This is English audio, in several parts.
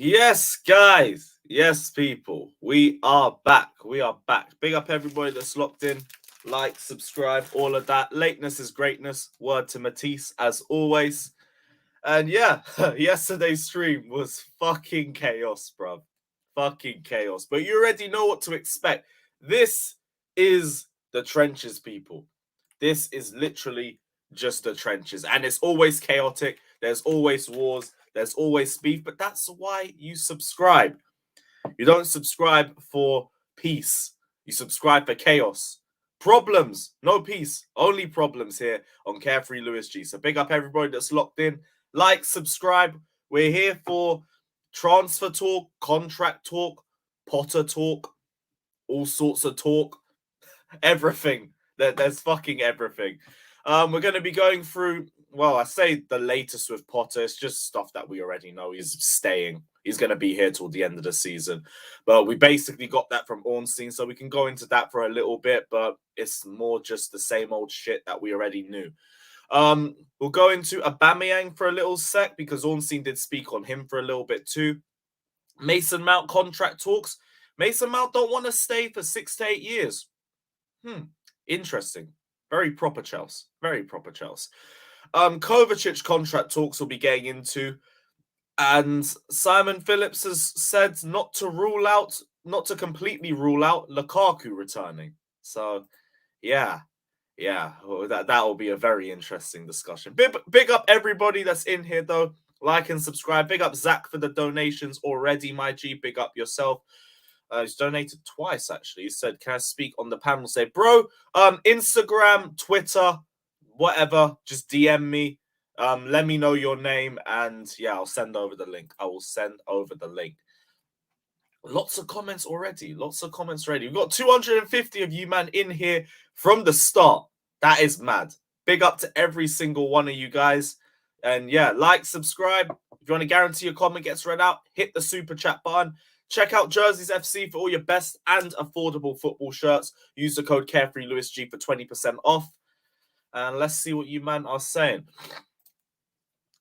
Yes, guys. Yes, people. We are back. We are back. Big up everybody that's locked in. Like, subscribe, all of that. Lateness is greatness. Word to Matisse, as always. And yeah, yesterday's stream was fucking chaos, bruv. Fucking chaos. But you already know what to expect. This is the trenches, people. This is literally just the trenches. And it's always chaotic. There's always wars. There's always beef. But that's why you subscribe. You don't subscribe for peace. You subscribe for chaos. Problems. No peace. Only problems here on Carefree Lewis G. So big up everybody that's locked in. Like, subscribe. We're here for transfer talk, contract talk, Potter talk, all sorts of talk. Everything. There's fucking everything. We're going to be going through, well, I say the latest with Potter. It's just stuff that we already know. He's staying. He's going to be here till the end of the season. But we basically got that from Ornstein, so we can go into that for a little bit, but it's more just the same old shit that we already knew. We'll go into Aubameyang for a little sec because Ornstein did speak on him for a little bit too. Mason Mount contract talks. Mason Mount don't want to stay for 6 to 8 years. Interesting. Very proper Chelsea. Very proper Chelsea. Kovacic contract talks we'll be getting into. And Simon Phillips has said not to completely rule out Lukaku returning. So, yeah. That will be a very interesting discussion. Big up everybody that's in here, though. Like and subscribe. Big up Zach for the donations already, my G. Big up yourself. He's donated twice, actually. He said, can I speak on the panel? Say, bro, Instagram, Twitter, whatever, just DM me. Let me know your name, and yeah, I'll send over the link. I will send over the link. Lots of comments already. We've got 250 of you, man, in here from the start. That is mad. Big up to every single one of you guys. And yeah, like, subscribe. If you want to guarantee your comment gets read out, hit the super chat button. Check out Jerseys FC for all your best and affordable football shirts. Use the code CarefreeLewisG for 20% off. And let's see what you man are saying.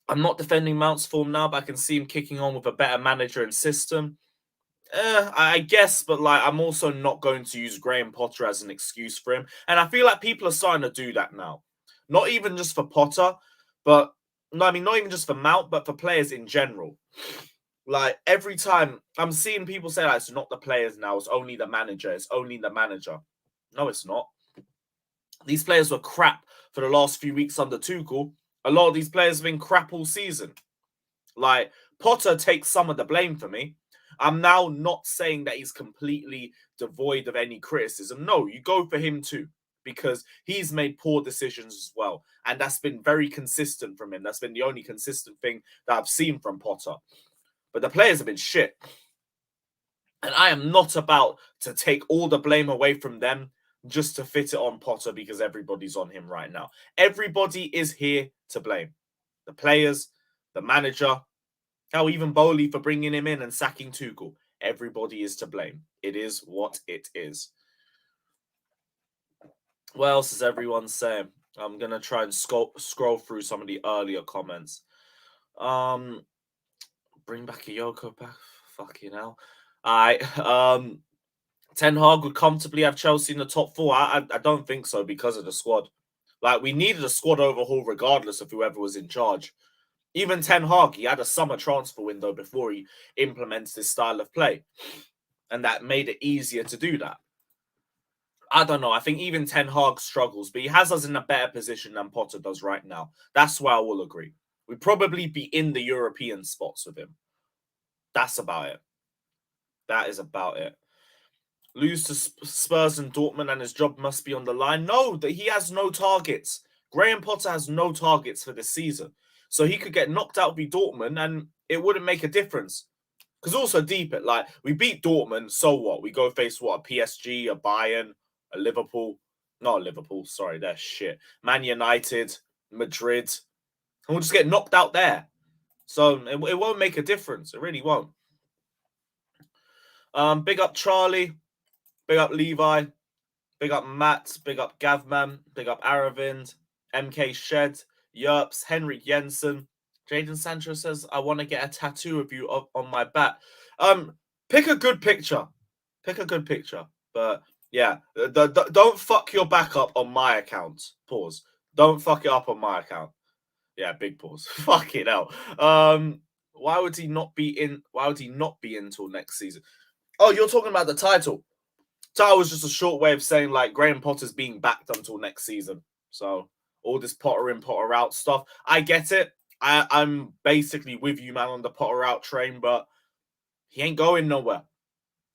I'm not defending Mount's form now, but I can see him kicking on with a better manager and system. I guess, but like I'm also not going to use Graham Potter as an excuse for him. And I feel like people are starting to do that now. Not even just for Potter, but not even just for Mount, but for players in general. Like every time I'm seeing people say that it's not the players now, it's only the manager. It's only the manager. No, it's not. These players were crap for the last few weeks under Tuchel. A lot of these players have been crap all season. Like Potter takes some of the blame for me. I'm now not saying that he's completely devoid of any criticism. No, you go for him too, because he's made poor decisions as well. And that's been very consistent from him. That's been the only consistent thing that I've seen from Potter. But the players have been shit. And I am not about to take all the blame away from them just to fit it on Potter because everybody's on him right now. Everybody is here to blame. The players, the manager, how even Bowley for bringing him in and sacking Tuchel. Everybody is to blame. It is what it is. What else is everyone saying? I'm going to try and scroll through some of the earlier comments. Bring back a Yoko back. Fucking hell. All right. Ten Hag would comfortably have Chelsea in the top 4. I don't think so because of the squad. Like, we needed a squad overhaul regardless of whoever was in charge. Even Ten Hag, he had a summer transfer window before he implements this style of play. And that made it easier to do that. I don't know. I think even Ten Hag struggles, but he has us in a better position than Potter does right now. That's why I will agree. We'd probably be in the European spots with him. That's about it. That is about it. Lose to Spurs and Dortmund and his job must be on the line. No, that he has no targets. Graham Potter has no targets for this season. So he could get knocked out with Dortmund and it wouldn't make a difference. Because also deep it, like, we beat Dortmund, so what? We go face, what, a PSG, a Bayern, a Liverpool. Not Liverpool, sorry, they're shit. Man United, Madrid. And we'll just get knocked out there. So it won't make a difference. It really won't. Big up Charlie. Big up Levi. Big up Matt. Big up Gavman. Big up Aravind. MK Shed. Yerps. Henrik Jensen. Jadon Sancho says, I want to get a tattoo of you on my back. Pick a good picture. Pick a good picture. But yeah, don't fuck your back up on my account. Pause. Don't fuck it up on my account. Yeah, big pause. Fuck it hell. Why would he not be in? Why would he not be in till next season? Oh, you're talking about the title. Title was just a short way of saying like Graham Potter's being backed until next season. So all this Potter in, Potter out stuff. I get it. I'm basically with you, man, on the Potter out train, but he ain't going nowhere.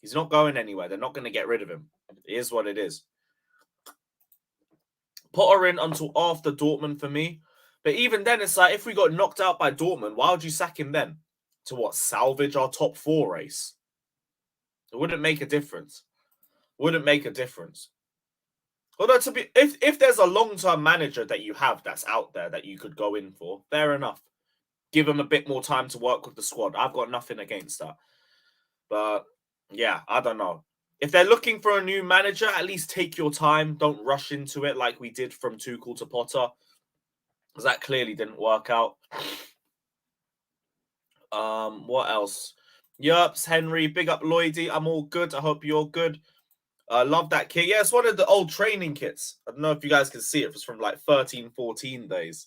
He's not going anywhere. They're not going to get rid of him. It is what it is. Potter in until after Dortmund for me. But even then, it's like, if we got knocked out by Dortmund, why would you sack him then? To what, salvage our top 4 race? It wouldn't make a difference. Wouldn't make a difference. Although, to be, if there's a long-term manager that you have that's out there that you could go in for, fair enough. Give him a bit more time to work with the squad. I've got nothing against that. But, yeah, I don't know. If they're looking for a new manager, at least take your time. Don't rush into it like we did from Tuchel to Potter. Because that clearly didn't work out. What else? Yerps, Henry, big up Lloydie. I'm all good. I hope you're good. I love that kit. Yeah, it's one of the old training kits. I don't know if you guys can see it. It was from like 13, 14 days.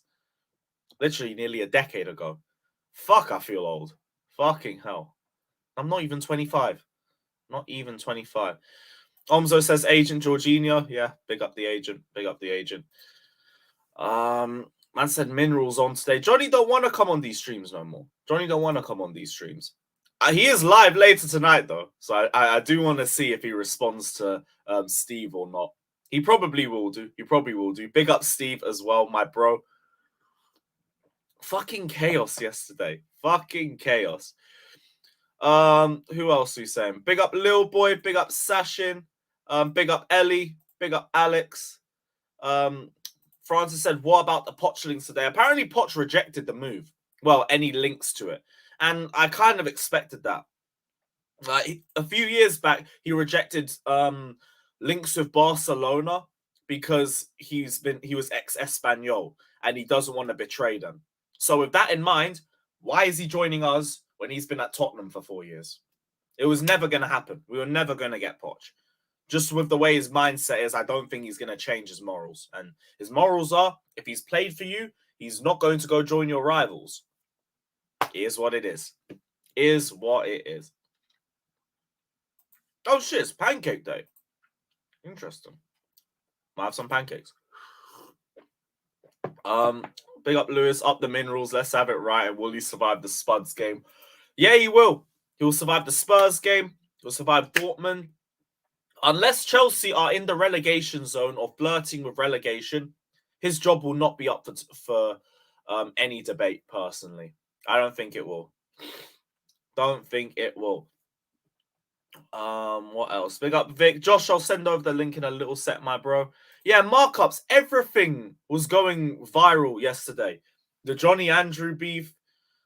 Literally nearly a decade ago. Fuck, I feel old. Fucking hell. I'm not even 25. Not even 25. Omzo says Agent Jorginho. Yeah, big up the agent. Big up the agent. Man said Minerals on today. Johnny don't want to come on these streams no more. Johnny don't want to come on these streams. He is live later tonight, though. So I do want to see if he responds to Steve or not. He probably will do. He probably will do. Big up Steve as well, my bro. Fucking chaos yesterday. Fucking chaos. Who else are we saying? Big up Lil Boy. Big up Sashin. Big up Ellie. Big up Alex. Francis said, what about the Poch links today? Apparently, Poch rejected the move. Well, any links to it. And I kind of expected that. A few years back, he rejected links with Barcelona because he was ex-Espanyol and he doesn't want to betray them. So with that in mind, why is he joining us when he's been at Tottenham for 4 years? It was never going to happen. We were never going to get Poch. Just with the way his mindset is, I don't think he's going to change his morals. And his morals are, if he's played for you, he's not going to go join your rivals. It is what it is. Is what it is. Oh shit, it's pancake day. Interesting. Might have some pancakes. Big up Lewis, up the minerals. Let's have it right. And will he survive the Spuds game? Yeah, he will. He will survive the Spurs game. He'll survive Dortmund. Unless Chelsea are in the relegation zone or flirting with relegation, his job will not be up for any debate, personally. I don't think it will. Don't think it will. What else? Big up Vic. Josh, I'll send over the link in a little set, my bro. Yeah, markups. Everything was going viral yesterday. The Johnny Andrew beef.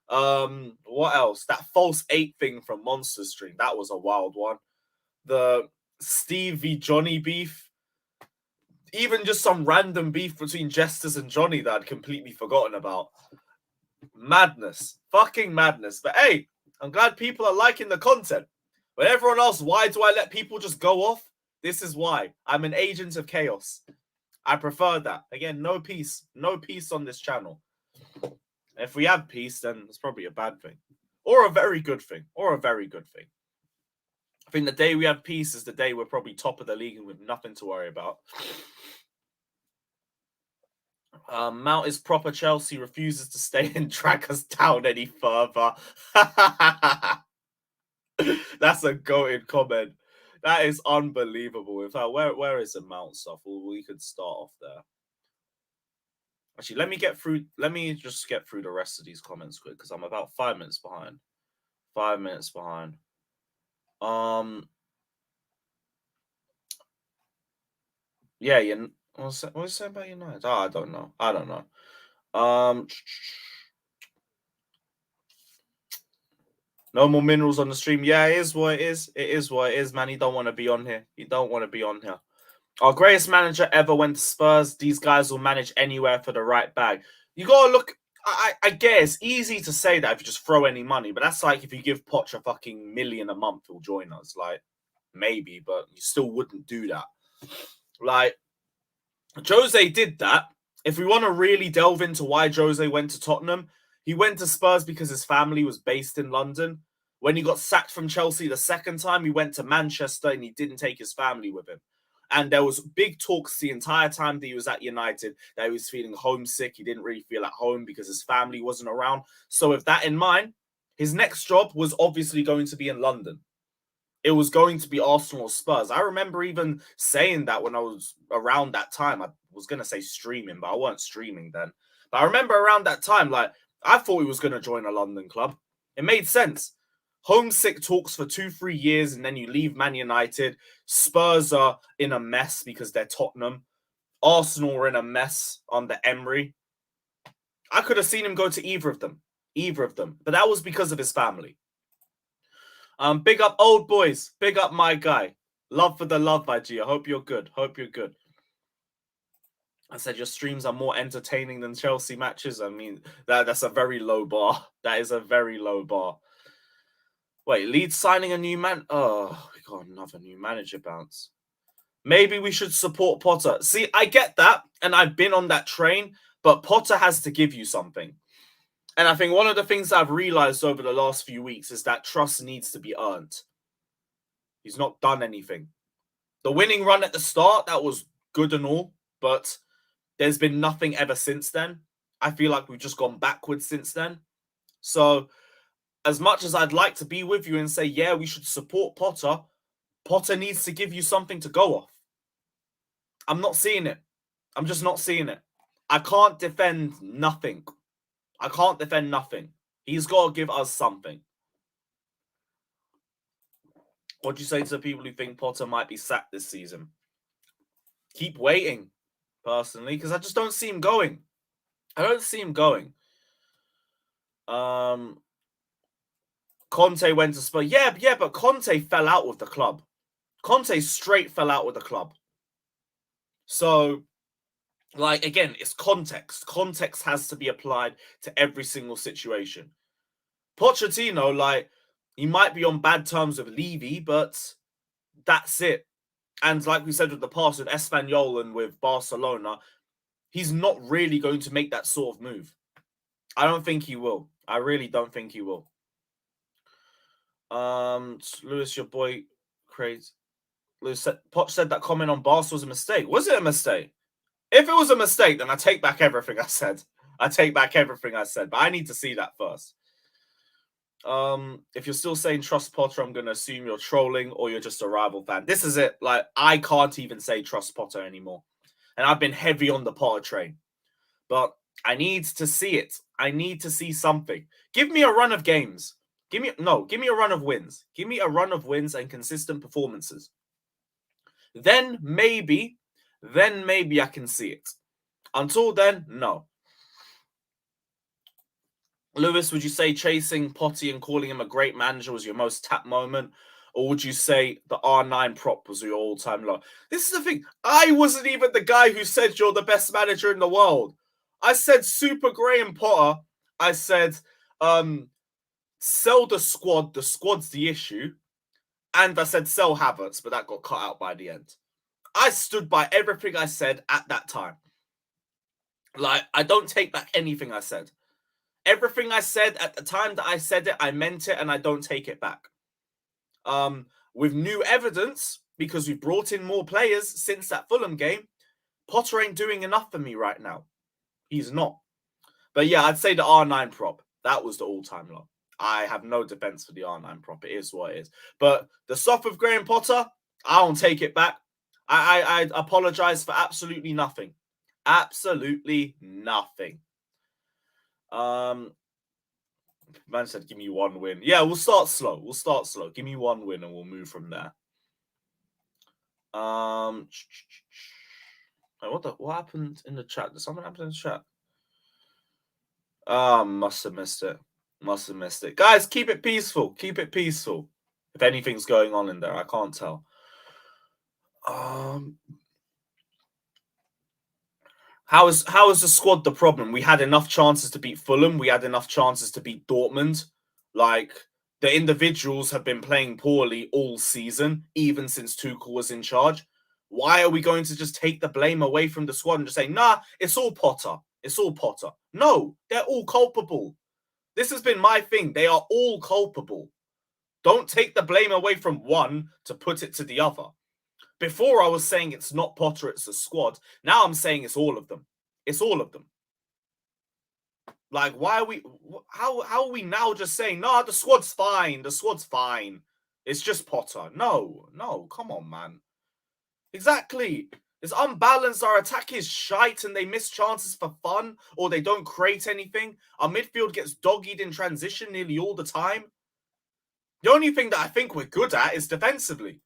What else? That false 8 thing from Monster Stream. That was a wild one. The Steve v Johnny beef. Even just some random beef between Jesters and Johnny that I'd completely forgotten about. Madness. Fucking madness. But hey, I'm glad people are liking the content. When everyone asks, why do I let people just go off? This is why. I'm an agent of chaos. I prefer that. Again, no peace. No peace on this channel. If we have peace, then it's probably a bad thing. Or a very good thing. Or a very good thing. I think the day we have peace is the day we're probably top of the league and with nothing to worry about. Mount is proper Chelsea, refuses to stay and drag us down any further. That's a goated comment. That is unbelievable. In fact, where is the Mount stuff? Well, we could start off there. Actually, let me just get through the rest of these comments quick because I'm about 5 minutes behind. 5 minutes behind. Yeah, what's it say about United? Oh, I don't know. No more minerals on the stream. Yeah, it is what it is. It is what it is, man. You don't want to be on here. You don't want to be on here. Our greatest manager ever went to Spurs. These guys will manage anywhere for the right bag. You got to look. I guess easy to say that if you just throw any money, but that's like if you give Poch a fucking million a month, he'll join us. Like, maybe, but you still wouldn't do that. Like, Jose did that. If we want to really delve into why Jose went to Tottenham, he went to Spurs because his family was based in London. When he got sacked from Chelsea the second time, he went to Manchester and he didn't take his family with him. And there was big talks the entire time that he was at United that he was feeling homesick. He didn't really feel at home because his family wasn't around. So with that in mind, his next job was obviously going to be in London. It was going to be Arsenal or Spurs. I remember even saying that when I was around that time. I was going to say streaming, but I weren't streaming then. But I remember around that time, like, I thought he was going to join a London club. It made sense. Homesick talks for 2-3 years and then you leave Man United. Spurs are in a mess because they're Tottenham. Arsenal are in a mess under Emery. I could have seen him go to either of them. But that was because of his family. Big up old boys. Big up my guy. Love for the love, IG. I hope you're good. I said your streams are more entertaining than Chelsea matches. I mean, that's a very low bar. That is a very low bar. Wait, Leeds signing a new man? Oh, we got another new manager bounce. Maybe we should support Potter. See, I get that, and I've been on that train, but Potter has to give you something. And I think one of the things I've realized over the last few weeks is that trust needs to be earned. He's not done anything. The winning run at the start, that was good and all, but there's been nothing ever since then. I feel like we've just gone backwards since then. So, as much as I'd like to be with you and say, yeah, we should support Potter, Potter needs to give you something to go off. I'm not seeing it. I'm just not seeing it. I can't defend nothing. He's got to give us something. What do you say to the people who think Potter might be sacked this season? Keep waiting, personally, because I just don't see him going. Kante went to Spurs. Yeah, but Kante fell out with the club. Kante straight fell out with the club. So, like, again, it's context. Context has to be applied to every single situation. Pochettino, like, he might be on bad terms with Levy, but that's it. And like we said with the past, with Espanyol and with Barcelona, he's not really going to make that sort of move. I don't think he will. I really don't think he will. Lewis, your boy, crazy. Lewis said, Poch said that comment on Barca was a mistake. Was it a mistake? If it was a mistake, then I take back everything I said. But I need to see that first. If you're still saying trust Potter, I'm going to assume you're trolling or you're just a rival fan. This is it. Like, I can't even say trust Potter anymore. And I've been heavy on the Potter train. But I need to see it. I need to see something. Give me a run of games. Give me a run of wins. Give me a run of wins and consistent performances. Then maybe I can see it. Until then, no. Lewis, would you say chasing Potty and calling him a great manager was your most tap moment? Or would you say the R9 prop was your all-time low? This is the thing. I wasn't even the guy who said you're the best manager in the world. I said Super Graham Potter. I said sell the squad. The squad's the issue. And I said sell Havertz, but that got cut out by the end. I stood by everything I said at that time. Like, I don't take back anything I said. Everything I said at the time that I said it, I meant it, and I don't take it back. With new evidence, because we've brought in more players since that Fulham game, Potter ain't doing enough for me right now. He's not. But yeah, I'd say the R9 prop, that was the all-time low. I have no defense for the R9 prop. It is what it is. But the stuff with Graham Potter, I don't take it back. I apologize for absolutely nothing. Absolutely nothing. Man said, give me one win. Yeah, we'll start slow. Give me one win and we'll move from there. What happened in the chat? Did something happen in the chat? Must have missed it. Guys, keep it peaceful. If anything's going on in there, I can't tell. How is the squad the problem? We had enough chances to beat Fulham. We had enough chances to beat Dortmund. Like, the individuals have been playing poorly all season, even since Tuchel was in charge. Why are we going to just take the blame away from the squad and just say, nah, it's all Potter. It's all Potter. No, they're all culpable. This has been my thing. They are all culpable. Don't take the blame away from one to put it to the other. Before I was saying it's not Potter, it's the squad. Now I'm saying it's all of them. It's all of them. Like, why are we... How are we now just saying, nah, the squad's fine. The squad's fine. It's just Potter. No, come on, man. Exactly. It's unbalanced. Our attack is shite and they miss chances for fun or they don't create anything. Our midfield gets dog-eared in transition nearly all the time. The only thing that I think we're good at is defensively.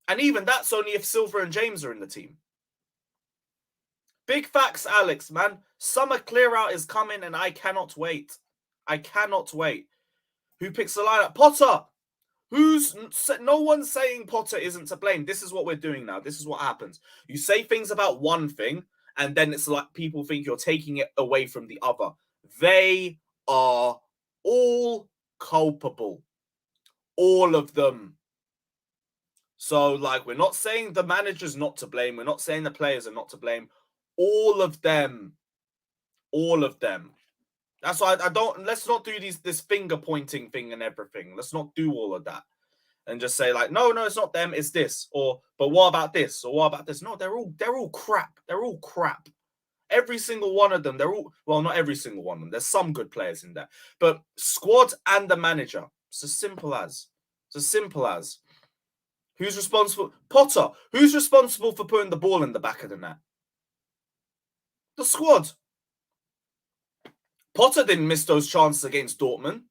And even that's only if Silva and James are in the team. Big facts, Alex, man. Summer clear-out is coming and I cannot wait. I cannot wait. Who picks the lineup? Potter! No one's saying Potter isn't to blame. This is what we're doing now. This is what happens. You say things about one thing, and then it's like people think you're taking it away from the other. They are all culpable. All of them. So, like, we're not saying the manager's not to blame. We're not saying the players are not to blame. All of them. All of them. That's why I don't... Let's not do this finger-pointing thing and everything. Let's not do all of that. And just say, like, no, it's not them, it's this. Or, but what about this? Or what about this? No, they're all crap. They're all crap. Every single one of them, they're all... Well, not every single one of them. There's some good players in there. But squad and the manager. It's as simple as. It's as simple as. Who's responsible? Potter. Who's responsible for putting the ball in the back of the net? The squad. Potter didn't miss those chances against Dortmund.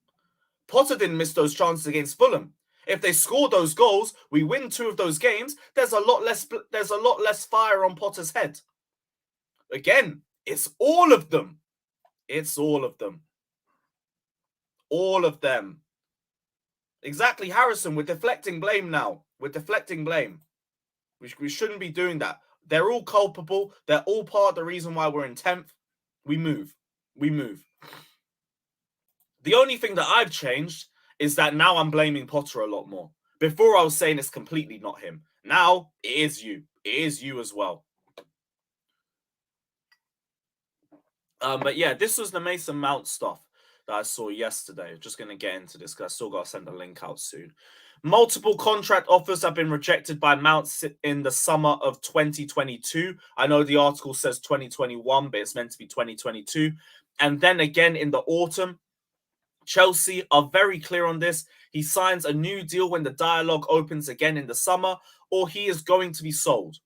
Potter didn't miss those chances against Fulham. If they score those goals, we win 2 of those games, there's a lot less fire on Potter's head. Again, it's all of them. It's all of them. All of them. Exactly, Harrison, we're deflecting blame now. We're deflecting blame. We shouldn't be doing that. They're all culpable. They're all part of the reason why we're in 10th. We move. We move. The only thing that I've changed is that now I'm blaming Potter a lot more. Before I was saying it's completely not him. Now it is you. It is you as well. But yeah, this was the Mason Mount stuff that I saw yesterday. I'm just going to get into this because I still got to send a link out soon. Multiple contract offers have been rejected by Mount in the summer of 2022. I know the article says 2021, but it's meant to be 2022. And then again in the autumn. Chelsea are very clear on this. He signs a new deal when the dialogue opens again in the summer, or he is going to be sold.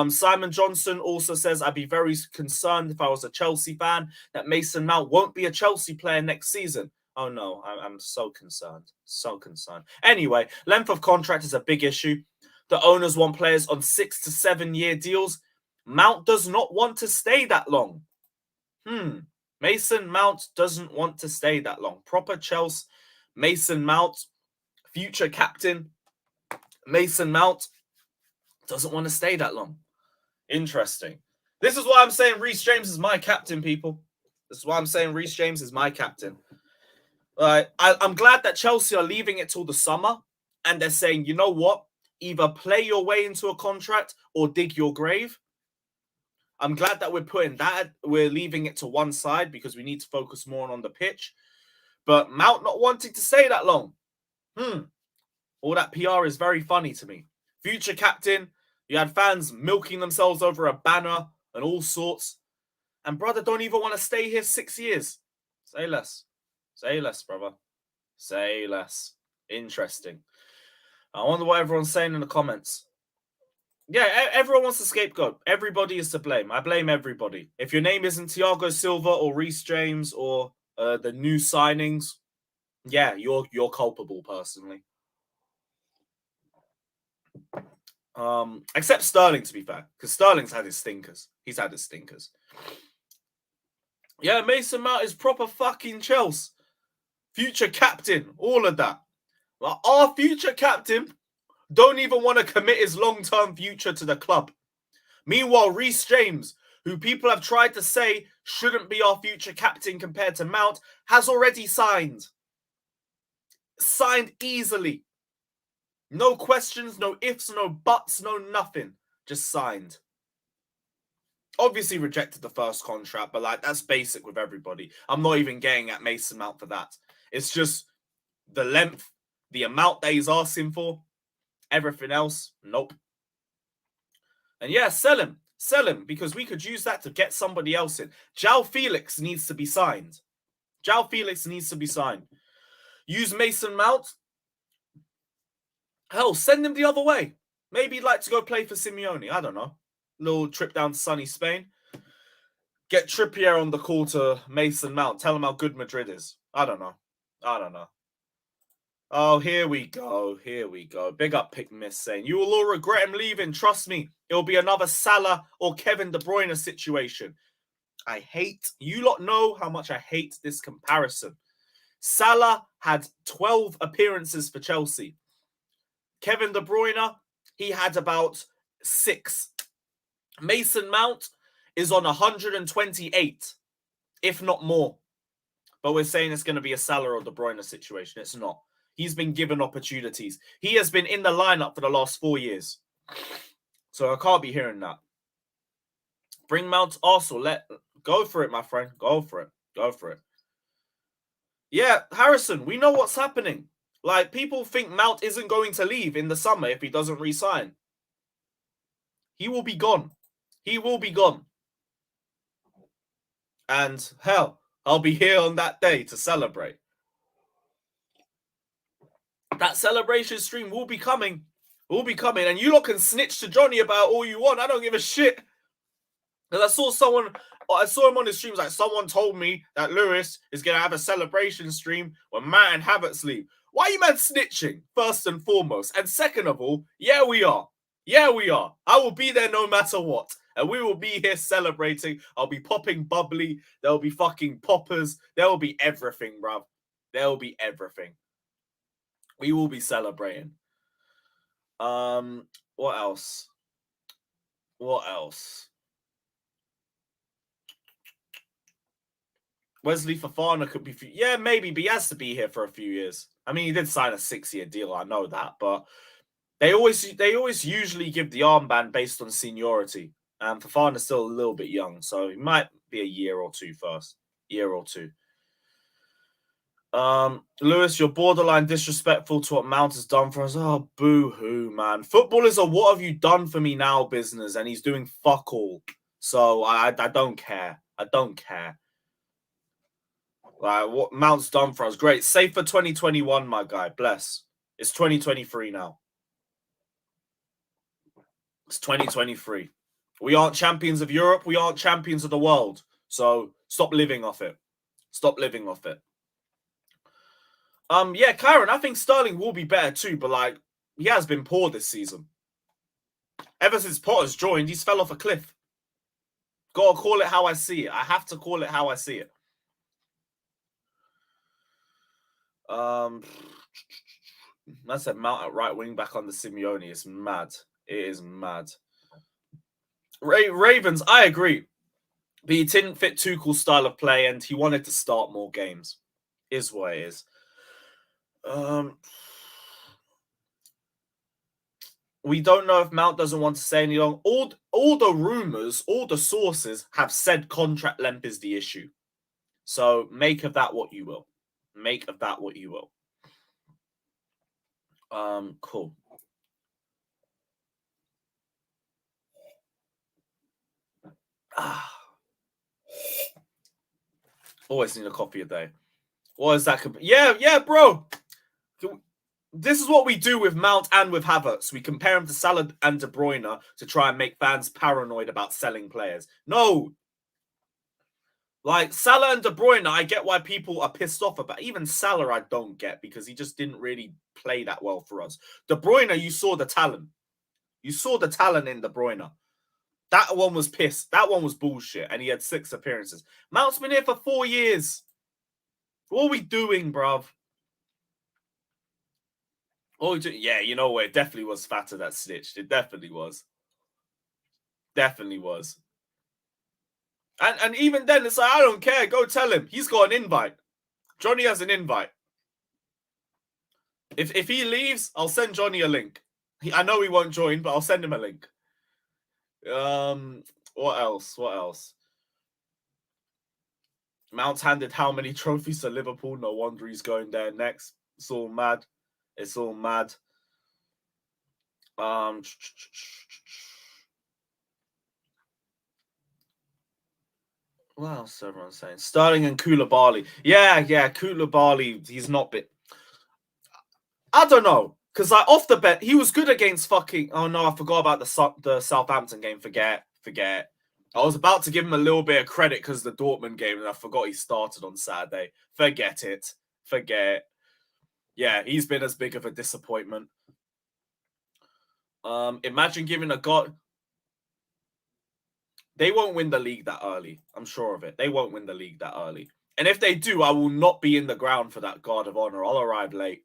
Simon Johnson also says, I'd be very concerned if I was a Chelsea fan that Mason Mount won't be a Chelsea player next season. Oh no, I'm so concerned. So concerned. Anyway, length of contract is a big issue. The owners want players on 6 to 7 year deals. Mount does not want to stay that long. Mason Mount doesn't want to stay that long. Proper Chelsea. Mason Mount, future captain. Mason Mount doesn't want to stay that long. Interesting. This is why I'm saying Reece James is my captain, people. This is why I'm saying Reece James is my captain. I'm glad that Chelsea are leaving it till the summer. And they're saying, you know what? Either play your way into a contract or dig your grave. I'm glad that we're leaving it to one side because we need to focus more on the pitch. But Mount not wanting to stay that long. All that PR is very funny to me. Future captain, you had fans milking themselves over a banner and all sorts. And brother don't even want to stay here 6 years. Say less. Say less, brother. Say less. Interesting. I wonder what everyone's saying in the comments. Yeah, everyone wants a scapegoat. Everybody is to blame. I blame everybody. If your name isn't Thiago Silva or Reece James or the new signings, yeah, you're culpable personally. Except Sterling, to be fair, because Sterling's had his stinkers. He's had his stinkers. Yeah, Mason Mount is proper fucking Chelsea. Future captain, all of that. Well, our future captain don't even want to commit his long-term future to the club. Meanwhile, Reece James, who people have tried to say shouldn't be our future captain compared to Mount, has already signed. Signed easily. No questions, no ifs, no buts, no nothing. Just signed. Obviously rejected the first contract, but like that's basic with everybody. I'm not even getting at Mason Mount for that. It's just the length, the amount that he's asking for, everything else, nope. And yeah, sell him. Sell him, because we could use that to get somebody else in. João Felix needs to be signed. João Felix needs to be signed. Use Mason Mount. Hell, send him the other way. Maybe he'd like to go play for Simeone. I don't know. Little trip down to sunny Spain. Get Trippier on the call to Mason Mount. Tell him how good Madrid is. I don't know. Oh, here we go. Here we go. Big up Pick Miss saying, you will all regret him leaving. Trust me. It'll be another Salah or Kevin De Bruyne situation. I hate, you lot know how much I hate this comparison. Salah had 12 appearances for Chelsea. Kevin De Bruyne, he had about 6. Mason Mount is on 128, if not more. But we're saying it's going to be a Salah or De Bruyne situation. It's not. He's been given opportunities. He has been in the lineup for the last 4 years. So I can't be hearing that. Bring Mount Arsenal. Go for it, my friend. Go for it. Go for it. Yeah, Harrison, we know what's happening. Like, people think Mount isn't going to leave in the summer if he doesn't re-sign. He will be gone. He will be gone. And hell, I'll be here on that day to celebrate. That celebration stream will be coming. Will be coming. And you lot can snitch to Johnny about all you want. I don't give a shit. Because I saw him on his streams, like, someone told me that Lewis is going to have a celebration stream when Matt and Havertz leave. Why are you man snitching, first and foremost? And second of all, yeah, we are. Yeah, we are. I will be there no matter what. And we will be here celebrating. I'll be popping bubbly. There'll be fucking poppers. There will be everything, bruv. There will be everything. We will be celebrating. What else? What else? Wesley Fofana could be... Yeah, maybe, but he has to be here for a few years. I mean, he did sign a 6-year deal, I know that, but they always usually give the armband based on seniority. And Fofana's still a little bit young, so it might be a year or two first. Year or two. Lewis, you're borderline disrespectful to what Mount has done for us. Oh, boo-hoo, man. Football is a what have you done for me now business, and he's doing fuck all. So I don't care. I don't care. Like, what Mount's done for us. Great. Safe for 2021, my guy. Bless. It's 2023 now. It's 2023. We aren't champions of Europe. We aren't champions of the world. So stop living off it. Stop living off it. Yeah, Kyron, I think Sterling will be better too, but like, he has been poor this season. Ever since Potter's joined, he's fell off a cliff. Gotta call it how I see it. I have to call it how I see it. That's a Mount at right wing back on the Simeone. It's mad. It is mad. Ravens, I agree. But he didn't fit Tuchel's style of play, and he wanted to start more games. Is what it is. We don't know if Mount doesn't want to stay any longer. All the rumors, all the sources have said contract length is the issue. So make of that what you will. Make of that what you will. Cool. Always need a coffee a day. What is that? Yeah, bro. This is what we do with Mount and with Havertz. We compare him to Salah and De Bruyne to try and make fans paranoid about selling players. No. Like, Salah and De Bruyne, I get why people are pissed off about. Even Salah, I don't get, because he just didn't really play that well for us. De Bruyne, you saw the talent. You saw the talent in De Bruyne. That one was pissed. That one was bullshit, and he had 6 appearances. Mount's been here for 4 years. What are we doing, bruv? Oh, yeah, you know what? It definitely was Fatter that snitched. It definitely was. Definitely was. And even then, it's like, I don't care. Go tell him. He's got an invite. Johnny has an invite. If he leaves, I'll send Johnny a link. I know he won't join, but I'll send him a link. What else? What else? Mount's handed how many trophies to Liverpool? No wonder he's going there next. It's all mad. It's all mad. What else is everyone saying? Sterling and Koulibaly. Yeah, Koulibaly, he's not bit. I don't know. Because like off the bet, he was good against fucking. Oh no, I forgot about the Southampton game. Forget. I was about to give him a little bit of credit because the Dortmund game, and I forgot he started on Saturday. Forget it. Yeah, he's been as big of a disappointment. Imagine giving a god. They won't win the league that early. I'm sure of it. They won't win the league that early. And if they do, I will not be in the ground for that guard of honor. I'll arrive late.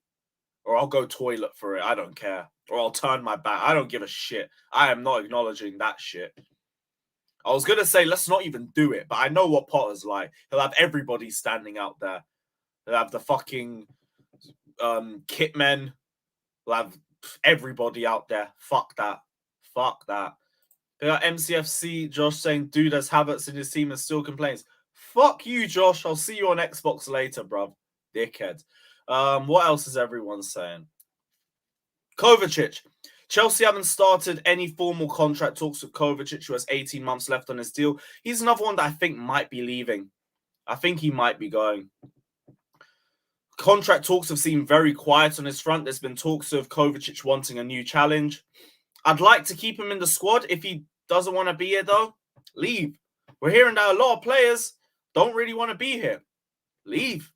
Or I'll go toilet for it. I don't care. Or I'll turn my back. I don't give a shit. I am not acknowledging that shit. I was going to say, let's not even do it. But I know what Potter's like. He'll have everybody standing out there. He'll have the fucking kit men. He'll have everybody out there. Fuck that. They got MCFC. Josh saying, dude has Havertz in his team and still complains. Fuck you, Josh. I'll see you on Xbox later, bruv. Dickhead. What else is everyone saying? Kovacic. Chelsea haven't started any formal contract talks with Kovacic, who has 18 months left on his deal. He's another one that I think might be leaving. I think he might be going. Contract talks have seemed very quiet on his front. There's been talks of Kovacic wanting a new challenge. I'd like to keep him in the squad. If he doesn't want to be here, though, leave. We're hearing that a lot of players don't really want to be here. Leave.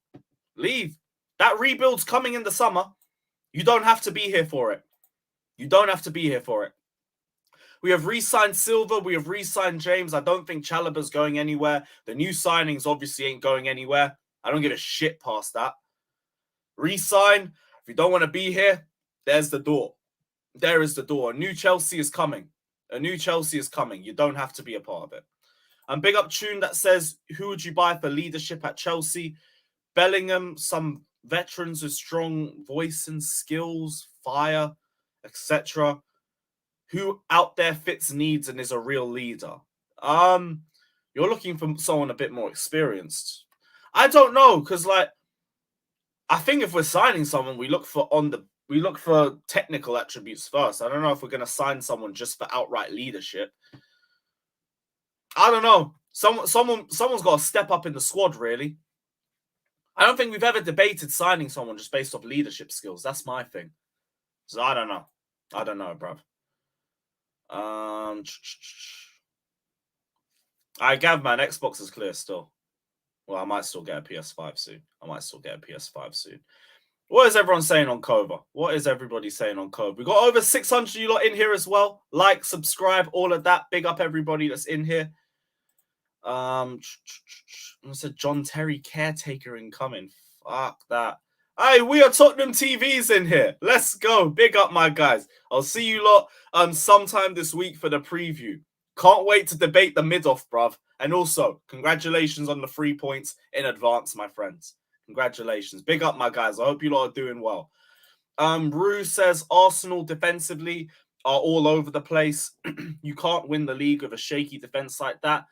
That rebuild's coming in the summer. You don't have to be here for it. We have re-signed Silva. We have re-signed James. I don't think Chalobah's going anywhere. The new signings obviously ain't going anywhere. I don't give a shit past that. Re-sign. If you don't want to be here, there's the door. There is the door. A new Chelsea is coming. You don't have to be a part of it. And big up Tune that says, who would you buy for leadership at Chelsea? Bellingham, some veterans with strong voice and skills, fire, etc. Who out there fits needs and is a real leader? You're looking for someone a bit more experienced. I don't know, because like I think if we're signing someone, we look for technical attributes first. I don't know if we're going to sign someone just for outright leadership. I don't know. Someone's got to step up in the squad, really. I don't think we've ever debated signing someone just based off leadership skills. That's my thing. So I don't know, bruv. I gather, man, Xbox is clear still. Well, I might still get a PS5 soon. What is everyone saying on Kova? What is everybody saying on Kova? We got over 600 of you lot in here as well. Like, subscribe, all of that. Big up everybody that's in here. I said John Terry caretaker incoming. Fuck that. Hey, we are Tottenham TVs in here. Let's go. Big up, my guys. I'll see you lot sometime this week for the preview. Can't wait to debate the mid-off, bruv. And also, congratulations on the 3 points in advance, my friends. Congratulations. Big up, my guys. I hope you lot are doing well. Rue says Arsenal defensively are all over the place. You can't win the league with a shaky defense like that.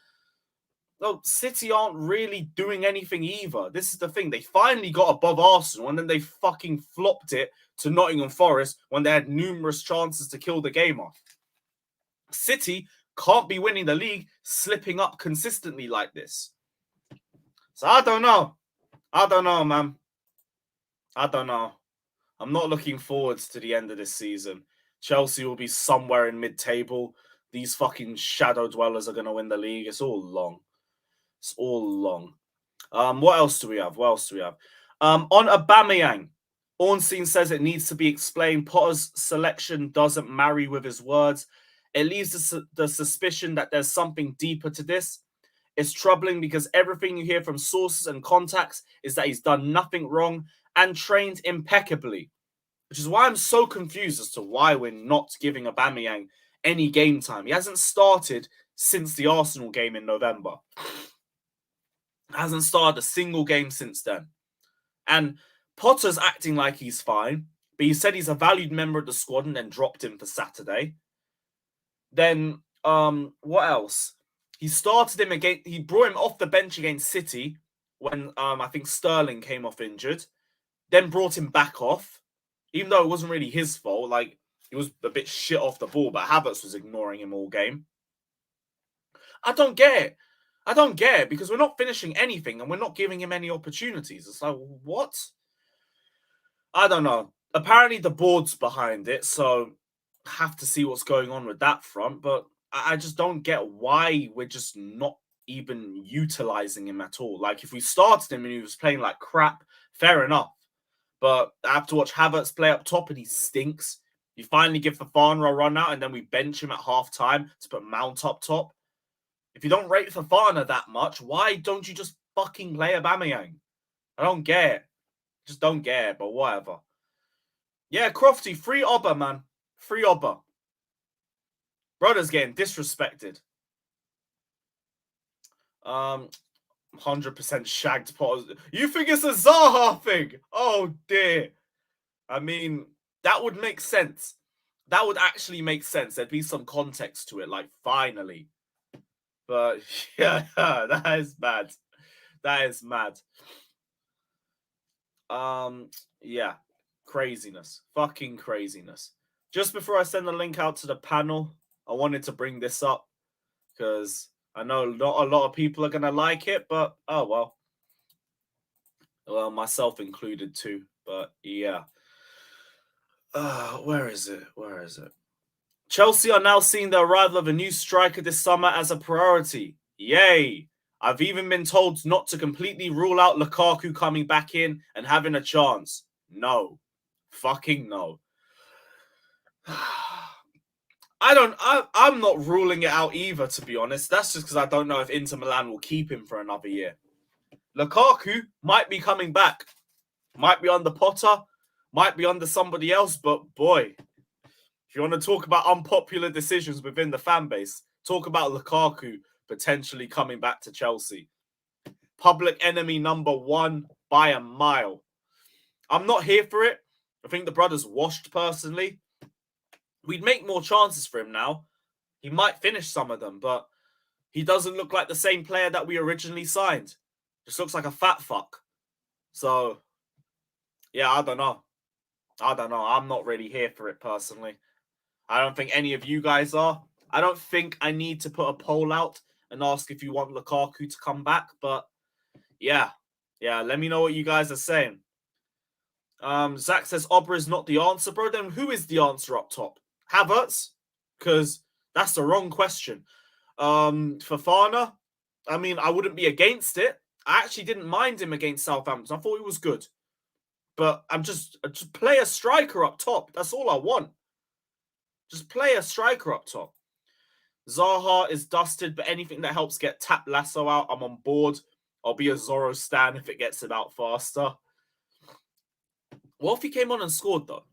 No, City aren't really doing anything either. This is the thing. They finally got above Arsenal, and then they fucking flopped it to Nottingham Forest when they had numerous chances to kill the game off. City can't be winning the league, slipping up consistently like this. So I don't know, man. I don't know. I'm not looking forward to the end of this season. Chelsea will be somewhere in mid-table. These fucking shadow dwellers are going to win the league. It's all long. What else do we have? On Aubameyang, Ornstein says it needs to be explained. Potter's selection doesn't marry with his words. It leaves the suspicion that there's something deeper to this. It's troubling because everything you hear from sources and contacts is that he's done nothing wrong and trained impeccably, which is why I'm so confused as to why we're not giving Aubameyang any game time. He hasn't started since the Arsenal game in November. Hasn't started a single game since then. And Potter's acting like he's fine, but he said he's a valued member of the squad and then dropped him for Saturday. Then, what else? He started him again. He brought him off the bench against City when I think Sterling came off injured. Then brought him back off, even though it wasn't really his fault. Like, he was a bit shit off the ball, but Havertz was ignoring him all game. I don't get it. I don't get it because we're not finishing anything and we're not giving him any opportunities. It's like, what? I don't know. Apparently the board's behind it, so have to see what's going on with that front. But I just don't get why we're just not even utilizing him at all. Like, if we started him and he was playing like crap, fair enough. But I have to watch Havertz play up top and he stinks. You finally give Fofana a run out and then we bench him at half time to put Mount up top. If you don't rate Fofana that much, why don't you just fucking play Aubameyang? I don't get it. Just don't get it, but whatever. Yeah, Crofty, free Obba, man. Free Obba. Brother's getting disrespected. 100% shagged Potter. You think it's a Zaha thing? Oh, dear. I mean, that would make sense. That would actually make sense. There'd be some context to it, like, finally. But, yeah, that is bad. That is mad. Yeah. Craziness. Fucking craziness. Just before I send the link out to the panel, I wanted to bring this up because I know not a lot of people are going to like it, but oh well. Well, myself included too, but yeah. Where is it? Where is it? Chelsea are now seeing the arrival of a new striker this summer as a priority. Yay! I've even been told not to completely rule out Lukaku coming back in and having a chance. No. Fucking no. I'm not ruling it out either, to be honest. That's just because I don't know if Inter Milan will keep him for another year. Lukaku might be coming back. Might be under Potter. Might be under somebody else. But boy, if you want to talk about unpopular decisions within the fan base, talk about Lukaku potentially coming back to Chelsea. Public enemy number one by a mile. I'm not here for it. I think the brother's washed personally. We'd make more chances for him now. He might finish some of them, but he doesn't look like the same player that we originally signed. Just looks like a fat fuck. So, yeah, I don't know. I'm not really here for it personally. I don't think any of you guys are. I don't think I need to put a poll out and ask if you want Lukaku to come back, but yeah, let me know what you guys are saying. Zach says Obra is not the answer, bro. Then who is the answer up top? Havertz? Because that's the wrong question. Fofana? I mean, I wouldn't be against it. I actually didn't mind him against Southampton. I thought he was good. But I just play a striker up top. That's all I want. Just play a striker up top. Zaha is dusted, but anything that helps get Tap Lasso out, I'm on board. I'll be a Zorro stan if it gets him out faster. What if he came on and scored, though?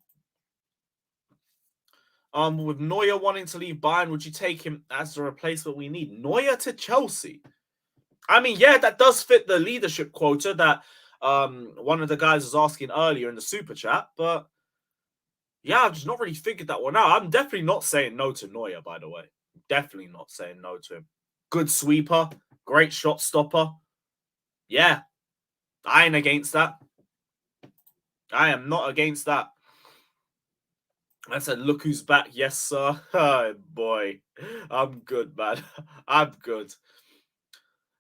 With Neuer wanting to leave Bayern, would you take him as the replacement we need? Neuer to Chelsea? I mean, yeah, that does fit the leadership quota that one of the guys was asking earlier in the super chat, but yeah, I've just not really figured that one out. I'm definitely not saying no to Neuer, by the way. Definitely not saying no to him. Good sweeper, great shot stopper. Yeah, I ain't against that. I am not against that. I said, look who's back. Yes, sir. Oh, boy. I'm good, man. I'm good.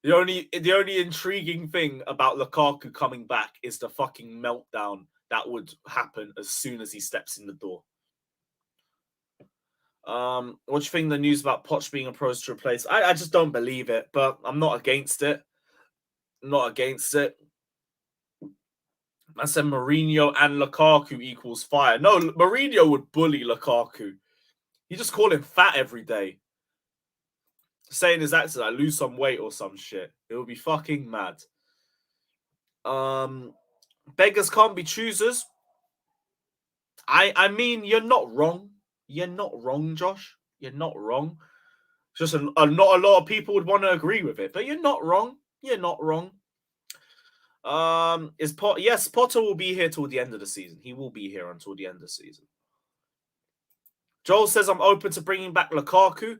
The only intriguing thing about Lukaku coming back is the fucking meltdown that would happen as soon as he steps in the door. What do you think of the news about Poch being approached to replace? I just don't believe it, but I'm not against it. Not against it. I said Mourinho and Lukaku equals fire. No, Mourinho would bully Lukaku. You just call him fat every day. Saying his accent, I lose some weight or some shit. It would be fucking mad. Beggars can't be choosers. I mean, you're not wrong. You're not wrong, Josh. You're not wrong. Just not a lot of people would want to agree with it, but you're not wrong. You're not wrong. Yes, Potter will be here till the end of the season. He will be here until the end of the season. Joel says I'm open to bringing back Lukaku.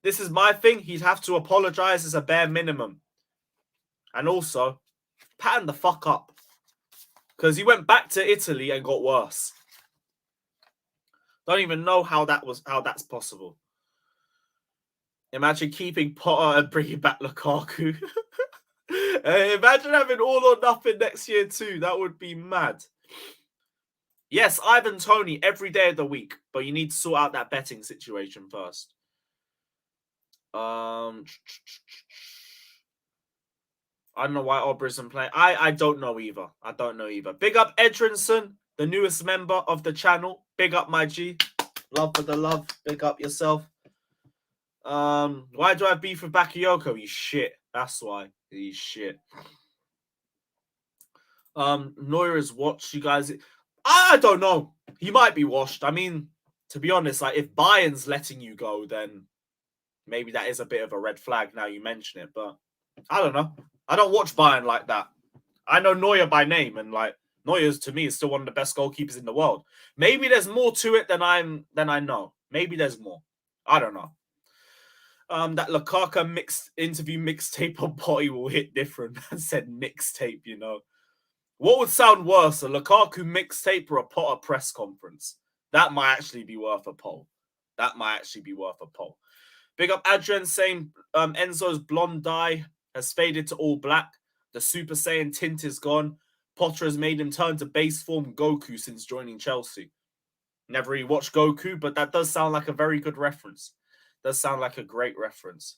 This is my thing. He'd have to apologize as a bare minimum. And also, pattern the fuck up. Because he went back to Italy and got worse. Don't even know how that's possible. Imagine keeping Potter and bringing back Lukaku. Imagine having all or nothing next year too. That would be mad. Yes, Ivan Toney every day of the week, but you need to sort out that betting situation first. I don't know why Aubrey isn't playing. I don't know either. I don't know either. Big up Edrinson, the newest member of the channel. Big up my G. Love for the love. Big up yourself. Why do I have beef with Bakayoko? He's shit. That's why. He's shit. Neuer is watched, you guys. I don't know. He might be washed. I mean, to be honest, like if Bayern's letting you go, then maybe that is a bit of a red flag now you mention it. But I don't know. I don't watch Bayern like that. I know Neuer by name, and like Neuer's to me is still one of the best goalkeepers in the world. Maybe there's more to it than I know. Maybe there's more. I don't know. That Lukaku interview mixtape on Potty will hit different. I said mixtape, you know. What would sound worse, a Lukaku mixtape or a Potter press conference? That might actually be worth a poll. That might actually be worth a poll. Big up Adrian saying Enzo's blonde dye has faded to all black. The Super Saiyan tint is gone. Potter has made him turn to base form Goku since joining Chelsea. Never really watched Goku, but that does sound like a very good reference. Does sound like a great reference.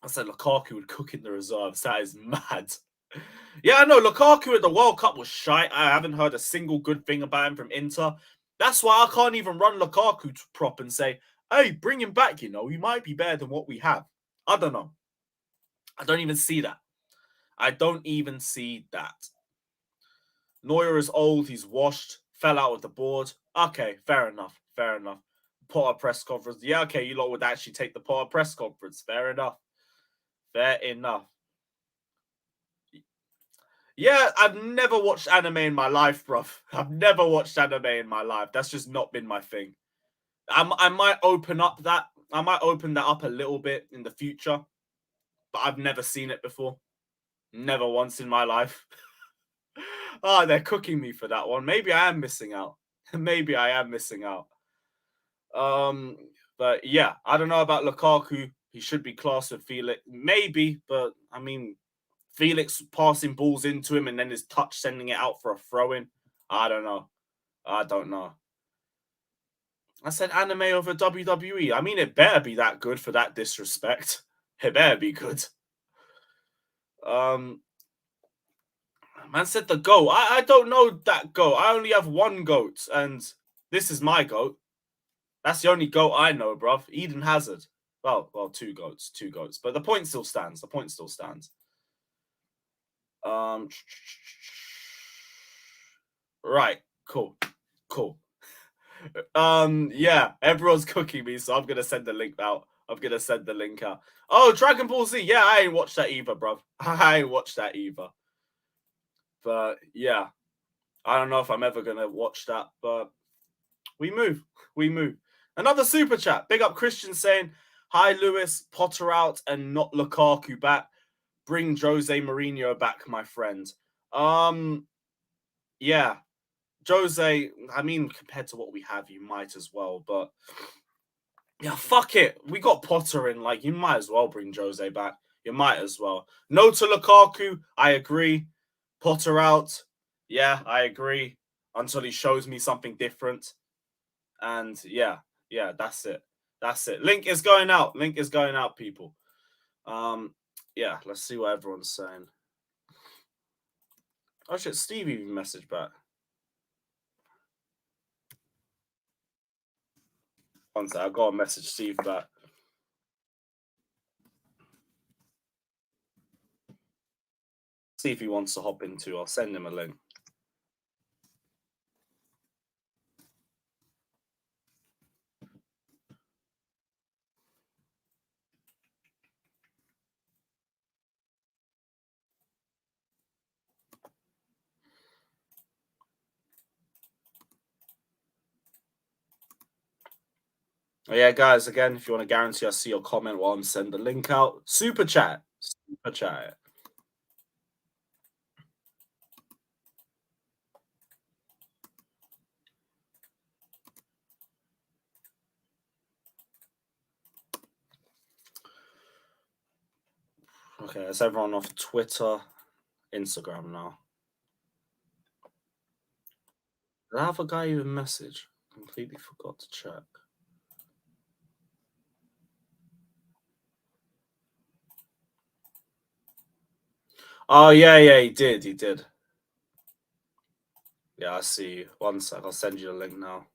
I said Lukaku would cook in the reserves. That is mad. Yeah, I know. Lukaku at the World Cup was shite. I haven't heard a single good thing about him from Inter. That's why I can't even run Lukaku to prop and say, hey, bring him back, you know. He might be better than what we have. I don't know. I don't even see that. I don't even see that. Neuer is old. He's washed. Fell out of the board. Okay, fair enough. Fair enough. Potter press conference. Yeah, okay, you lot would actually take the Potter press conference. Fair enough. Fair enough. Yeah, I've never watched anime in my life, bruv. I've never watched anime in my life. That's just not been my thing. I might open up that. I might open that up a little bit in the future, but I've never seen it before. Never once in my life. Oh, they're cooking me for that one. Maybe I am missing out. Maybe I am missing out. But yeah, I don't know about Lukaku. He should be classed with Felix. Maybe, but I mean, Felix passing balls into him and then his touch sending it out for a throw-in. I don't know. I don't know. I said anime over WWE. I mean, it better be that good for that disrespect. It better be good. Man said the GOAT. I don't know that GOAT. I only have one GOAT, and this is my GOAT. That's the only GOAT I know, bruv. Eden Hazard. Well, two GOATs. But the point still stands. Right. Cool. Yeah, everyone's cooking me, so I'm gonna send the link out. Oh, Dragon Ball Z. Yeah, I ain't watched that either, bruv. But yeah, I don't know if I'm ever gonna watch that, but we move. Another super chat. Big up Christian saying, hi Lewis, Potter out and not Lukaku back. Bring Jose Mourinho back, my friend. Yeah. Jose, I mean, compared to what we have, you might as well, but yeah, fuck it. We got Potter in, like, you might as well bring Jose back. You might as well. No to Lukaku, I agree. Potter out, yeah, I agree. Until he shows me something different. And yeah, that's it. Link is going out, people. Yeah, let's see what everyone's saying. Oh shit, Steve even messaged back. One sec, I've got to message Steve back. See if he wants to hop into. I'll send him a link. Yeah, guys, again, if you want to guarantee I see your comment while I'm sending the link out, super chat. Super chat. Okay, that's everyone off Twitter, Instagram now. Did I have a guy even message? Completely forgot to check. Oh, yeah, he did. Yeah, I see you. One sec, I'll send you the link now.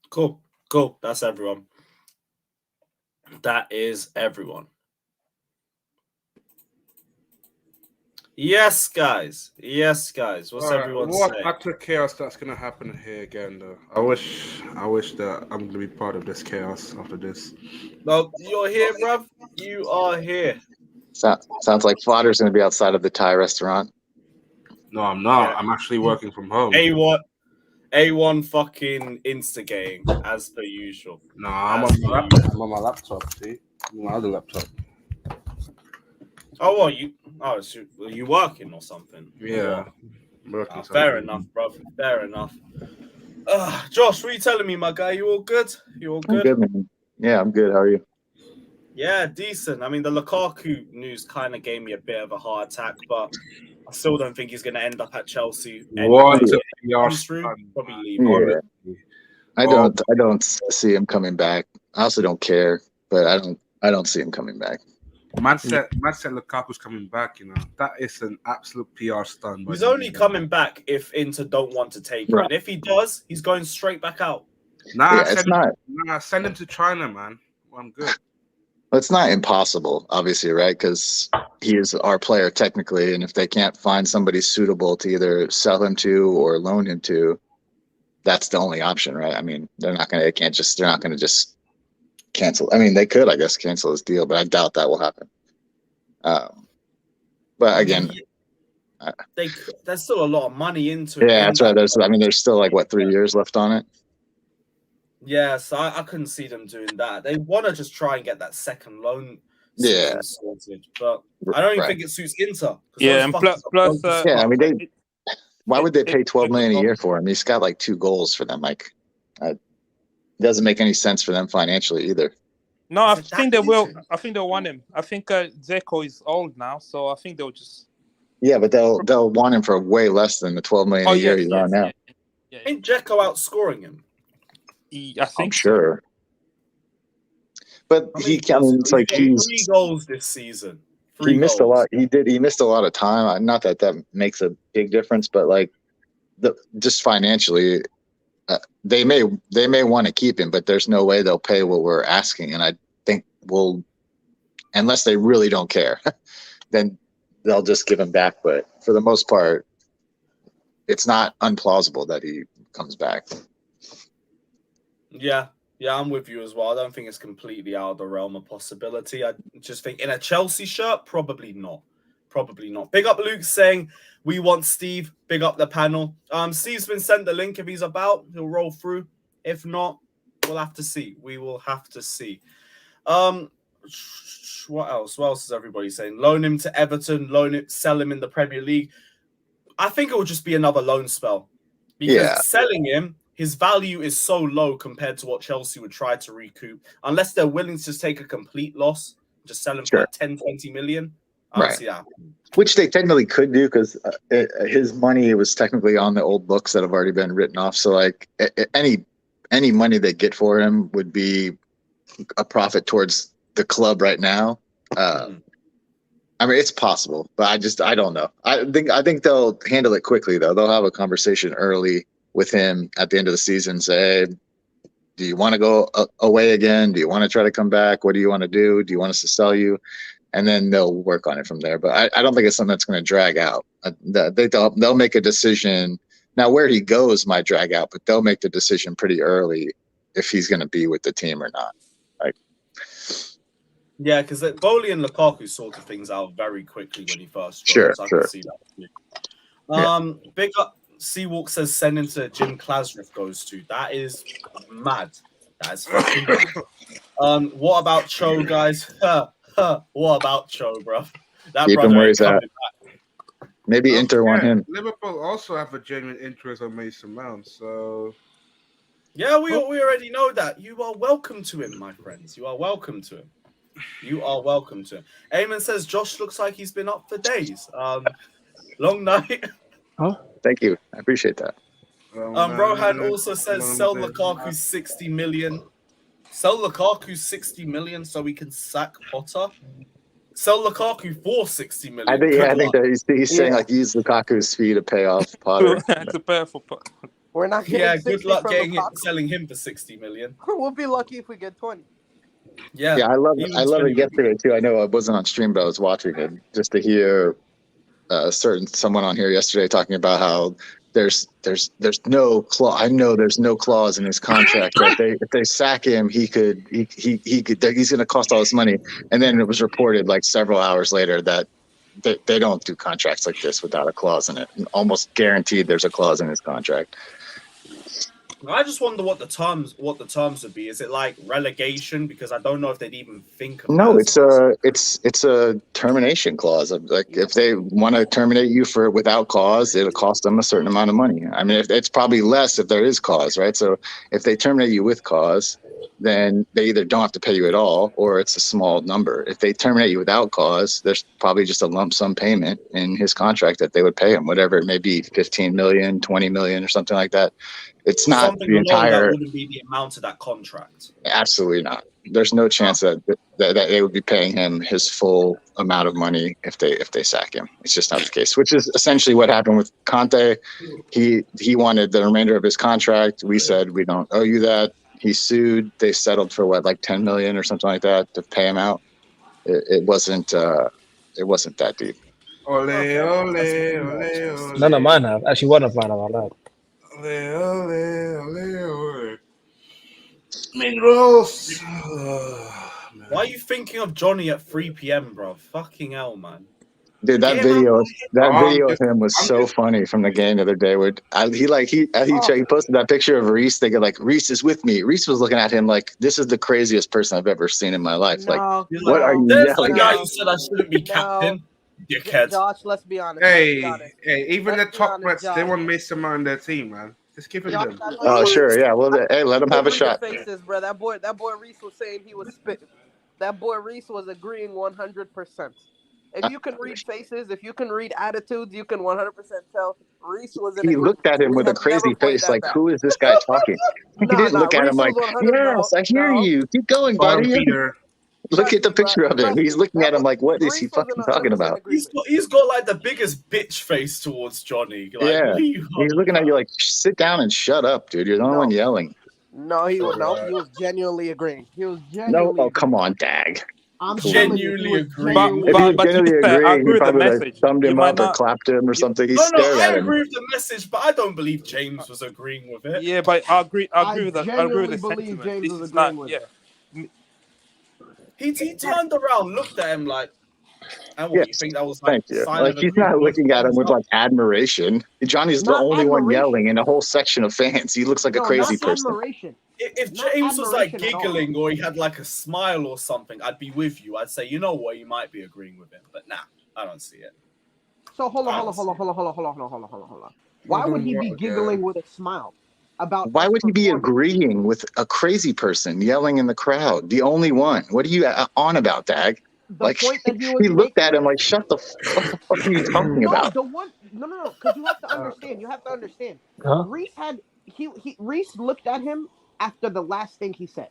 Cool. That's everyone. That is everyone. Yes, guys. What's everyone saying? What utter chaos that's gonna happen here again, though? I wish that I'm gonna be part of this chaos after this. Well, you're here, bruv. You are here. Sounds like Fodder's going to be outside of the Thai restaurant. No, I'm not. Yeah. I'm actually working from home. A1 fucking instigating as per usual. No, I'm on my laptop. See, my other laptop. Oh, what you? Oh, so are you working or something? Yeah. Oh, fair enough, bro. Fair enough. Josh, what are you telling me, my guy? You all good? I'm good, man. Yeah, I'm good. How are you? Yeah, decent. I mean, the Lukaku news kind of gave me a bit of a heart attack, but I still don't think he's going to end up at Chelsea. What a probably leave. Yeah. I don't see him coming back. I also don't care, but I don't see him coming back. Man said Lukaku's coming back. You know, that is an absolute PR stunt. He's only coming back if Inter don't want to take him, and if he does, he's going straight back out. Send him to China, man. Well, I'm good. It's not impossible, obviously, right? Because he is our player technically, and if they can't find somebody suitable to either sell him to or loan him to, that's the only option, right? I mean, they're not going to just cancel. I mean, they could, I guess, cancel his deal, but I doubt that will happen. But again, there's still a lot of money into it. Yeah, that's right. There's still like 3 years left on it. Yeah, so I couldn't see them doing that. They want to just try and get that second loan sorted, but I don't even think it suits Inter. Yeah, and plus, I mean, why would they pay $12 million a year for him? He's got like 2 goals for them. Like, it doesn't make any sense for them financially either. No, I think they will. I think they'll want him. I think Zeko is old now, so I think they'll just. Yeah, but they'll want him for way less than the $12 million a year he's on now. Yeah. Ain't Dzeko outscoring him? I think I'm sure. But he's 3 goals this season. He missed a lot. He missed a lot of time. Not that makes a big difference, but like just financially, they may want to keep him, but there's no way they'll pay what we're asking. And I think unless they really don't care, then they'll just give him back. But for the most part, it's not unplausible that he comes back. Yeah, I'm with you as well. I don't think it's completely out of the realm of possibility. I just think in a Chelsea shirt, probably not. Big up Luke saying we want Steve. Big up the panel. Steve's been sent the link. If he's about, he'll roll through. If not, we'll have to see. We will have to see. What else? What else is everybody saying? Loan him to Everton. Sell him in the Premier League. I think it will just be another loan spell because selling him, his value is so low compared to what Chelsea would try to recoup. Unless they're willing to just take a complete loss, just sell him for like 10, 20 million. I don't see that. Which they technically could do because his money was technically on the old books that have already been written off. So like any money they get for him would be a profit towards the club right now. I I mean, it's possible, but I don't know. I think they'll handle it quickly though. They'll have a conversation early with him at the end of the season. Say, hey, do you want to go away again? Do you want to try to come back? What do you want to do? Do you want us to sell you? And then they'll work on it from there. But I don't think it's something that's going to drag out. They'll make a decision. Now, where he goes might drag out, but they'll make the decision pretty early if he's going to be with the team or not. Like, yeah, because Bowley and Lukaku sorted things out very quickly when he first joined. Sure, So I sure. can see that. Big up. Seawalk says send him to Jim Klasriff goes to. That is mad. That is fucking mad. What about Cho, guys? What about Cho, bro? That keep him brother where ain't he's at. coming back. Maybe Inter want him. Liverpool also have a genuine interest on Mason Mount, so Yeah, we already know that. You are welcome to him, my friends. You are welcome to him. You are welcome to him. Eamon says Josh looks like he's been up for days. Long night. Huh? Thank you. I appreciate that. Rohan also says sell Lukaku 60 million. Sell Lukaku 60 million so we can sack Potter. Sell Lukaku for 60 million. I think that he's saying Yeah. like use Lukaku's fee to pay off Potter. to pay for. We're not getting Yeah, 60 good luck from getting Lukaku. selling him for 60 million. We'll be lucky if we get 20. Yeah, Yeah, I love even it 20 yesterday too. I know I wasn't on stream, but I was watching it just to hear someone on here yesterday talking about how there's no clause. I know there's no clause in his contract that if they sack him, he's going to cost all this money. And then it was reported like several hours later that they don't do contracts like this without a clause in it. And almost guaranteed there's a clause in his contract. I just wonder what the terms would be. Is it like relegation? Because I don't know if they'd even think of No, that. it's a termination clause. Like if they want to terminate you without cause, it'll cost them a certain amount of money. I mean, it's probably less if there is cause, right? So if they terminate you with cause, then they either don't have to pay you at all, or it's a small number. If they terminate you without cause, there's probably just a lump sum payment in his contract that they would pay him, whatever it may be, 15 million, 20 million, or something like that. It's not something the along entire. that wouldn't be the amount of that contract. Absolutely not. There's no chance that they would be paying him his full amount of money if they sack him. It's just not the case. Which is essentially what happened with Kante. He wanted the remainder of his contract. We said we don't owe you that. He sued. They settled for what, like 10 million or something like that to pay him out. It wasn't that deep. Ole, ole, ole, ole. None of mine have. Actually, one of mine have allowed. Ole, ole, ole, ole. Minerals. Why are you thinking of Johnny at 3 p.m., bro? Fucking hell, man. Dude, that Get him video out. of him was so funny from the game the other day. He posted that picture of Reece. They go like, Reece is with me. Reece was looking at him like, this is the craziest person I've ever seen in my life. Like, what are you There's the yelling guy at? who said I shouldn't be captain. Dickhead. Josh, let's be honest. Hey, even Let's the be top honest, rats, they Josh. want Mason Mount in their team, man. Just give it Josh, them. I know Oh, you sure, yeah. Well, hey, let him have a read the shot. Faces, bro. That boy Reece was saying he was spit. That boy Reece was agreeing 100%. If you can read faces, if you can read attitudes, you can 100% tell Reece was in He agreement. looked at him We with a have crazy never played face, that like, back. who is this guy talking? He didn't look at him Reece like, was 100. yes, I hear you. Keep going, buddy. Peter. Look at the picture of him. He's looking at him like, what is he Reece was fucking in talking 100% about? agreement. He's got like the biggest bitch face towards Johnny. Like, Yeah. what are you He's looking at you like, sit down and shut up, dude. You're the only No. one yelling. No, he was genuinely agreeing. He was No, genuinely. oh, come on, Dag. I'm genuinely agreeing. If he But to be genuinely fair, I agreed, agree he with the probably like message. thumbed You him might up or not. clapped him or something. He No, stared I at him. agree with the message, but I don't believe James was agreeing with it. Yeah, but I agree with the genuinely believe sentiment. James This was is not. agreeing with Yeah. He turned around, looked at him like, and what, Yes, you think that was like thank you. sign Like, of he's agreement? not looking at him with Thumbs up? like admiration. Johnny's the Not only one admiration. yelling in a whole section of fans. He looks like a crazy not person. admiration. If Not James was like admiration at all. giggling or he had like a smile or something, I'd be with you. I'd say, you know what, you might be agreeing with him, but nah, I don't see it. So hold on. Why would he be giggling with a smile about? Why us would he be performing? agreeing with a crazy person yelling in the crowd? The only one. What are you on about, Dag? The Like, point that he was he looked making. at him like, what the fuck are you talking about? No, because you have to understand. You have to understand. Huh? Reece looked at him after the last thing he said.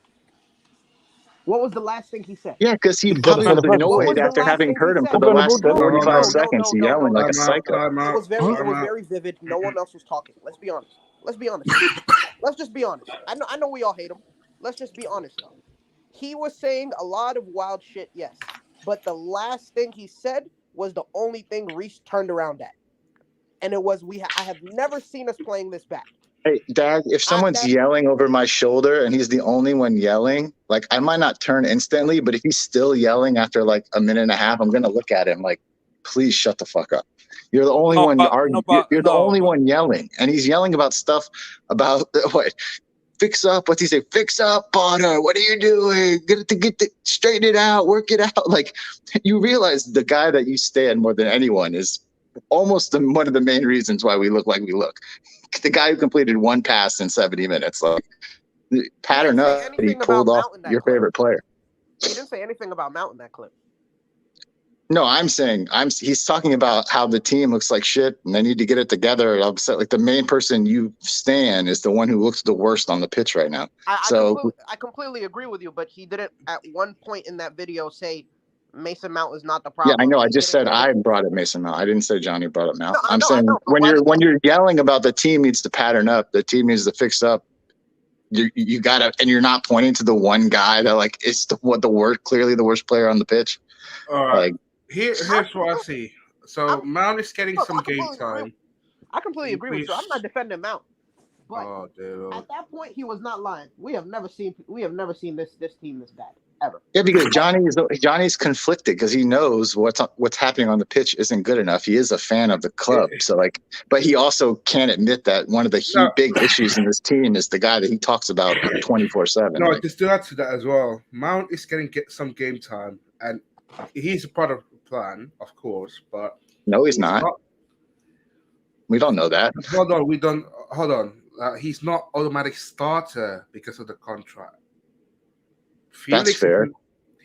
What was the last thing he said? Yeah, because he He's got probably the was best. What was annoyed the after last having thing heard he him said? for the last No, 45 seconds, yelling like a Time out, psycho. time It out. was very, Time out. vivid. No one else was talking. Let's be honest. Let's be honest. Let's just be honest. I know we all hate him. Let's just be honest though. He was saying a lot of wild shit, yes, but the last thing he said was the only thing Reece turned around at, and it was I have never seen us playing this bad. Hey, Dad, if someone's yelling over my shoulder and he's the only one yelling, like I might not turn instantly, but if he's still yelling after like a minute and a half, I'm gonna look at him like, please shut the fuck up. You're the only one arguing. You're the only one yelling, and he's yelling about stuff about what. Fix up. What's he say? Fix up, Potter. What are you doing? Straighten it out. Work it out. Like, you realize the guy that you stand more than anyone is almost one of the main reasons why we look like we look. The guy who completed one pass in 70 minutes. Like, pattern up. He pulled off your favorite player. He didn't say anything about Mount in that clip. No, I'm saying he's talking about how the team looks like shit and they need to get it together. And upset, like the main person you stand is the one who looks the worst on the pitch right now. I completely agree with you, but he didn't at one point in that video say Mason Mount is not the problem. Yeah, I know. I just said I brought up Mason Mount. I didn't say Johnny brought up Mount. I'm saying when you're yelling about the team needs to pattern up, the team needs to fix up. You gotta, and you're not pointing to the one guy that like is clearly the worst player on the pitch. All right. Like, here's what I see. So Mount is getting some game time. I completely agree with you. I'm not defending Mount, but dude. At that point he was not lying. We have never seen this team this bad ever. Yeah, because Johnny's conflicted because he knows what's happening on the pitch isn't good enough. He is a fan of the club, so like, but he also can't admit that one of the big issues in this team is the guy that he talks about 24/7. No, just to add to that as well. Mount is getting some game time, and he's a part of the plan, of course. But no, he's not. We don't know that. Hold on. He's not automatic starter because of the contract. That's fair.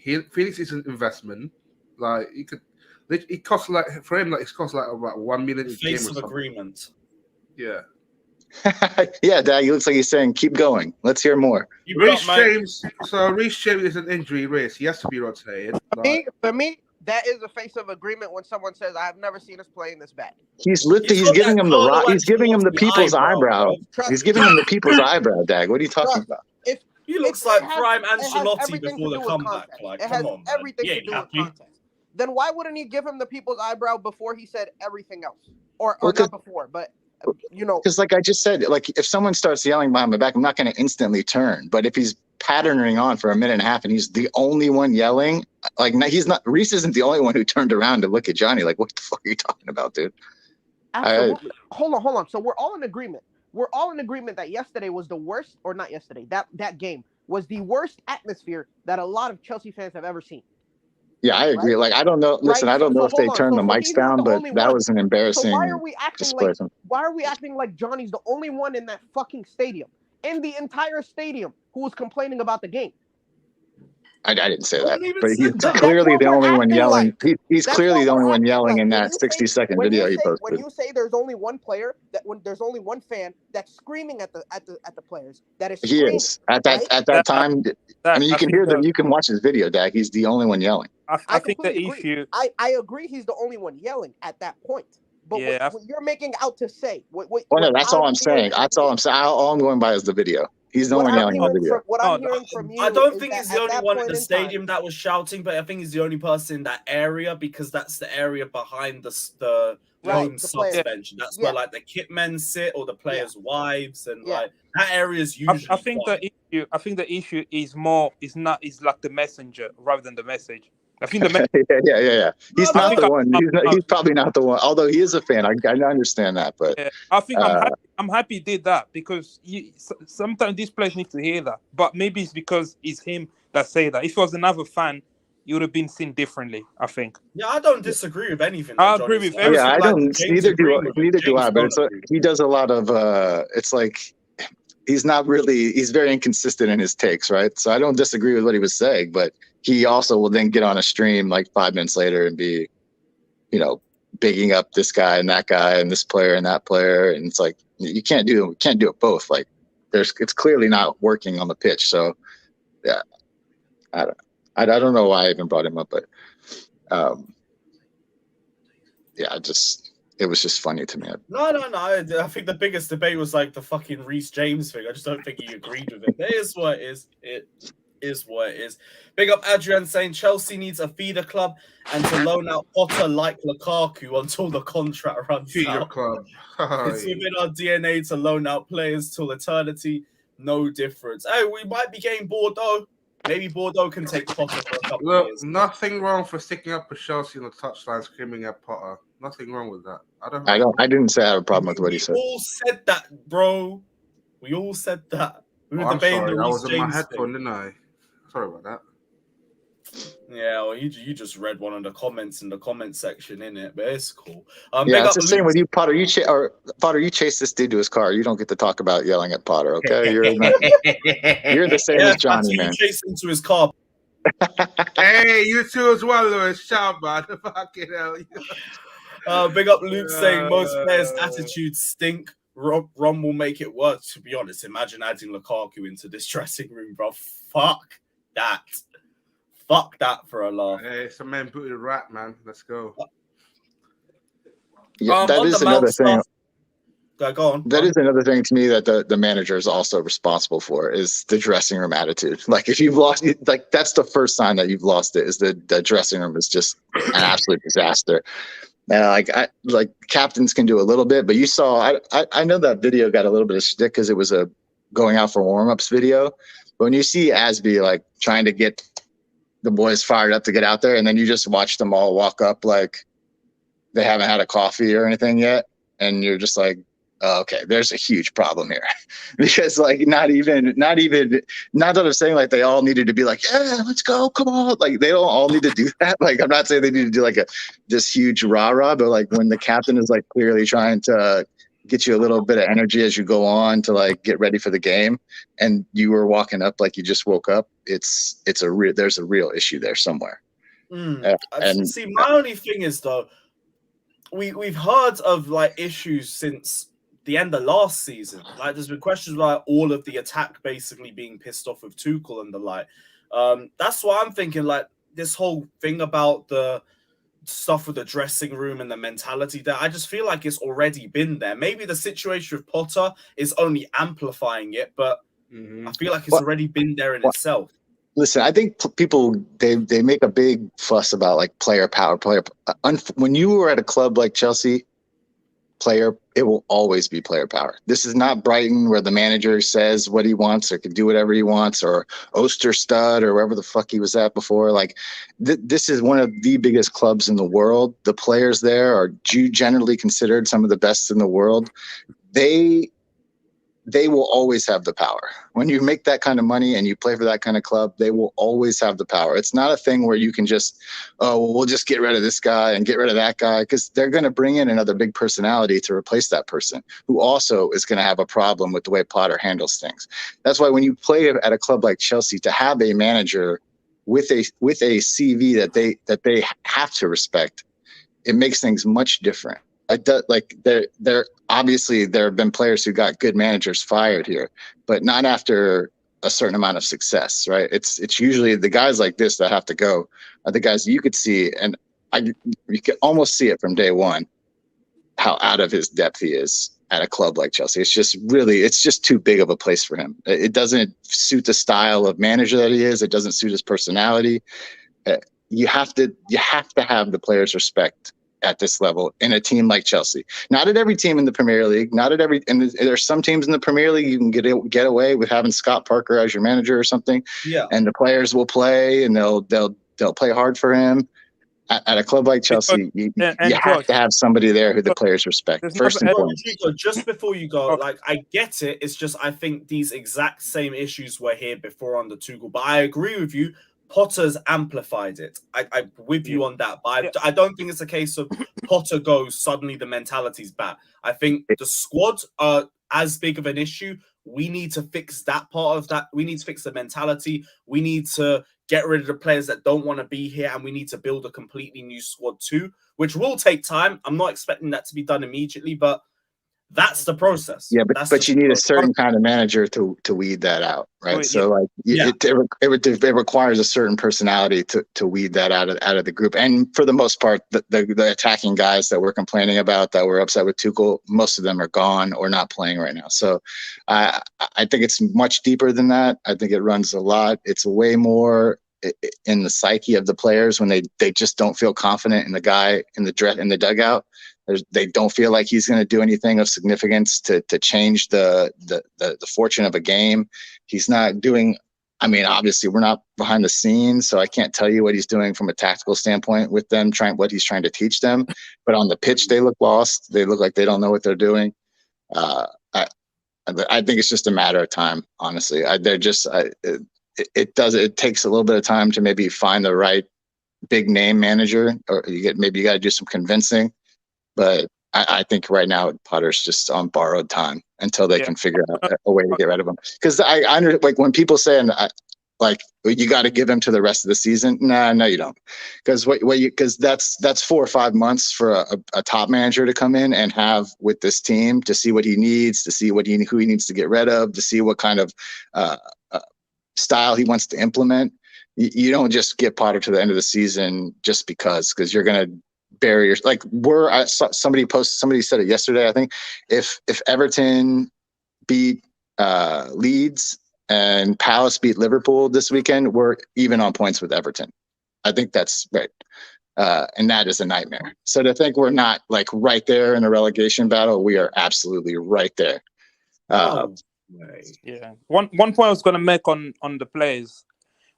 Felix is an investment. Like it costs like for him, like it costs like about 1 million. Face of agreement. Yeah. Yeah, Dad. He looks like he's saying, "Keep going. Let's hear more." Reece James. So Reece James is an injury risk. He has to be rotated. For me, that is a face of agreement when someone says, "I have never seen us playing this bad." He's giving him the people's eyebrow. He's giving him the people's eyebrow, Dag. What are you talking about? He looks like prime Ancelotti before the comeback. Like, come on, man. Everything to do with context. Then why wouldn't he give him the people's eyebrow before he said everything else, or not before, but because like I just said, like if someone starts yelling behind my back, I'm not going to instantly turn. But if he's patterning on for a minute and a half and he's the only one yelling, like he's not. Reece isn't the only one who turned around to look at Johnny. Like, what the fuck are you talking about, dude? Absolutely. Hold on. So we're all in agreement. We're all in agreement that yesterday was the worst, or not yesterday. That game was the worst atmosphere that a lot of Chelsea fans have ever seen. Yeah, I agree. Right? Like, I don't know. Listen, I don't know if they turned the mics down, but that was an embarrassing. So why are we acting like Johnny's the only one in that fucking stadium, in the entire stadium, who was complaining about the game? I didn't say that, but he's clearly the only one yelling. He's clearly the only one yelling in that 60-second video he posted. When you say there's only one player, when there's only one fan that's screaming at the players, that is screaming, he is at that time. I mean, you can hear them. You can watch his video, Dak. He's the only one yelling. I think the issue. I agree. He's the only one yelling at that point. But what you're making out to say, that's all I'm saying. That's all I'm saying. All I'm going by is the video. He's the one yelling on the video. I'm hearing from you, I don't think he's the only one in the stadium that was shouting, but I think he's the only person in that area because that's the area behind the home suspension. That's where like the kit men sit or the players' wives, and like that area is usually. I think the issue is like the messenger rather than the message. I think yeah. He's not the one. He's probably not the one. Although he is a fan, I understand that. But I think I'm happy he did that because sometimes these players need to hear that. But maybe it's because it's him that say that. If it was another fan, you would have been seen differently. I think. Yeah, I don't disagree with anything. I agree with everything. Yeah, I don't. Neither do I. But he does a lot of. It's like. He's not really. He's very inconsistent in his takes, right? So I don't disagree with what he was saying, but he also will then get on a stream like 5 minutes later and be, bigging up this guy and that guy and this player and that player, and it's like you can't do it both. Like it's clearly not working on the pitch. So yeah, I don't know why I even brought him up, but yeah, it was just funny to me. No. I think the biggest debate was like the fucking Reece James thing. I just don't think he agreed with it. It is what it is. It is what it is. Big up Adrian saying Chelsea needs a feeder club and to loan out Potter like Lukaku until the contract runs Feeder out. club. It's within our DNA to loan out players till eternity. No difference. Hey, we might be getting Bordeaux. Maybe Bordeaux can take Potter for a couple of Look, years. nothing wrong for sticking up for Chelsea on the touchline, screaming at Potter. Nothing wrong with that. I didn't say I have a problem with what he said. We all said that, bro. We all said that. We were I'm debating sorry, the I Reece was in my James headphone, thing. didn't I? Sorry about that. Yeah, well, you just read one of the comments in the comment section, innit? But it's cool. Yeah, big it's up the same Luke. with you, Potter. Potter, you chase this dude to his car. You don't get to talk about yelling at Potter, okay? You're the same Yeah, as Johnny, you man. chased him to his car. Hey, you too as well, Lewis. Shout out, fucking hell. Big up Luke saying most players' attitudes stink. Rom will make it work. To be honest, imagine adding Lukaku into this dressing room, bro. Fuck that. Fuck that for a laugh. Hey, some man booted a rat, man. Let's go. Yeah, that on is the Mount another thing. Stuff, go on. That is another thing to me that the manager is also responsible for is the dressing room attitude. Like if you've lost, like that's the first sign that you've lost it is the dressing room is just an absolute disaster. Like captains can do a little bit, but you saw, I know that video got a little bit of shtick because it was a going out for warm-ups video. But when you see Asby like trying to get the boys fired up to get out there, and then you just watch them all walk up like they haven't had a coffee or anything yet, and you're just like, oh, okay, there's a huge problem here. Because like not that I'm saying like they all needed to be like, yeah, let's go, come on. Like they don't all need to do that. Like I'm not saying they need to do like this huge rah-rah, but like when the captain is like clearly trying to get you a little bit of energy as you go on to like get ready for the game, and you were walking up like you just woke up, there's a real issue there somewhere. And see, my only thing is though, we've heard of like issues since the end of last season. Like there's been questions about all of the attack basically being pissed off with Tuchel and the like. That's why I'm thinking like this whole thing about the stuff with the dressing room and the mentality there, I just feel like it's already been there. Maybe the situation with Potter is only amplifying it, but I feel like it's already been there in itself. Listen, I think people they make a big fuss about like player power. When you were at a club like Chelsea, it will always be player power. This is not Brighton where the manager says what he wants or can do whatever he wants, or Osterstad or wherever the fuck he was at before. Like this is one of the biggest clubs in the world. The players there are generally considered some of the best in the world. They will always have the power. When you make that kind of money and you play for that kind of club, they will always have the power. It's not a thing where you can just, oh, well, we'll just get rid of this guy and get rid of that guy, because they're going to bring in another big personality to replace that person who also is going to have a problem with the way Potter handles things. That's why when you play at a club like Chelsea, to have a manager with a CV that they have to respect, it makes things much different. There obviously there have been players who got good managers fired here, but not after a certain amount of success, right? It's usually the guys like this that have to go are the guys you could see, and you can almost see it from day one how out of his depth he is at a club like Chelsea. It's just too big of a place for him. It doesn't suit the style of manager that he is. It doesn't suit his personality. You have to have the players' respect at this level in a team like Chelsea. Not at every team in the Premier League. And there's some teams in the Premier League you can get away with having Scott Parker as your manager or something. Yeah. And the players will play and they'll play hard for him. At a club like Chelsea, you have to have somebody there who the players respect. First and foremost. Just before you go, like I get it. It's just I think these exact same issues were here before under Tuchel. But I agree with you. Potter's amplified it. I'm with you on that, but I don't think it's a case of Potter goes, suddenly the mentality's back. I think the squad are as big of an issue. We need to fix that part of that. We need to fix the mentality. We need to get rid of the players that don't want to be here, and we need to build a completely new squad too, which will take time. I'm not expecting that to be done immediately, but That's the process. Yeah, That's but just you the need a process. certain kind of manager to weed that out, right? Wait, So like Yeah. it requires a certain personality to weed that out of the group. And for the most part, the attacking guys that we're complaining about that were upset with Tuchel, most of them are gone or not playing right now. So I think it's much deeper than that. I think it runs a lot. It's way more in the psyche of the players when they just don't feel confident in the guy in the dugout. They don't feel like he's going to do anything of significance to change the fortune of a game. He's not doing. I mean, obviously, we're not behind the scenes, so I can't tell you what he's doing from a tactical standpoint with them, what he's trying to teach them. But on the pitch, they look lost. They look like they don't know what they're doing. I think it's just a matter of time. Honestly, it takes a little bit of time to maybe find the right big name manager, or maybe you got to do some convincing. But I think right now Potter's just on borrowed time until they can figure out a way to get rid of him. Because I like when people say like you got to give him to the rest of the season. No, you don't. Because that's 4 or 5 months for a top manager to come in and have with this team to see what he needs, to see who he needs to get rid of, to see what kind of style he wants to implement. You don't just get Potter to the end of the season just because you're gonna barriers like somebody said it yesterday. I think if Everton beat Leeds and Palace beat Liverpool this weekend, we're even on points with Everton. I think that's right, and that is a nightmare. So to think we're not like right there in the relegation battle, we are absolutely right there. Yeah. One point I was going to make on the players.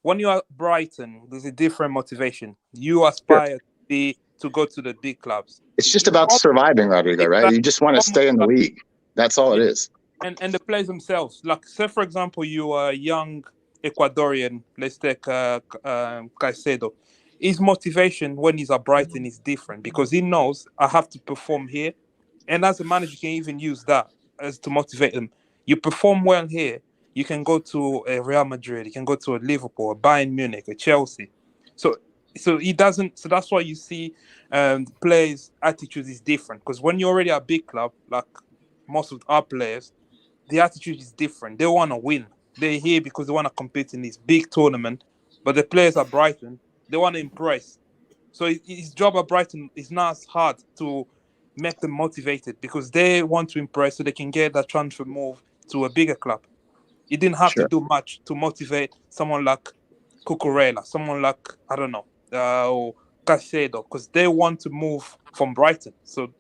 When you are Brighton, there's a different motivation. You aspire to go to the big clubs. It's just about surviving, Rodrigo, right? You just want to stay in the league. That's all it is. And the players themselves. Like, say, for example, you are a young Ecuadorian. Let's take Caicedo. His motivation when he's at Brighton is different because he knows I have to perform here. And as a manager, you can even use that as to motivate them. You perform well here, you can go to a Real Madrid, you can go to a Liverpool, a Bayern Munich, a Chelsea. So he doesn't. So that's why you see players' attitude is different. Because when you're already a big club, like most of our players, the attitude is different. They want to win. They're here because they want to compete in this big tournament. But the players at Brighton, they want to impress. So his job at Brighton is not as hard to make them motivated because they want to impress so they can get that transfer move to a bigger club. He didn't have to do much to motivate someone like Cucurella, someone like, I don't know, or Caicedo, because they want to move from Brighton. So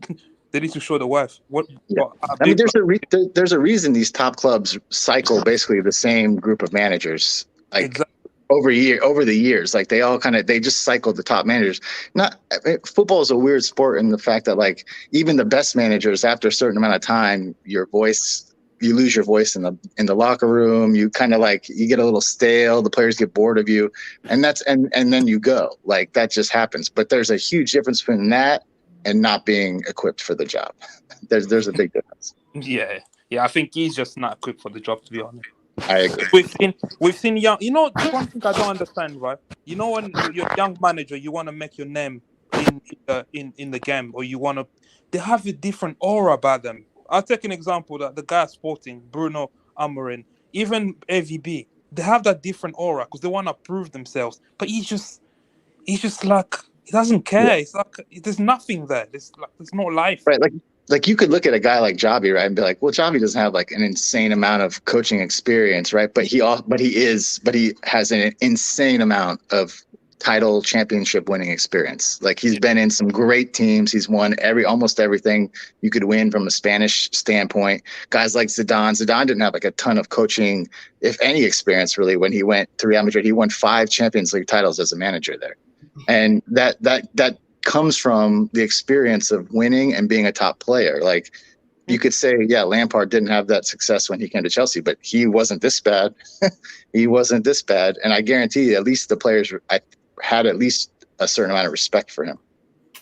they need to show the worth. I mean, there's a reason these top clubs cycle basically the same group of managers. Like exactly. over the years, like they just cycled the top managers. Football is a weird sport in the fact that like even the best managers, after a certain amount of time, you lose your voice in the locker room. You kind of like you get a little stale. The players get bored of you, and then you go. Like that just happens. But there's a huge difference between that and not being equipped for the job. There's a big difference. Yeah. I think he's just not equipped for the job, to be honest. I agree. We've seen young. You know, one thing I don't understand, right? You know, when you're a young manager, you want to make your name in the game, or you want to. They have a different aura about them. I'll take an example that the guy at Sporting, Bruno Amorim, even AVB, they have that different aura because they want to prove themselves. But he's just like he doesn't care. Yeah. It's like there's nothing there. There's no life. Right, like you could look at a guy like Javi, right, and be like, well, Javi doesn't have like an insane amount of coaching experience, right? But he has an insane amount of title championship winning experience. Like he's been in some great teams. He's won almost everything you could win from a Spanish standpoint. Guys like Zidane didn't have like a ton of coaching, if any experience really. When he went to Real Madrid, he won 5 Champions League titles as a manager there. And that comes from the experience of winning and being a top player. Like you could say, yeah, Lampard didn't have that success when he came to Chelsea, but he wasn't this bad. He wasn't this bad. And I guarantee you, at least the players had at least a certain amount of respect for him.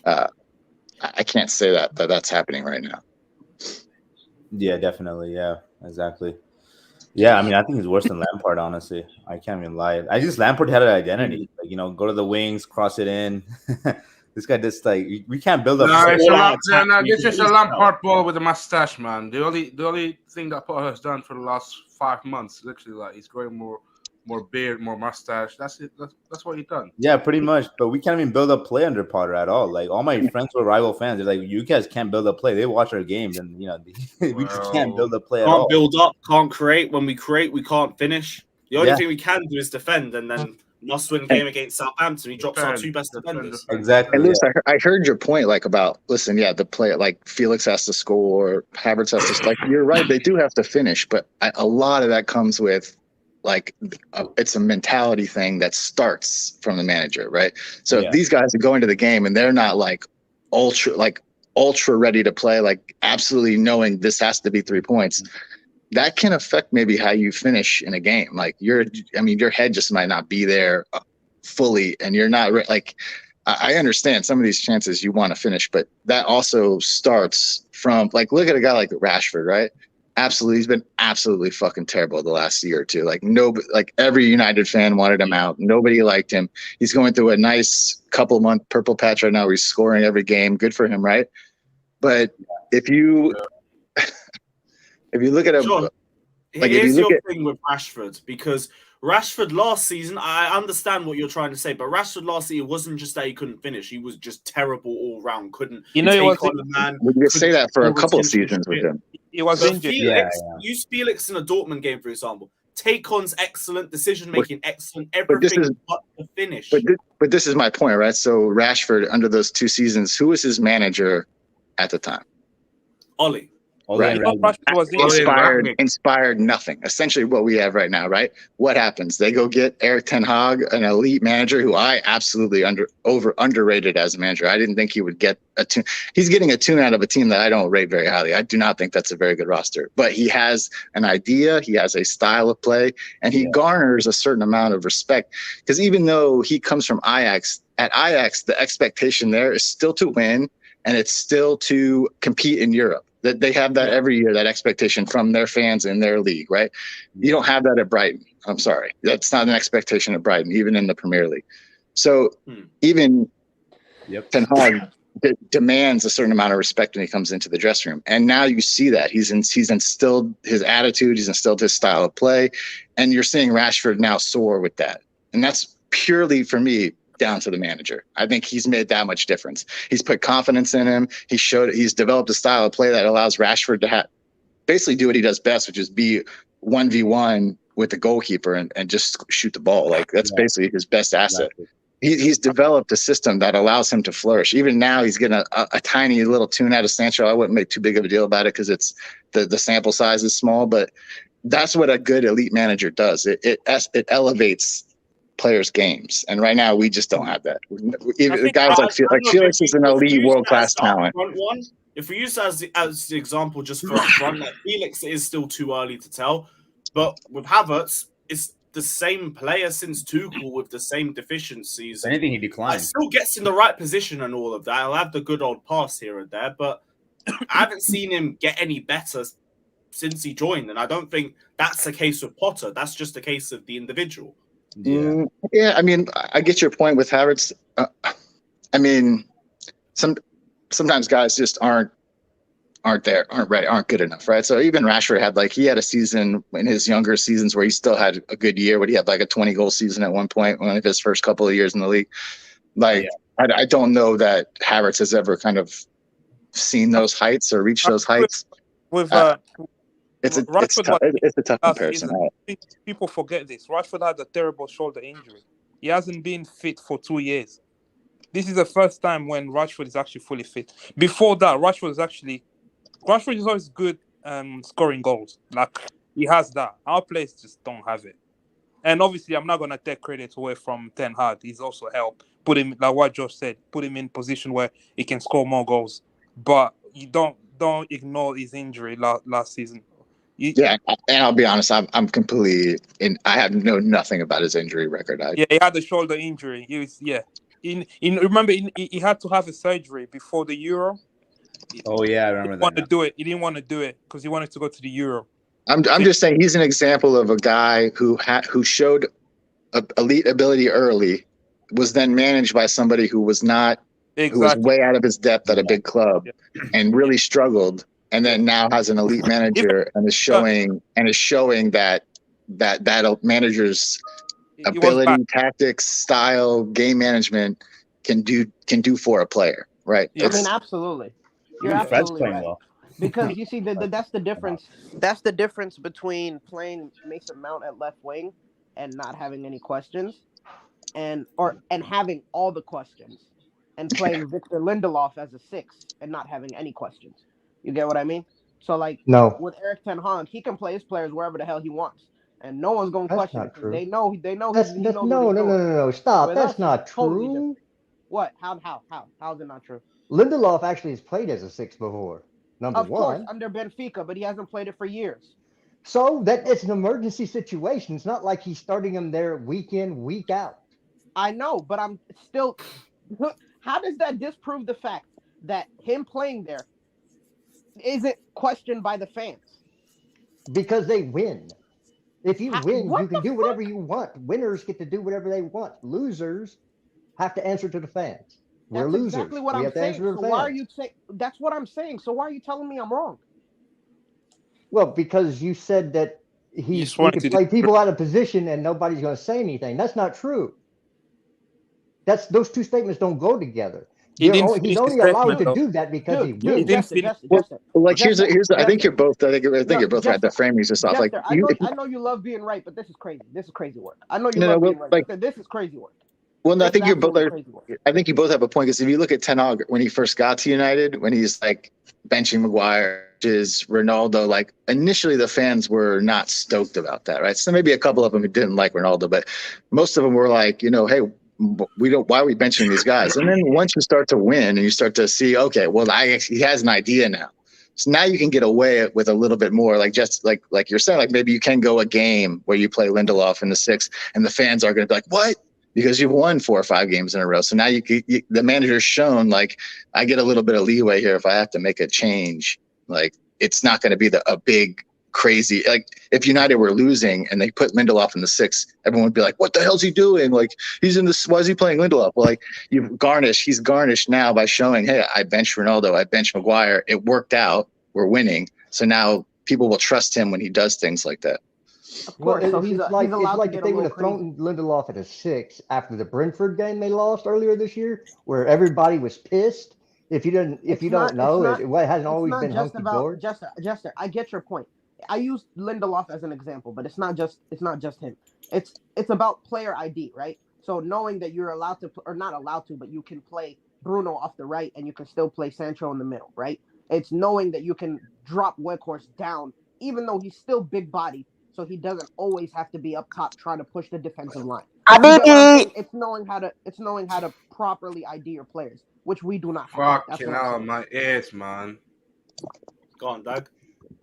I can't say that's happening right now. Yeah, definitely. Yeah, exactly. Yeah, I mean, I think he's worse than Lampard, honestly. I can't even lie. I just Lampard had an identity. Like, go to the wings, cross it in. This guy just like we can't build up. No, it's all-out attack. it's just a He's Lampard ball with a mustache, man. The only thing that Potter has done for the last 5 months, literally, like he's growing more beard, more mustache. That's it. That's what he's done. Yeah, pretty much. But we can't even build up play under Potter at all. Like all my friends who are rival fans, they're like, "You guys can't build up play." They watch our games, and we just can't build up play at all. Can't build up, can't create. When we create, we can't finish. The only thing we can do is defend, and then must-win game against Southampton. He drops our 2 best defenders. Exactly. And listen, I heard your point, like about the play, like Felix has to score, Havertz has to. Like you're right, they do have to finish, but a lot of that comes with. Like it's a mentality thing that starts from the manager, right? So if these guys are going to the game and they're not like ultra ready to play, like absolutely knowing this has to be 3 points, that can affect maybe how you finish in a game. Like your head just might not be there fully, and you're not like. I understand some of these chances you want to finish, but that also starts from like look at a guy like Rashford, right? Absolutely, he's been absolutely fucking terrible the last year or two. Like every United fan wanted him out. Nobody liked him. He's going through a nice couple month purple patch right now where he's scoring every game. Good for him, right? But if you look at him, Sure. like Here's your thing with Rashford, because Rashford last season, I understand what you're trying to say, but Rashford last season wasn't just that he couldn't finish; he was just terrible all round. Couldn't take on the man. We could say that for a couple of seasons with him. He was injured. Use Felix in a Dortmund game, for example. Take-on's excellent, decision-making excellent, everything but the finish. But this is my point, right? So Rashford, under those 2 seasons, who was his manager at the time? Ollie. Right. Inspired nothing. Essentially what we have right now, right? What happens? They go get Erik ten Hag, an elite manager who I absolutely underrated as a manager. I didn't think he would get a tune. He's getting a tune out of a team that I don't rate very highly. I do not think that's a very good roster. But he has an idea, he has a style of play, and he garners a certain amount of respect. Because even though he comes from Ajax, at Ajax, the expectation there is still to win, and it's still to compete in Europe. That they have that every year, that expectation from their fans in their league, right? You don't have that at Brighton. I'm sorry. That's not an expectation at Brighton, even in the Premier League. So even Ten Hag demands a certain amount of respect when he comes into the dressing room. And now you see that. He's instilled his attitude, he's instilled his style of play, and you're seeing Rashford now soar with that. And that's purely, for me, down to the manager. I think he's made that much difference. He's put confidence in him. He's developed a style of play that allows Rashford to basically do what he does best, which is be 1v1 with the goalkeeper and just shoot the ball. Like that's basically his best asset. Exactly. He's developed a system that allows him to flourish. Even now, he's getting a tiny little tune out of Sancho. I wouldn't make too big of a deal about it because it's the sample size is small, but that's what a good elite manager does. It elevates players' games, and right now we just don't have that. Even guys like Felix is an elite world-class talent. If we use that as the example, just for upfront, like Felix is still too early to tell, but with Havertz, it's the same player since Tuchel with the same deficiencies. If anything, he declined. Still gets in the right position and all of that. He'll have the good old pass here and there, but I haven't seen him get any better since he joined, and I don't think that's the case with Potter. That's just the case of the individual. Yeah, I mean, I get your point with Havertz. I mean, sometimes guys just aren't good enough, right? So even Rashford had a season in his younger seasons where he still had a good year, where he had like a 20-goal season at one point, one of his first couple of years in the league. I don't know that Havertz has ever kind of seen those heights or reached those heights. It's a tough comparison. People forget this. Rashford had a terrible shoulder injury. He hasn't been fit for 2 years. This is the first time when Rashford is actually fully fit. Before that, Rashford is always good scoring goals. Like, he has that. Our players just don't have it. And obviously, I'm not going to take credit away from Ten Hag. He's also helped put him, like what Josh said, put him in position where he can score more goals. But you don't ignore his injury last season. And I'll be honest, I'm completely I have nothing about his injury record. He had a shoulder injury. Remember, he had to have a surgery before the Euro. Oh yeah, I remember that. He didn't want to do it because he wanted to go to the Euro. I'm just saying he's an example of a guy who showed elite ability early, was then managed by somebody who was not who was Exactly. way out of his depth at a big club and really struggled, and then now has an elite manager and is showing that manager's He was bad. ability, tactics, style, game management can do for a player, right? Yeah. I mean, absolutely. You're Even Fred's absolutely playing right. well. Because you see, that's the difference. That's the difference between playing Mason Mount at left wing and not having any questions, and having all the questions, and playing Victor Lindelof as a 6 and not having any questions. You get what I mean? So like No, with Eric Ten Hag, he can play his players wherever the hell he wants, and no one's gonna that's question it not because true. they know he That's knows that's what he's no, doing. no. Stop. With That's us, not it's totally true. different. What? How's it not true? Lindelof actually has played as a 6 before. Number Of course, one. under Benfica, but he hasn't played it for years. So that it's an emergency situation. It's not like he's starting him there week in, week out. I know, but I'm still. How does that disprove the fact that him playing there isn't questioned by the fans? Because they win. If you win, what you can the do whatever fuck? you want. Winners get to do whatever they want. Losers have to answer to the fans. We're That's losers. exactly what We I'm have to saying. answer to So the why are fans. you saying? That's what I'm saying. So why are you telling me I'm wrong? Well, because you said that You he just wanted can to play people out of position and nobody's going to say anything. That's not true. Those two statements don't go together. He didn't He's finish his only allowed statement, to though. do that because he Dude, He wins. didn't Jester, finish. Jester. Like Jester, I think you're both. I think you're both right. The Jester, framing's just off. Like Jester, I know you love being right, but this is crazy. This is crazy work. I know you no, love well, being right, like but this is crazy work. well, no, I This is think you're both. absolutely crazy work. I think you both have a point because if you look at Ten Hag when he first got to United, when he's like benching Maguire, is Ronaldo. Like initially, the fans were not stoked about that, right? So maybe a couple of them didn't like Ronaldo, but most of them were like, hey, we don't. Why are we benching these guys? And then once you start to win and you start to see, okay, well, he has an idea now. So now you can get away with a little bit more, like just like you're saying, like maybe you can go a game where you play Lindelof in the 6, and the fans are going to be like, what? Because you've won 4 or 5 games in a row. So now the manager's shown like I get a little bit of leeway here if I have to make a change. Like it's not going to be a big crazy, like if United were losing and they put Lindelof in the 6, everyone would be like, what the hell's he doing? Like he's in this, why is he playing Lindelof? Well, like he's garnished now by showing, hey, I benched Ronaldo, I benched Maguire, it worked out, we're winning. So now people will trust him when he does things like that. Of course, Well, so it's he's like allowed to if get they a would little have crazy. thrown Lindelof at a 6 after the Brentford game they lost earlier this year, where everybody was pissed. If you don't know, it hasn't always been hunky dory. Jester, I get your point. I used Lindelof as an example, but it's not just him. It's about player ID, right? So knowing that you're allowed to, or not allowed to, but you can play Bruno off the right and you can still play Sancho in the middle, right? It's knowing that you can drop Weghorst down, even though he's still big bodied, so he doesn't always have to be up top trying to push the defensive line. You get what I'm saying? It's knowing how to properly ID your players, which we do not have. Fucking hell, my ears, man. Go on, Doug.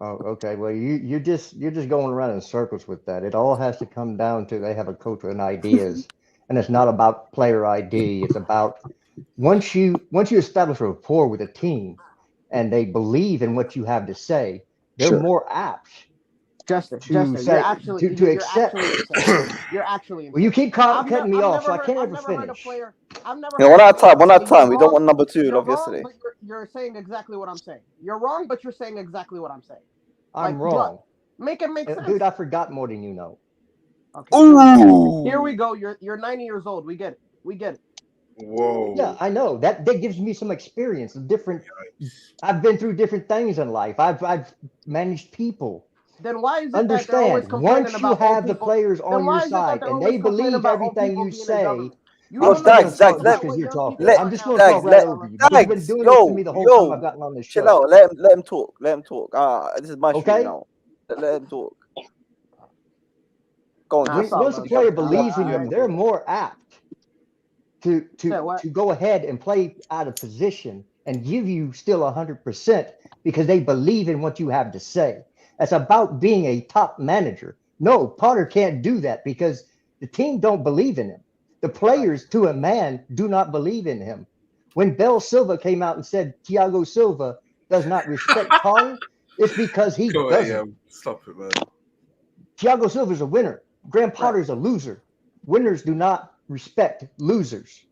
Oh, okay. Well, you're just going around in circles with that. It all has to come down to they have a coach with ideas, and it's not about player ID. It's about once you establish a rapport with a team, and they believe in what you have to say, they're more apt. Justin, To you're actually accept. You're actually insane. Well, you keep cutting me off, so I can't ever I've never heard a finish. player. I've never. Yeah, heard one a at a player time. One say at a time. you're We don't wrong. want number 2, You're obviously. wrong, but you're saying exactly what I'm saying. You're wrong, but you're saying exactly what I'm saying. I'm Like, wrong. Make it make sense. Dude, I forgot more than you know. Okay. Ooh. Here we go. You're 90 years old. We get it. Whoa. Yeah, I know. That gives me some experience. I've been through different things in life. I've managed people. Then why is it that they're always Understand, complaining once you about old have the people? players Then on why your is it that side they're and always they complaining believe about old everything people you being in say, government? You Oh, don't Dags, understand just let- what because you're young talking. people let- I'm are just now going to talk saying right let- over you about because you've been Dags, doing this to me the whole time I've gotten on this chill show. out. Let him talk. Let him talk. This is my show Okay? now. Let him talk. Go on. Nah, Just, Once a love, player Justin. believes in I you, agree. they're more apt to what? go ahead and play out of position and give you still 100% because they believe in what you have to say. That's about being a top manager. No, Potter can't do that because the team don't believe in him. The players, to a man, do not believe in him. When Bell Silva came out and said Thiago Silva does not respect Potter, it's because he Go doesn't. ahead, stop it, man. Thiago Silva's a winner. Graham Potter's a loser. Winners do not respect losers.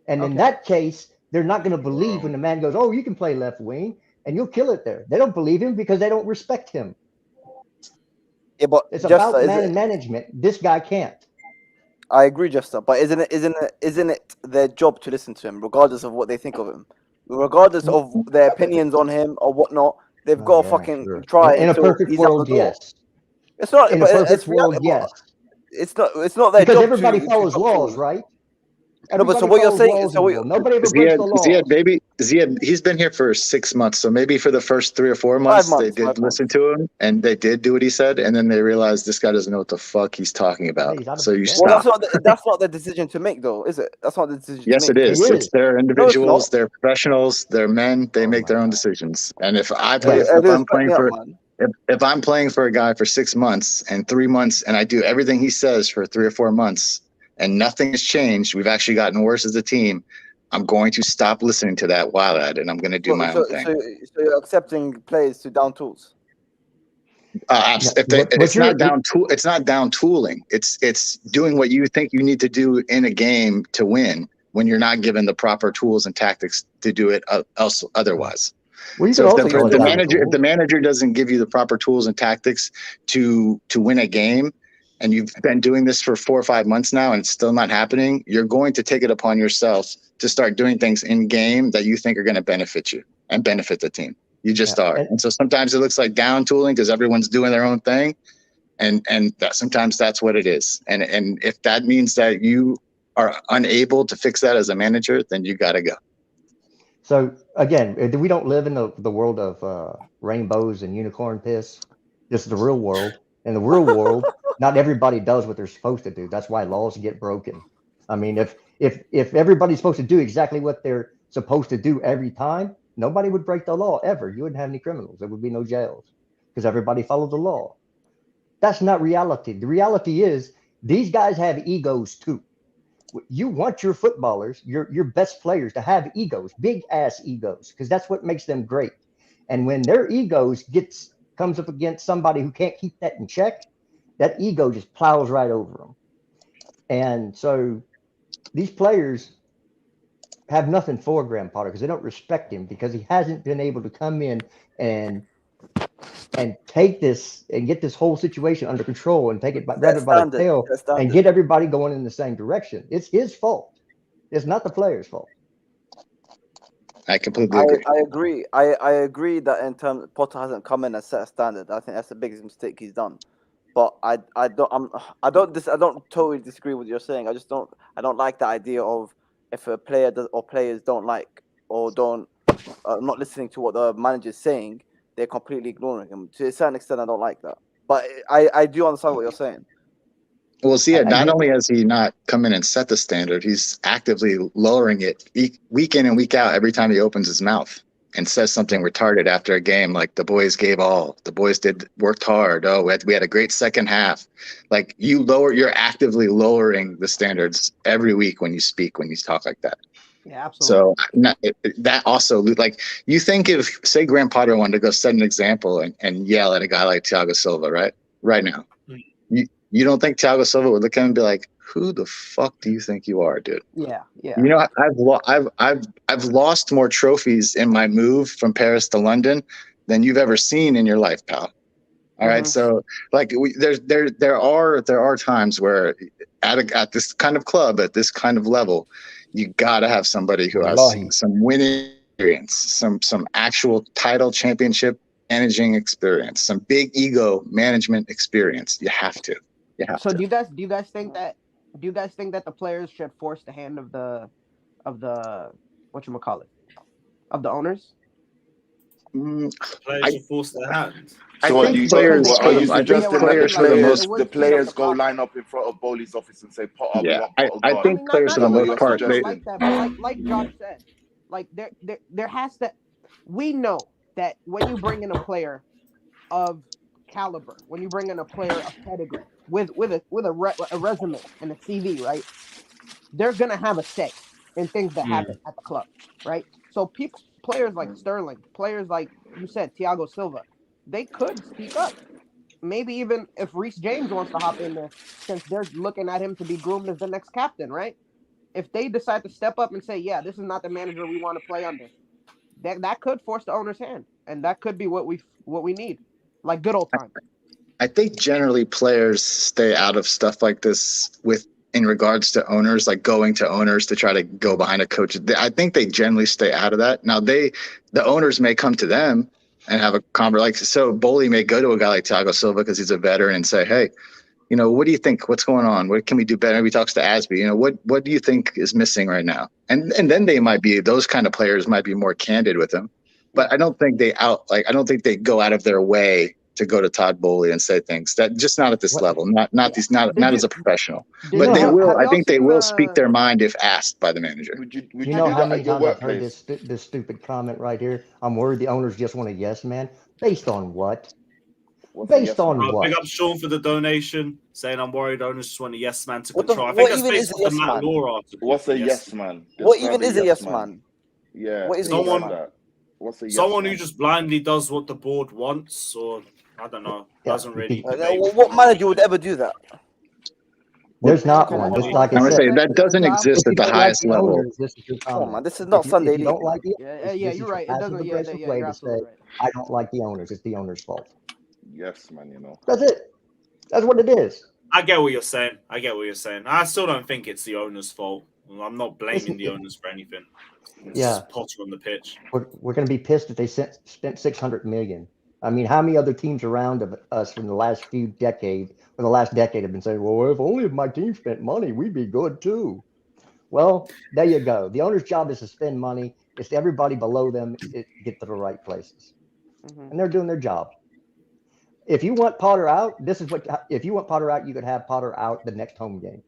And in that case, They're not going to believe when the man goes, "Oh, you can play left wing," and you'll kill it there. They don't believe him because they don't respect him. Yeah, but It's just about management. This guy can't. I agree, Jester. But isn't it their job to listen to him, regardless of what they think of him, regardless of their opinions on him or whatnot? They've got to fucking try In a until perfect he's out the world, door. yes. It's not. In a But perfect it's world, reality. yes. It's not their Because job everybody to follows talk to laws, him. right? No, but so Everybody what you're follows saying? laws So in what, the world. Nobody ever breaks the laws. He's been here for 6 months, so maybe for the first 3 or 4 months, 5 they months. did 5 months. listen to him and they did do what he said, and then they realized this guy doesn't know what the fuck he's talking about. He's out of So you control. Well, stop. that's not the decision to make, though, is it? That's not the decision Yes, to it make. is. It It's is. their No, it's individuals, not. they're professionals, they're men. They Oh make my their own God. decisions. And if Yes. I'm Back playing me up, for man. if I'm playing for a guy for 6 months and 3 months, and I do everything he says for 3 or 4 months, and nothing has changed, we've actually gotten worse as a team. I'm going to stop listening to that while at it, and I'm going to do my own thing. So you're accepting players to down tools. It's not down tooling. It's doing what you think you need to do in a game to win when you're not given the proper tools and tactics to do it otherwise. Well, you So can also use if the manager doesn't give you the proper tools and tactics to win a game, and you've been doing this for 4 or 5 months now and it's still not happening, you're going to take it upon yourself to start doing things in game that you think are going to benefit you and benefit the team. You just are. And so sometimes it looks like down tooling because everyone's doing their own thing. And that sometimes that's what it is. And if that means that you are unable to fix that as a manager, then you got to go. So again, we don't live in the world of rainbows and unicorn piss. This is the real world. In the real world, not everybody does what they're supposed to do. That's why laws get broken. I mean, if everybody's supposed to do exactly what they're supposed to do every time, nobody would break the law ever. You wouldn't have any criminals. There would be no jails because everybody followed the law. That's not reality. The reality is these guys have egos too. You want your footballers, your best players to have egos, big ass egos, because that's what makes them great. And when their egos comes up against somebody who can't keep that in check, that ego just plows right over them. And so these players have nothing for Graham Potter because they don't respect him because he hasn't been able to come in and take this and get this whole situation under control and take it grab it by the tail and get everybody going in the same direction. It's his fault. It's not the player's fault. I completely agree. I agree. I agree that in terms Potter hasn't come in and set a standard. I think that's the biggest mistake he's done. But I don't totally disagree with what you're saying. I don't like the idea of if a player does or players don't like or don't not listening to what the manager's saying, they're completely ignoring him. To a certain extent, I don't like that. But I do understand what you're saying. Well, see, not only has he not come in and set the standard, he's actively lowering it week in and week out every time he opens his mouth and says something retarded after a game, like the boys gave all, the boys worked hard. Oh, we had a great second half. Like you're actively lowering the standards every week when you speak, when you talk like that. Yeah, absolutely. So that also, like, you think if, say, Graham Potter wanted to go set an example and yell at a guy like Thiago Silva, right now, you don't think Thiago Silva would look at him and be like, "Who the fuck do you think you are, dude?" Yeah. You know, I've lost more trophies in my move from Paris to London than you've ever seen in your life, pal. All right, so like there are times where at this kind of club, at this kind of level, you gotta have somebody who has some winning experience, some actual title championship managing experience, some big ego management experience. You have to. So do you guys think that the players should force the hand of the whatchamacallit, of the owners? Players should force their hand. So are you suggesting that the players go line up in front of Bowley's office and say, "Potter, we want Potter I think players for the most part, like that, but like Josh said, like there has to. We know that when you bring in a player of caliber, when you bring in a player of pedigree with a resume and a CV, right? They're gonna have a say in things that happen at the club, right? So players like Sterling, players like you said, Thiago Silva, they could speak up. Maybe even if Reece James wants to hop in there, since they're looking at him to be groomed as the next captain, right? if they decide to step up and say, yeah, this is not the manager we want to play under, that could force the owner's hand, and that could be what we need, like good old times. I think generally players stay out of stuff like this in regards to owners, like going to owners to try to go behind a coach. I think they generally stay out of that. Now the owners may come to them and have a conversation. Like, so Bowley may go to a guy like Thiago Silva because he's a veteran and say, hey, you know, what do you think? What's going on? What can we do better? Maybe talks to Asby. You know, what do you think is missing right now? And then those kind of players might be more candid with him. But I don't think they go out of their way to go to Todd Bowley and say things that just not at this level, not as a professional. But they will. I think they will speak their mind if asked by the manager. Would you know how many times I've heard this stupid comment right here? I'm worried the owners just want a yes man. Based on what? Based on what? Big up Sean for the donation, saying I'm worried owners just want a yes man to control. I think that's based on the Matt Law article. What's a yes man? What even is a yes man? Yeah. What is someone who just blindly does what the board wants, or I don't know, doesn't really. What manager would ever do that? There's not one. Just like I said, that doesn't exist at the highest level. Come on, man, this is not Sunday League. You don't like it? Yeah, you're right. It doesn't. Yeah, you're absolutely right. I don't like the owners. It's the owner's fault. Yes, man. You know. That's it. That's what it is. I get what you're saying. I still don't think it's the owner's fault. I'm not blaming the owners for anything. It's just Potter on the pitch. We're going to be pissed if they spent $600 million. I mean, how many other teams around us in the last decade have been saying, well, if only my team spent money, we'd be good too. Well, there you go. The owner's job is to spend money. It's everybody below them get to the right places. Mm-hmm. And they're doing their job. If you want Potter out, if you want Potter out, you could have Potter out the next home game.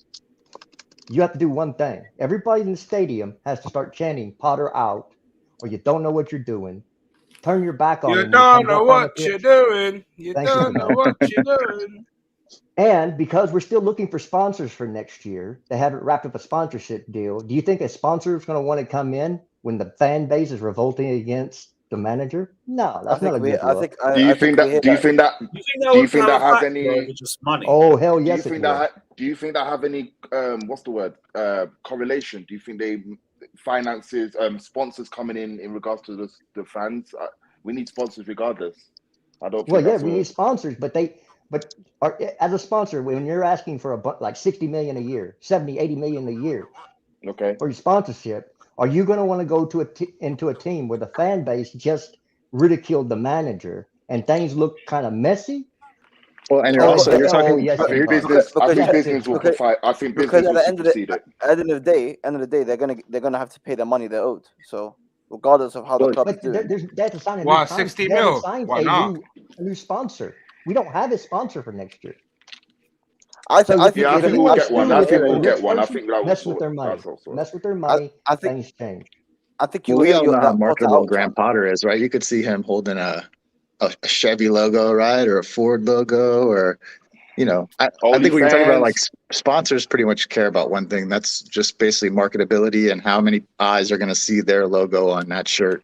You have to do one thing. Everybody in the stadium has to start chanting Potter out, or you don't know what you're doing. Turn your back on him. You don't know what you're doing. You don't know what you're doing. And because we're still looking for sponsors for next year, they haven't wrapped up a sponsorship deal. Do you think a sponsor is going to want to come in when the fan base is revolting against the manager? No, that's not a good look. Do you think that has any? Money? Oh hell yes! Do you think that have any? What's the word? Correlation? Do you think they finances sponsors coming in regards to the fans? We need sponsors regardless. I don't. Well, yeah, we need sponsors, but as a sponsor, when you're asking for like $60 million a year, 70, 80 million a year, okay, for your sponsorship. Are you going to want to go into a team where the fan base just ridiculed the manager and things look kind of messy? Well, and you're talking. Yes, I think business will fight. I think business will succeed it. At the end of the day, they're gonna have to pay the money they're owed. So regardless of how the club is doing, they have to sign a Why 60 mil? Why not? A new sponsor. We don't have a sponsor for next year. I think we'll get one. I think we'll get one. I think that mess with their money. Mess with their money. I think things change. I think we all know how marketable Graham Potter is, right? You could see him holding a Chevy logo, right, or a Ford logo, or I think when you're talking about like sponsors, pretty much care about one thing. That's just basically marketability and how many eyes are going to see their logo on that shirt.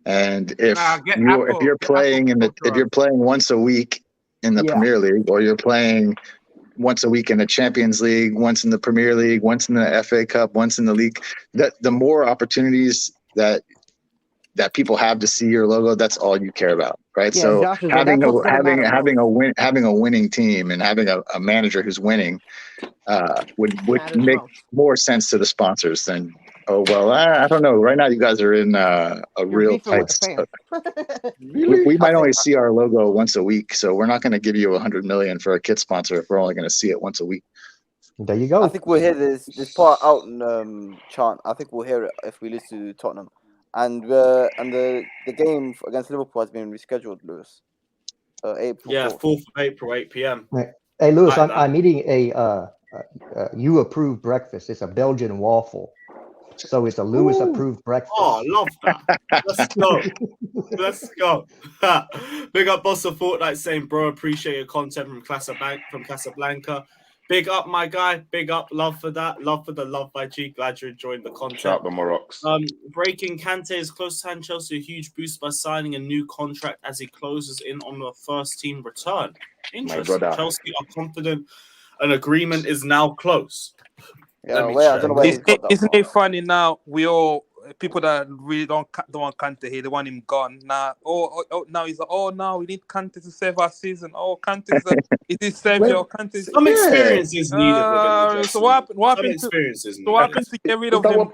And if you're playing once a week in the Premier League, or you're playing once a week in the Champions League, once in the Premier League, once in the FA Cup, once in the league, the more opportunities that people have to see your logo, that's all you care about, right? Yeah, so Josh, having a winning team and having a manager who's winning would make more sense to the sponsors than I don't know. Right now, you guys are in a real tight. We might only see our logo once a week, so we're not going to give you $100 million for a kit sponsor if we're only going to see it once a week. There you go. I think we'll hear this part out chant. I think we'll hear it if we lose to Tottenham, and the game against Liverpool has been rescheduled, Lewis. April. Yeah, 4th of April, 8 p.m. Hey, Lewis, I'm eating a you approved breakfast. It's a Belgian waffle. So it's a Lewis approved breakfast. Oh, I love that. Let's go. Big up Boss of Fortnite saying, bro, appreciate your content from Casablanca. Big up, my guy. Big up. Love for that. Love for the love by G. Glad you're enjoying the content. Shout out the Morocco. Breaking Kante is close to hand Chelsea a huge boost by signing a new contract as he closes in on the first team return. Interesting. Chelsea are confident an agreement is now close. Yeah, me well, I check. don't know where he's got that Isn't from. it funny now? We all people that really don't want Kante here, they want him gone. Now, now he's like, now we need Kante to save our season. Oh, Kante is this savior? Kante is. Some experience is needed within the dressing So room. what Some happened to experience is so what needed. happened to get rid Is of that him? what?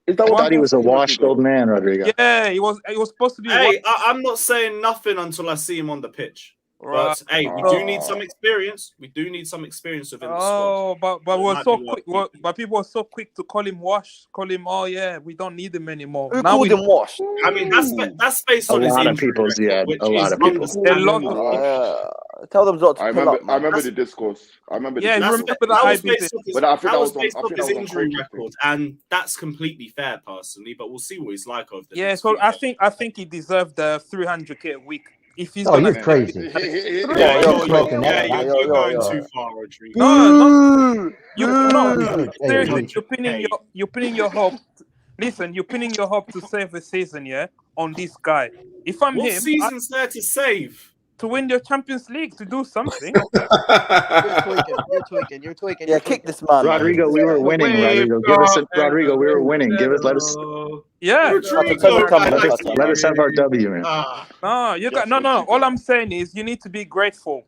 Is that I what? thought he was a Booth washed Rodrigo? old man, Rodrigo. Yeah, he was supposed to be. Hey, I'm not saying nothing until I see him on the pitch. Right. But hey, we do need some experience. We do need some experience within the squad. But It we're might so be quick. worth But people were so quick to call him wash. Call him. Oh yeah, we don't need him anymore. Who Now called we him washed? I mean, that's based A on his lot of injury people's, record, yeah, which a lot is of people. a understandable. lot of Tell them not to I pull remember. up, I man. remember That's- the discourse. I remember. Yeah, the you discourse. remember That was IB based bit. off his, But I think that that was was on- based I off think his that was on injury coaching record, and that's completely fair, personally. But we'll see what he's like over the Yeah, next so few I games. think he deserved the 300k a week if he's Oh, gonna. you're crazy. Yeah, you're smoking that. You're going too far, Rodrigo. No, no. Hey, Seriously, hey. you're pinning your hope. Listen, you're pinning your hope to save the season, yeah, on this guy. If I'm What him, season's there to save? to win the Champions League, to do something. You're tweaking. Yeah, kick this man. Rodrigo, we were winning. Rodrigo, Rodrigo, we were winning. Let us Yeah. Rodrigo, let us have our W, man. No, you got no. All I'm saying is you need to be grateful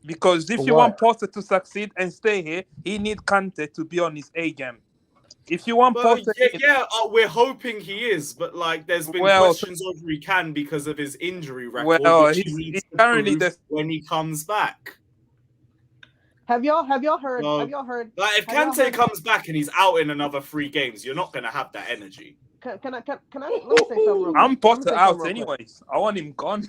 because if For you what? want Potter to succeed and stay here, he need Kante to be on his A game. If you want Well, Potter, we're hoping he is, but like, there's been questions over he can because of his injury record, which he needs to currently prove when he comes back. Have y'all heard? So, Have y'all heard? Like, if have y'all Kante heard- comes back and he's out in another 3 games, you're not gonna have that energy. Can I? Let me say something real quick. I'm Let me Potter say out something real quick. anyways. I want him gone.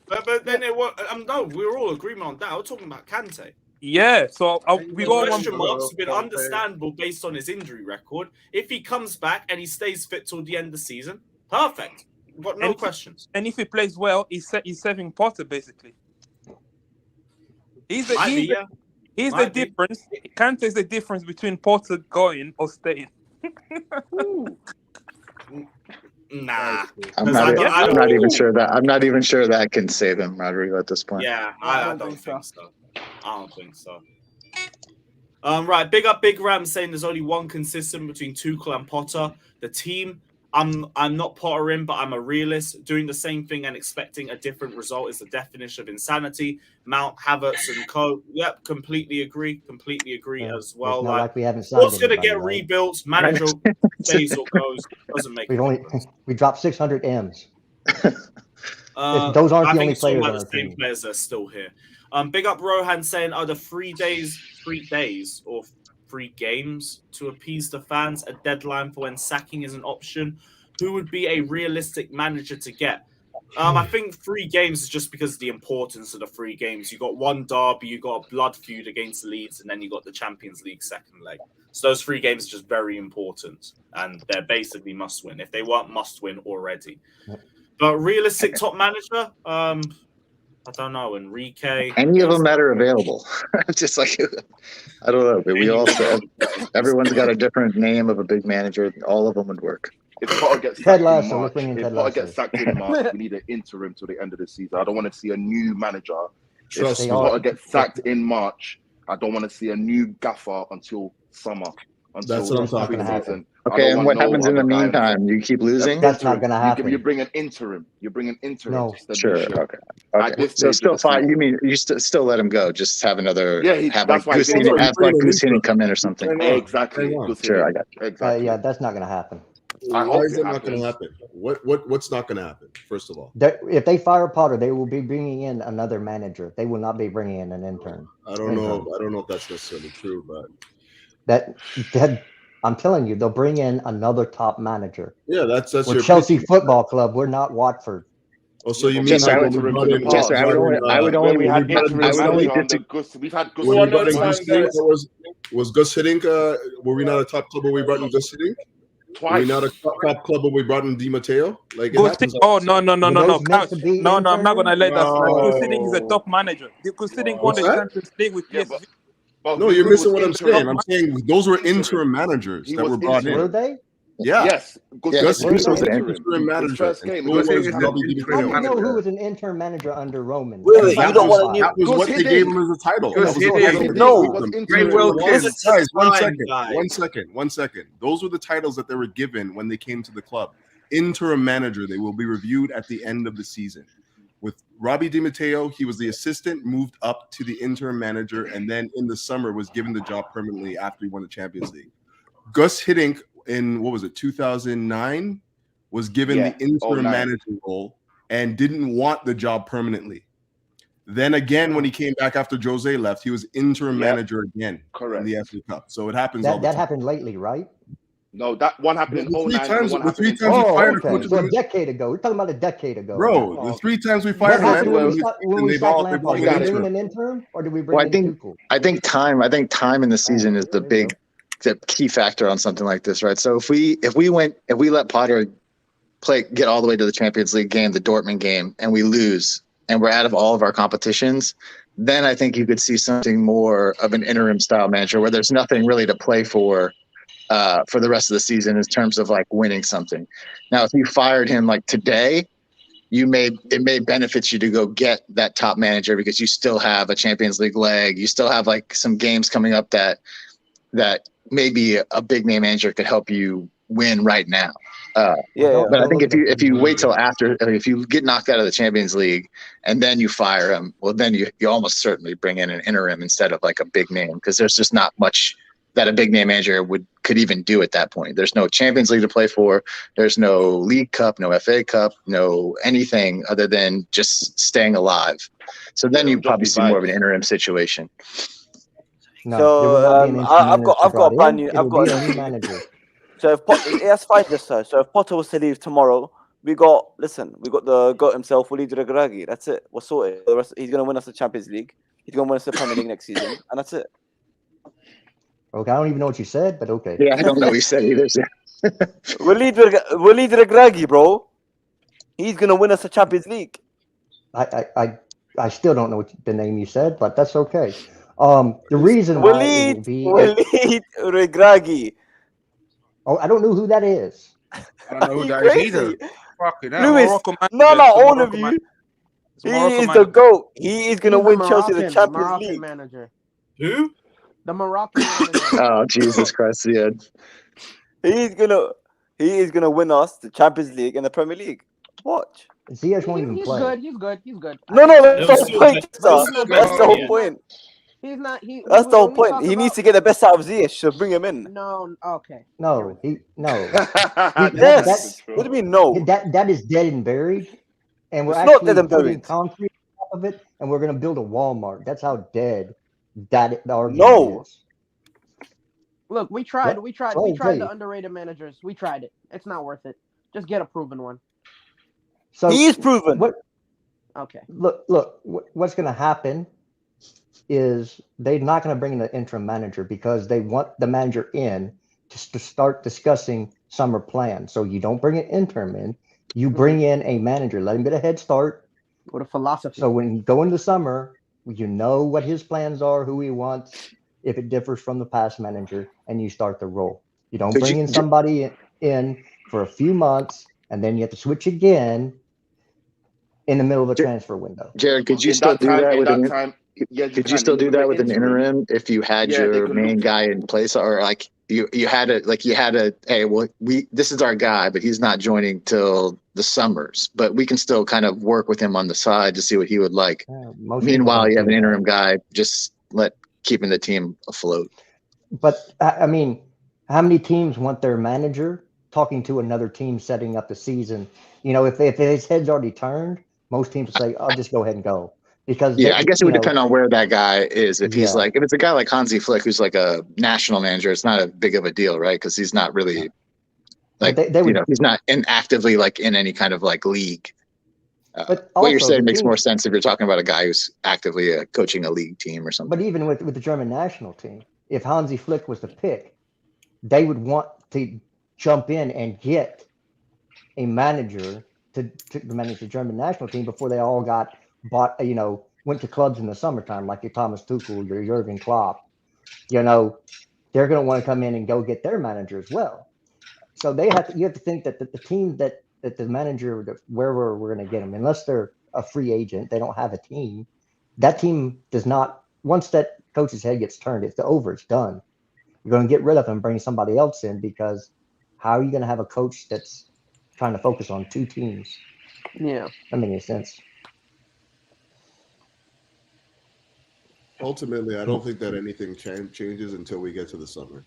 But then it was no, we're all agreement on that. We're talking about Kante. Yeah, so we The all want. question marks have been understandable based on his injury record. If he comes back and he stays fit till the end of the season, perfect. We've got no questions. And if he plays well, he's saving Potter basically. He's the difference. Kante is the difference between Potter going or staying. Nah, I'm not even sure that. I'm not even sure that can save him, Rodrigo, at this point. Yeah, I don't think so. I don't think so. Right, big up Big Ram saying there's only one consistent between Tuchel and Potter. The team, I'm not Pottering, but I'm a realist. Doing the same thing and expecting a different result is the definition of insanity. Mount, Havertz, and co. Yep, completely agree as well. It's not like we haven't signed what's going to anybody, get right? rebuilt? Manager stays or goes. Doesn't make. We dropped 600 M's. Those aren't I the think only it's talking players on about our the same team. players that are still here. Big up Rohan saying, are the 3 days or 3 games to appease the fans a deadline for when sacking is an option? Who would be a realistic manager to get? I think 3 games is just because of the importance of the 3 games. You got one derby, you got a blood feud against Leeds, and then you got the Champions League second leg. So those 3 games are just very important, and they're basically must win if they weren't must win already. But realistic top manager, I don't know, Enrique. Any of them that are available. Just like, I don't know. But we all said everyone's got a different name of a big manager. All of them would work. If Potter gets Ted sacked in Lasso, March, let's bring in if Ted Potter Lasso. gets sacked in March, we need an interim till the end of the season. I don't want to see a new manager. Trust If me. Potter gets sacked in March, I don't want to see a new gaffer until summer. That's what I'm talking about. preseason. Okay, and what happens in the meantime? You keep losing? That's not going to happen. You bring an interim. You bring an interim. No. to steady Sure. ship. Okay. At this So stage still of the fine. season. You mean you still let him go? Just have another. Yeah, have that's like why Goose he Heaney, did. have like Goose Heaney come in or something. Exactly. Sure, I got you. Exactly. Yeah, that's not going to happen. I Why hope is it that not going to happens. happen? What's not going to happen? First of all, If they fire Potter, they will be bringing in another manager. They will not be bringing in an intern. I don't know if that's necessarily true, but That I'm telling you, they'll bring in another top manager. yeah, that's We're your Chelsea pitch. Football Club. We're not Watford. Oh, so you mean Just, like I when would- we brought in? just, I would only- I would only- When we had I interim would only manager disagree- under Gus. We've had Gus. When we brought in time, Gus Hiddink, guys. was Gus Hiddink? Were we not a top club when we brought in Gus Hiddink? Were we Twice. not a top club when we brought in Di Matteo? Like, it Gus happens. oh no, Were those meant to be I'm not gonna let that slide. No. Gus Hiddink is a top manager. Gus Hiddink won What's the that? Champions League with Yeah, PSV. but No, Gus you're Hiddink missing was what I'm interim. saying. I'm saying those were Interim. interim managers He that was were brought Were in. they? Yeah. Yes, Yeah, Gus Gus Hiddink was an was interim His manager. first And game. so Gus was Hiddink is Robbie an Di interim How do you Matteo. know who manager. was an interim manager under Roman? Wait, That's wait, not you don't what want to fired. That was Gus what they gave Hiddink. him as a title. Gus That was what Hiddink. they gave him. No. He was Ray interim. Will Was Kidd. it Guys, one time, second. guys? One second. Those were the titles that they were given when they came to the club. Interim manager. They will be reviewed at the end of the season. With Robbie Di Matteo, he was the assistant, moved up to the interim manager, and then in the summer was given the job permanently after he won the Champions League. Gus Hiddink in, 2009, was given Yeah, the interim 09. manager role and didn't want the job permanently. Then again, when he came back after Jose left, he was interim Yep. manager again Correct. in the FA Cup. So it happens all That the time. happened lately, right? No, that one happened in The three 09 and times- the one the happened three in times we 20. fired a Okay, coach so a was- decade ago. We're talking about a decade ago. Bro, Oh, the three times we fired what a happened when manager, when we they've sacked all Lampard? been Did we bring interim. in an interim or did we bring Well, in Tuchel? I think time in the season is the there you the key factor on something like this, right? So if we let Potter get all the way to the Champions League game, the Dortmund game, and we lose, and we're out of all of our competitions, then I think you could see something more of an interim style manager where there's nothing really to play for the rest of the season in terms of like winning something. Now, if you fired him like today, it may benefit you to go get that top manager because you still have a Champions League leg. You still have like some games coming up that maybe a big name manager could help you win right now. But I think if you wait till after, if you get knocked out of the Champions League and then you fire him, well, then you almost certainly bring in an interim instead of like a big name because there's just not much that a big name manager could even do at that point. There's no Champions League to play for. There's no League Cup, no FA Cup, no anything other than just staying alive. So then you probably see more of an interim situation. No, there will not be an interim manager I've got a brought brand in. new. It I've will got be a a new manager. So if that's fine, just so. So if Potter was to leave tomorrow, we got the GOAT himself, Walid Regragui. That's it. We're sorted. The rest, he's gonna win us the Champions League. He's gonna win us the Premier League next season, and that's it. Okay, I don't even know what you said, but okay. Yeah, I don't know what you said either. Walid Regragui, bro. He's gonna win us the Champions League. I still don't know what the name you said, but that's okay. The reason why it will be Walid Regragui. Oh, I don't know who that is. I don't know who You that is crazy? either. Fucking hell. Lewis, Morocco man. no, It's a all Morocco of you. man. It's He Morocco is man. the GOAT. He is gonna He's win the Chelsea the Champions Moroccan League. manager. Who? The Moroccan manager. Oh, Jesus Christ. Yeah. He is gonna win us the Champions League and the Premier League. Watch. Ziyech won't even He's play. good. He's good. He's good. No, that's They'll the still whole point. get- Star. they'll still get That's the whole yeah. point. He's not. That's the whole when we point. talk He needs about- to get the best out of Ziyech, so bring him in. No. Okay. No, no. Yes. What do you mean no? That is dead and buried, and we're It's not actually dead and putting buried. concrete on top of it, and we're going to build a Walmart. That's how dead the argument No. is. Look, we tried. What? We tried. Oh, We tried Jay. the underrated managers. We tried it. It's not worth it. Just get a proven one. So He is proven. What? Okay. Look. What's going to happen is they're not going to bring in an interim manager because they want the manager in to start discussing summer plans. So you don't bring an interim in. You bring in a manager. Let him get a head start. With a philosophy. So when you go into summer, you know what his plans are, who he wants, if it differs from the past manager, and you start the role. You don't bring in somebody in for a few months, and then you have to switch again in the middle of a transfer window. Jared, could you In still that do time- that in with that an time, yeah, you Could you can. still You do can that bring with an interim if you had Yeah, they your could main look- guy in place, or like you had a hey, well, this is our guy, but he's not joining till the summers, but we can still kind of work with him on the side to see what he would like. Most Meanwhile, people you have don't an do interim guy just keeping the team afloat. that. But I mean, how many teams want their manager talking to another team setting up the season? You know, if his head's already turned, most teams will say, "I'll just go ahead and go." Because I guess it would depend on where that guy is. If he's Yeah. if it's a guy like Hansi Flick, who's like a national manager, it's not a big of a deal, right? Because he's not really But they would- he's not actively in any kind of league. But What you're also saying the makes more teams- sense if you're talking about a guy who's actively coaching a league team or something. But even with the German national team, if Hansi Flick was the pick, they would want to jump in and get a manager to manage the German national team before they all got bought, went to clubs in the summertime, like your Thomas Tuchel, your Jurgen Klopp. They're going to want to come in and go get their manager as well. So you have to think that the team that the manager, wherever we're going to get them, unless they're a free agent, they don't have a team. That team does not. Once that coach's head gets turned, it's over. It's done. You're going to get rid of him and bring somebody else in, because how are you going to have a coach that's trying to focus on two teams? Yeah. That makes any sense. Ultimately, I don't think that anything changes until we get to the summer.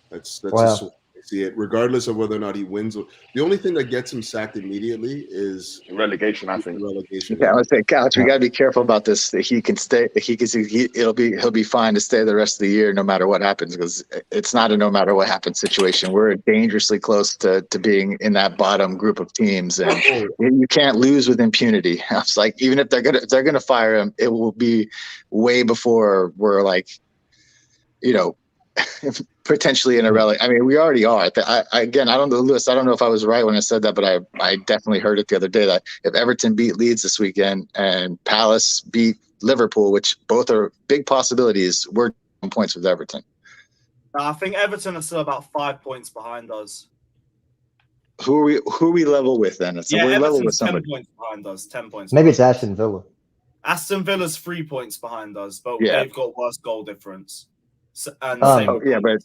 That's Wow. just the way I see it. Regardless of whether or not he wins, the only thing that gets him sacked immediately is Relegation, I think. relegation. Yeah, I would say, Couch, we got to be careful about this. That he can stay. He'll be fine to stay the rest of the year, no matter what happens, because it's not a no matter what happens situation. We're dangerously close to being in that bottom group of teams, and you can't lose with impunity. I was like, even if they're gonna fire him, it will be way before we're like, potentially in a relic. I mean, we already are. Again, I don't know, Lewis. I don't know if I was right when I said that, but I definitely heard it the other day that if Everton beat Leeds this weekend and Palace beat Liverpool, which both are big possibilities, we're on points with Everton. I think Everton are still about 5 points behind us. Who are we level with then? So we're level with Everton's 10 somebody. points behind us. 10 points. Maybe it's behind us. Aston Villa. Aston Villa's 3 points behind us, but Yeah. they've got worse goal difference. And But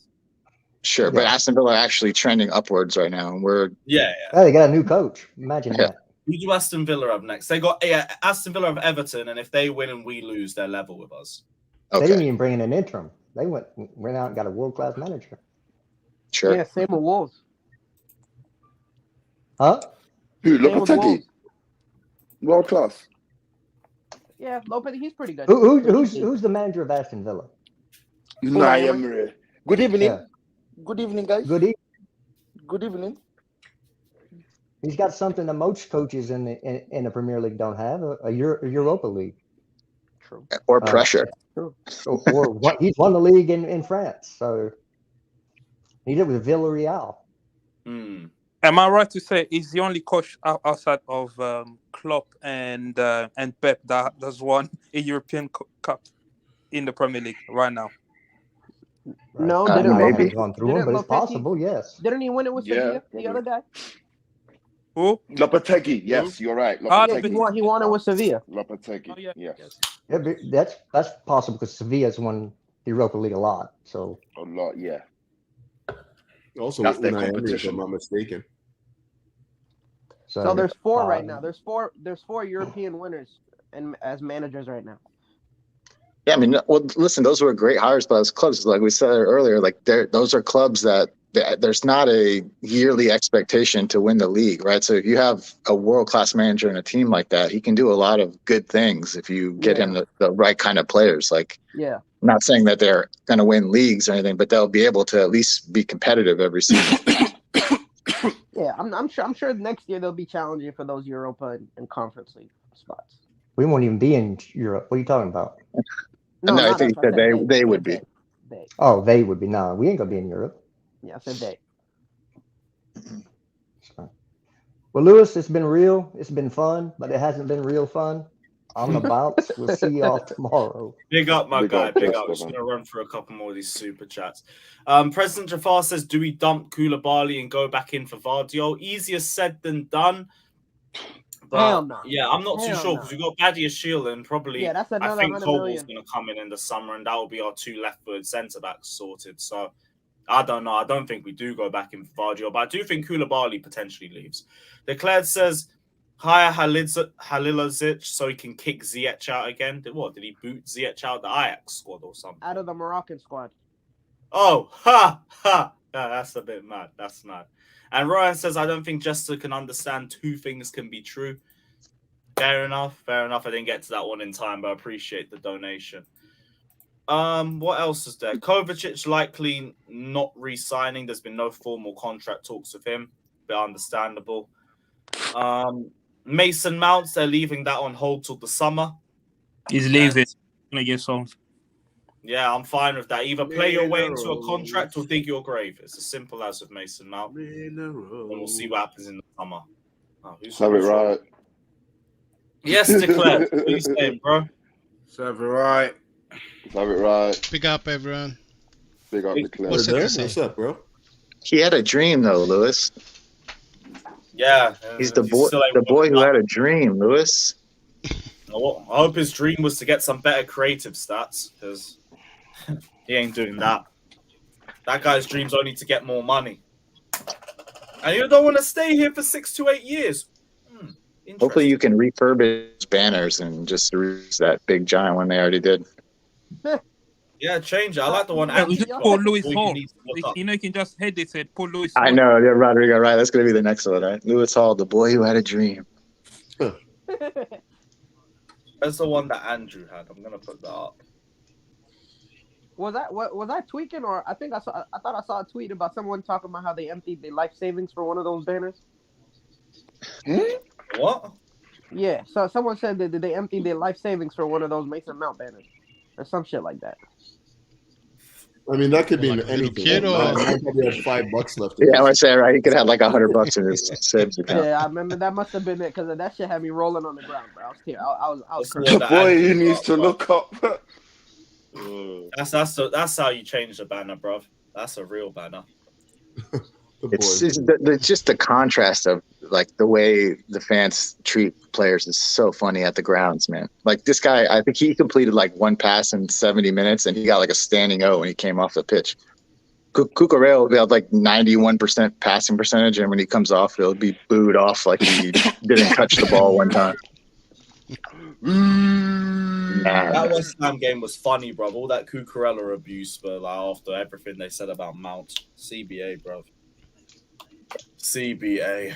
sure, but Aston Villa are actually trending upwards right now, and we're they got a new coach. Imagine that. Who do Aston Villa have next? They got Aston Villa have Everton, and if they win and we lose, they're level with us. They didn't even bring in an interim. They went out and got a world-class manager. Sure. Yeah, same with Wolves. Huh? Who? Same with Lopetegui. Wolves. World class. Yeah, Lopetegui, he's pretty good. Who's the manager of Aston Villa? Unai Emery. Good evening. Yeah. Good evening, guys. Good evening. Good evening. He's got something that most coaches in the Premier League don't have, a Europa League. True. Or pressure. Or he's won the league in France, so he did with Villarreal. Am I right to say he's the only coach outside of Klopp and Pep that has won a European Cup in the Premier League right now? No, I didn't haven't Lopetegui? gone through him, but it's possible. Yes. Didn't he win it with Sevilla the other day? Who? Lopetegui. Yes, you're right. Lopetegui. He won it with Sevilla. Lopetegui. Yes. Yeah, that's possible because Sevilla's won the Europa League a lot. So a lot, yeah. Also, that's their Unai Emery, competition. if I'm not mistaken. So there's four right now. There's four European winners and as managers right now. Yeah, I mean, well, listen, those were great hires by those clubs. Like we said earlier, like those are clubs that there's not a yearly expectation to win the league, right? So if you have a world-class manager and a team like that, he can do a lot of good things if you get him the right kind of players. Like, I'm not saying that they're going to win leagues or anything, but they'll be able to at least be competitive every season. Yeah, I'm sure next year they'll be challenging for those Europa and Conference League spots. We won't even be in Europe. What are you talking about? No, I think that they would be. Oh, they would be. No, we ain't gonna be in Europe. Yeah, I said they. Well, Lewis, it's been real. It's been fun, but it hasn't been real fun. On the bounce. We'll see y'all tomorrow. Big up, my guy. Big up. I'm just going to run through a couple more of these super chats. President Jafar says, do we dump Koulibaly and go back in for Vardiol? Easier said than done. But, hell no. Yeah, I'm not too sure because we've got Badiashile and probably that's another I think 100 Cobal's million. going to come in the summer and that will be our two left-footed centre-backs sorted. So I don't know. I don't think we do go back in for Vardiol, but I do think Koulibaly potentially leaves. Declared says, hire Halilovic so he can kick Ziyech out again. What, did he boot Ziyech out the Ajax squad or something? Out of the Moroccan squad. Oh, ha. Yeah, that's a bit mad. That's mad. And Ryan says, I don't think Jester can understand two things can be true. Fair enough. I didn't get to that one in time, but I appreciate the donation. What else is there? Kovacic likely not re-signing. There's been no formal contract talks with him. Bit understandable. Mason Mounts, they're leaving that on hold till the summer. He's leaving. I guess so. Yeah, I'm fine with that. Either play your way into a contract or dig your grave. It's as simple as with Mason Mount. And we'll see what happens in the summer. Right. Yes, Declare. What are you saying, bro? Savić. Savić right. Big up, everyone. Big up, Declare. What's What's up, bro? He had a dream though, Lewis. Yeah, He's the he boy, still ain't the boy working who out. had a dream, Lewis. Well, I hope his dream was to get some better creative stats, because he ain't doing that. That guy's dream's only to get more money. And you don't want to stay here for 6 to 8 years. Hopefully you can refurbish banners and just use that big giant one they already did. Yeah, change it. I like the one We Andrew just got. call Lewis All you Hall. need to look up. You know, you can just head it and put Lewis I Hall. know, yeah, Rodrigo, right? That's gonna be the next one, right? Lewis Hall, the boy who had a dream. That's the one that Andrew had. I'm gonna put that up. Was I tweaking, or I thought I saw a tweet about someone talking about how they emptied their life savings for one of those banners. What? Yeah, so someone said that they emptied their life savings for one of those Mason Mount banners, or some shit like that. I mean, that could be Like a little anything. kid or- Man probably had $5 left. in Yeah, I his- would say, right? He could have like $100 in his savings account. Yeah, I remember that must have been it, because that shit had me rolling on the ground, bro. I was here. I was That's the crying. one that Boy, Andrew he needs got, to bro. look up. That's how you change the banner, bro. That's a real banner. The It's boy. just the contrast of like the way the fans treat players is so funny at the grounds, man. Like this guy, I think he completed like one pass in 70 minutes, and he got like a standing O when he came off the pitch. Cucurella will have like 91% passing percentage, and when he comes off, he'll be booed off like he didn't touch the ball one time. That West Ham game was funny, bro. All that Cucurella abuse, but like after everything they said about Mount, CBA, bro. CBA.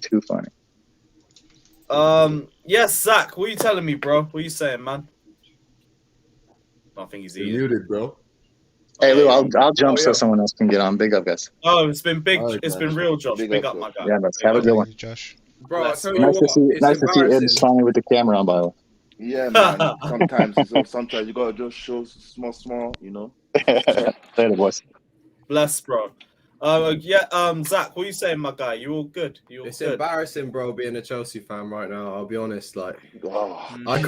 Too funny. Yes, Zach. What are you telling me, bro? What are you saying, man? I think he's You're eating. muted, bro. Hey, Lou, I'll jump Oh, so yeah. someone else can get on. Big up, guys. Oh, it's been big. All right, It's guys. been real, Josh. Big Big up, up, my guy. Yeah, let's have a good one. Josh. Bro, I Bless tell you. you Nice to what, see it's Ibs embarrassing. finally with the camera on, by the way. Yeah, man. Sometimes you gotta just show small, you know. Later, boys. Bless, bro. Zach, what are you saying, my guy? You all good? You all It's good? embarrassing, bro, being a Chelsea fan right now. I'll be honest. Like, Oh, I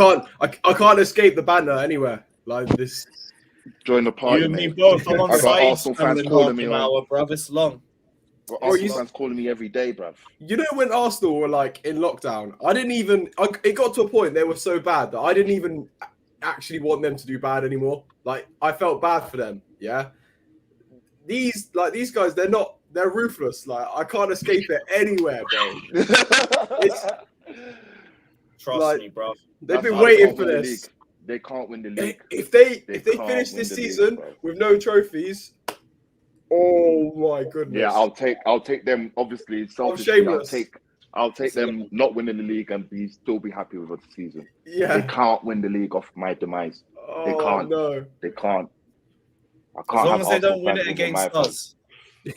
can't escape the banner anywhere. Like this. join the party, You and me mate. both. I'm on I got Savić Arsenal channel fans in calling half me, an man. hour, bruv. It's long. Got Bro, Arsenal you- fans calling me every day, bruv. You know when Arsenal were like in lockdown, it got to a point they were so bad that I didn't even actually want them to do bad anymore. Like I felt bad for them. Yeah. These guys, they're ruthless. Like I can't escape it anywhere, bro. Trust Like, me, bruv. They've That's been how they waiting can't for win the this. league. They can't win the league. If they can't finish win this the league, season bro. with no trophies, oh my goodness. Yeah, I'll take them. Obviously, selfishly, shameless. I'll take them not winning the league and still be happy with the season. Yeah. They can't win the league off my demise. Oh, They can't. no. They can't. I As can't long have as they Arsenal don't win fans it over my against fans. us.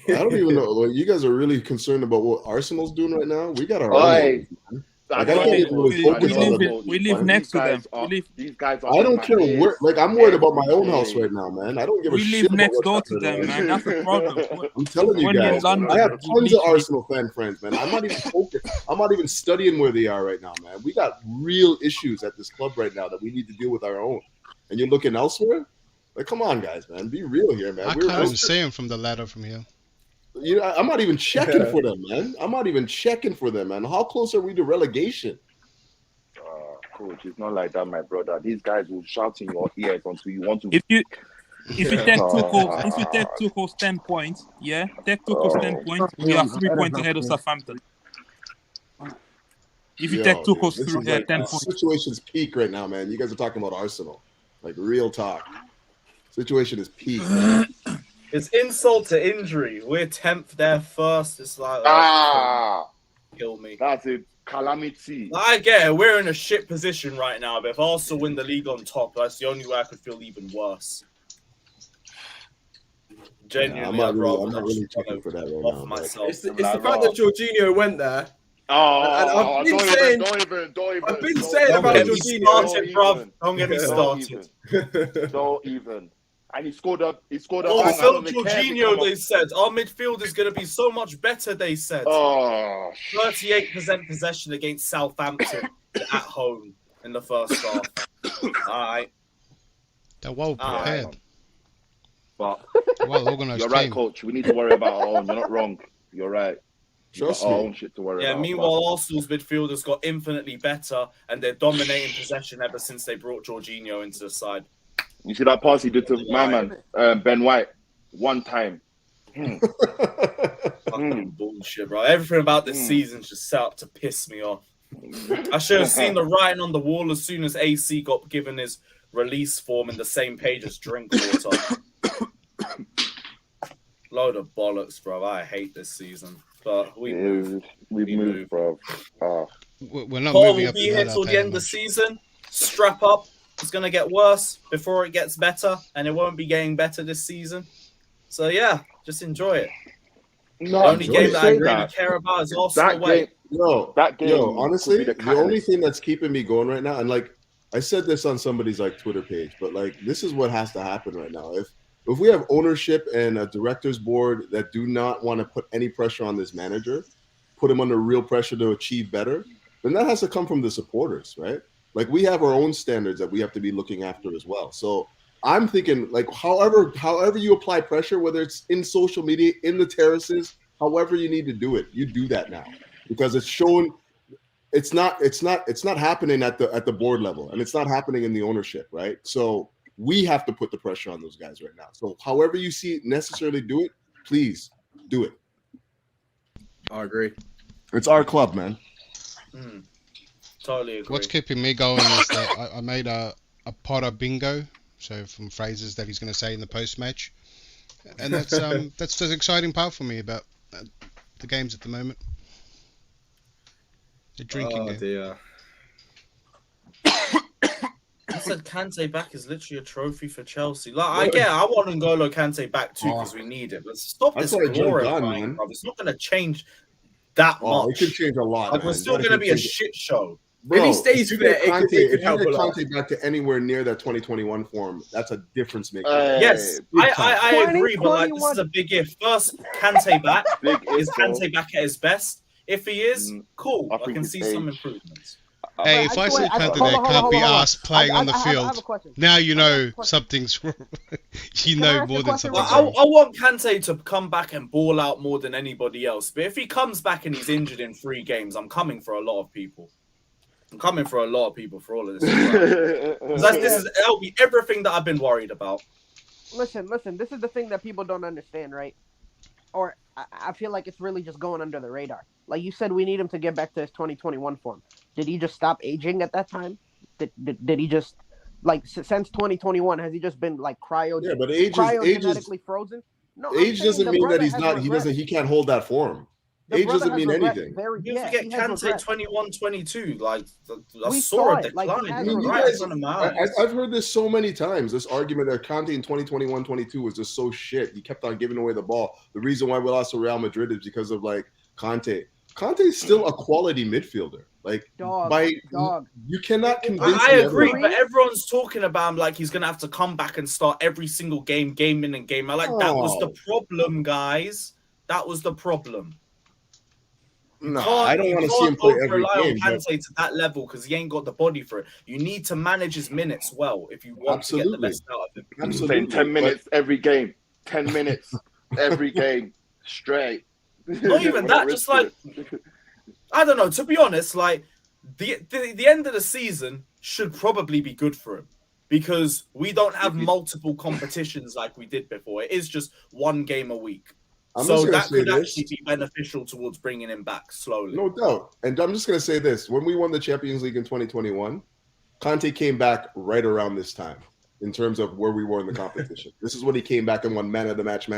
I don't even know. Like, you guys are really concerned about what Arsenal's doing right now. We got our Oi. own. I Like, I can't even really focus on the. We live next to them. These guys are. I don't in my care ears where. Like, I'm worried about my own every house day. right now, man. I don't give a We shit live about next what's door to happening them, around man. That's the problem. I'm telling you When you're in guys, London, I have you tons of literally- Arsenal fan friends, man. I'm not even focused. I'm not even studying where they are right now, man. We got real issues at this club right now that we need to deal with our own. And you're looking elsewhere? Like, come on, guys, man. Be real here, man. I can't even see him from the ladder from here. You know, I'm not even checking for them, man. I'm not even checking for them, man. How close are we to relegation? Coach, it's not like that, my brother. These guys will shout in your ears until you want to. If you take Tuchel's 10 points, yeah, take Tuchel's 10 points, we are 3 points ahead of Southampton. If you take Tuchel's this through is like, 10 the points. situation's peak right now, man. You guys are talking about Arsenal. Like, real talk. Situation is peak, man. It's insult to injury. We're 10th, they're first. It's like, kill me. That's a calamity. I get it. We're in a shit position right now, but if Arsenal win the league on top, that's the only way I could feel even worse. Genuinely, I'm I'd not rather really just checking for that right off now. But myself. It's the fact that Jorginho went there. And I've been don't saying, even. I've been saying Don't about get me Jorginho. started, bruv. Don't get me started. Don't even. And he scored a Oh, bang. I so don't even care if he Jorginho, come they off. said. Our midfield is going to be so much better, they said. Oh, 38% possession against Southampton at home in the first half. All right. They're well prepared. But Well organized you're right, team. coach. We need to worry about our own. You're not wrong. You're right. We've Trust got our me. own shit to worry Yeah, about. meanwhile, Arsenal's midfielders got infinitely better and they're dominating possession ever since they brought Jorginho into the side. You see that pass he did to my man, Ben White, one time. Fucking bullshit, bro. Everything about this season's just set up to piss me off. I should have seen the writing on the wall as soon as AC got given his release form in the same page as Drinkwater. Load of bollocks, bro. I hate this season. But we moved, bro. We're not Paul moving will up be the here ladder till the that end of the much. season. Strap up. It's going to get worse before it gets better, and it won't be getting better this season. So, yeah, just enjoy it. The only game that I really care about is Arsenal away. Honestly, the the only thing that's keeping me going right now, and like I said this on somebody's like Twitter page, but like this is what has to happen right now. If we have ownership and a directors board that do not want to put any pressure on this manager, put him under real pressure to achieve better, then that has to come from the supporters, right? Like we have our own standards that we have to be looking after as well. So I'm thinking like however you apply pressure, whether it's in social media, in the terraces, however you need to do it, you do that now. Because it's shown it's not happening at the board level and it's not happening in the ownership, right? So we have to put the pressure on those guys right now. So however you see it necessarily do it, please do it. I agree. It's our club, man. Totally agree. What's keeping me going is that I made a Potter bingo, so from phrases that he's going to say in the post-match, and that's the exciting part for me about the games at the moment. The drinking game. Dear. I said Kante back is literally a trophy for Chelsea. Like I want N'Golo Kante back too because we need it. But stop this glorifying, bro. It's not going to change that much. It could change a lot. Like we're still going to be a shit show. Bro, if he stays if there, you it could get help a lot. Kante back to anywhere near that 2021 form, that's a difference maker. Yes, I agree, but like this is a big if. First, Kante back. Is Kante back at his best? If he is, cool. I can see some improvements. Hey, if I see Kante there can't be asked playing on the field, now you know something's wrong. You know more than something. I want Kante to come back and ball out more than anybody else. But if he comes back and he's injured in 3 games, I'm coming for a lot of people. I'm coming for a lot of people for all of this. That'll be everything that I've been worried about. Listen. This is the thing that people don't understand, right? Or I feel like it's really just going under the radar. Like you said, we need him to get back to his 2021 form. Did he just stop aging at that time? Did he just like since 2021 has he just been like cryogenetically frozen? No, age doesn't mean that he's not. He can't hold that form. Age doesn't mean anything. You forget Kante 21-22. Like I We saw saw a it, like, decline. he has You guys, I've heard this so many times. This argument that Kante in 2021-22 was just so shit. He kept on giving away the ball. The reason why we lost to Real Madrid is because of like Kante. Kante is still a quality midfielder. Like you cannot convince. I agree, but everyone's talking about him like he's gonna have to come back and start every single game in and game out. Like that was the problem, guys. That was the problem. No, I don't want to see him play every game. Kante to that level because he ain't got the body for it. You need to manage his minutes well if you want to get the best out of him. Absolutely, 10 minutes every game. 10 minutes every game straight. Not even that. Just like I don't know. To be honest, like the end of the season should probably be good for him because we don't have multiple competitions like we did before. It is just 1 game a week. So that could actually be beneficial towards bringing him back slowly. No doubt. And I'm just going to say this. When we won the Champions League in 2021, Kante came back right around this time in terms of where we were in the competition. This is when he came back and won man of the match.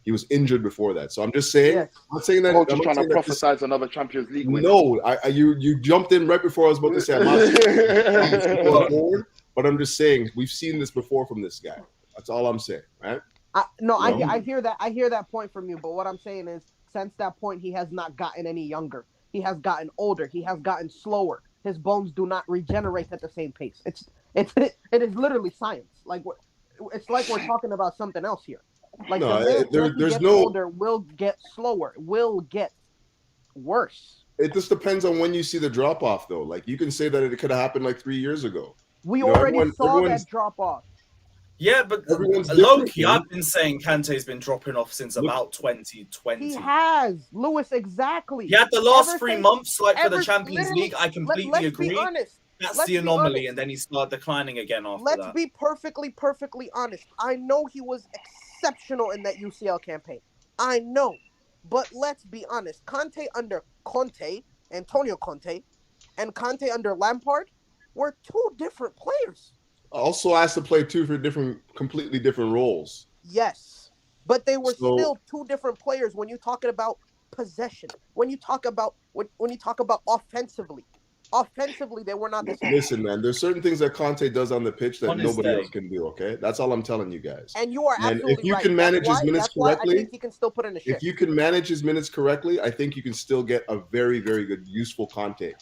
He was injured before that. So I'm just saying, I'm not saying that. I'm just trying to prophesize another Champions League win. No, you jumped in right before I was about to say I'm not forward, but I'm just saying we've seen this before from this guy. That's all I'm saying, right? I hear that. I hear that point from you. But what I'm saying is, since that point, he has not gotten any younger. He has gotten older. He has gotten slower. His bones do not regenerate at the same pace. It is literally science. Like it's like we're talking about something else here. Like there's no older will get slower, will get worse. It just depends on when you see the drop off, though. Like you can say that it could have happened like 3 years ago. We already saw that drop off. Yeah, but Everyone's low-key, different, I've been saying Kante's been dropping off since about 2020. He has, Lewis, exactly. He had the last Ever 3 since- months, like for the ever- Champions literally, League, I completely let's agree. be honest. That's Let's the be anomaly, honest. and then he started declining again after Let's that. be perfectly honest. I know he was exceptional in that UCL campaign. I know. But let's be honest. Kante under Conte, Antonio Conte, and Kante under Lampard were two different players. Also asked to play two for completely different roles. Yes. But they were So- still two different players when you're talking about possession. When you talk about offensively. Offensively, they were not the same. Listen, man, there's certain things that Conte does on the pitch that On his nobody day. else can do, okay? That's all I'm telling you guys. And you are And absolutely if you right. can manage his minutes that's why I correctly, think he can still put in a shift. if you can manage his minutes correctly, I think you can still get a very, very good, useful Conte.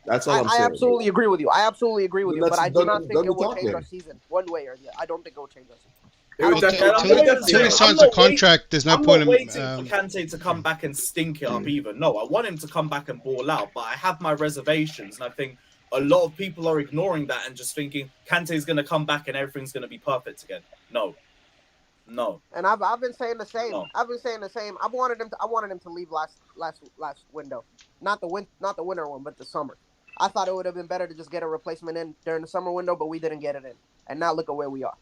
That's all I'm I saying. absolutely agree with you. I absolutely agree with you. But I do not think done it the will talk change then. our season one way or the other. I don't think it will change our season. It would I don't definitely- think- Until he signs a contract, there's no I'm point not in. waiting for Kante to come back and stink it up either. No, I want him to come back and ball out, but I have my reservations, and I think a lot of people are ignoring that and just thinking Kante's going to come back and everything's going to be perfect again. No. And I've been saying the same. No. I've been saying the same. I wanted him to leave last window, not the winter one, but the summer. I thought it would have been better to just get a replacement in during the summer window, but we didn't get it in. And now look at where we are.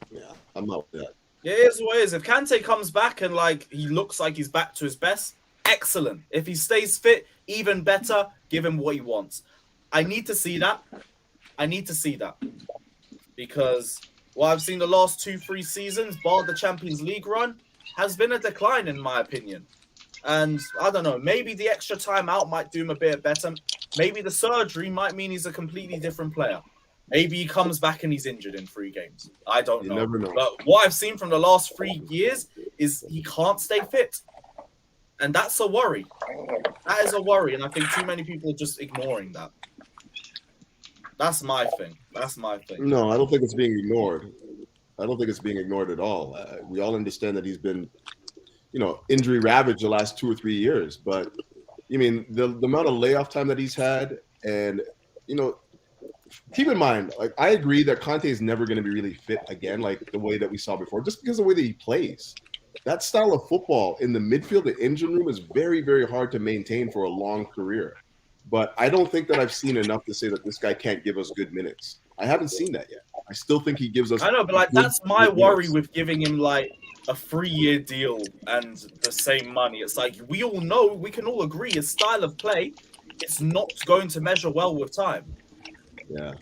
Yeah, I'm not with that. Yeah, it is what it is. If Kante comes back and he looks like he's back to his best, excellent. If he stays fit, even better. Give him what he wants. I need to see that. Because what I've seen the last 2-3 seasons, bar the Champions League run, has been a decline in my opinion. And I don't know, maybe the extra time out might do him a bit better. Maybe the surgery might mean he's a completely different player. Maybe he comes back and he's injured in 3 games. I don't know. You never know. But what I've seen from the last 3 years is he can't stay fit. And that's a worry. That is a worry. And I think too many people are just ignoring that. That's my thing. No, I don't think it's being ignored. I don't think it's being ignored at all. We all understand that he's been, injury ravaged the last 2 or 3 years. But, the amount of layoff time that he's had and, keep in mind, I agree that Kante is never going to be really fit again, like the way that we saw before, just because of the way that he plays. That style of football in the midfield, the engine room, is very, very hard to maintain for a long career. But I don't think that I've seen enough to say that this guy can't give us good minutes. I haven't seen that yet. I still think he gives us. I know, but that's my worry with giving him a 3-year deal and the same money. It's we all know, we can all agree, his style of play is not going to measure well with time. Yeah.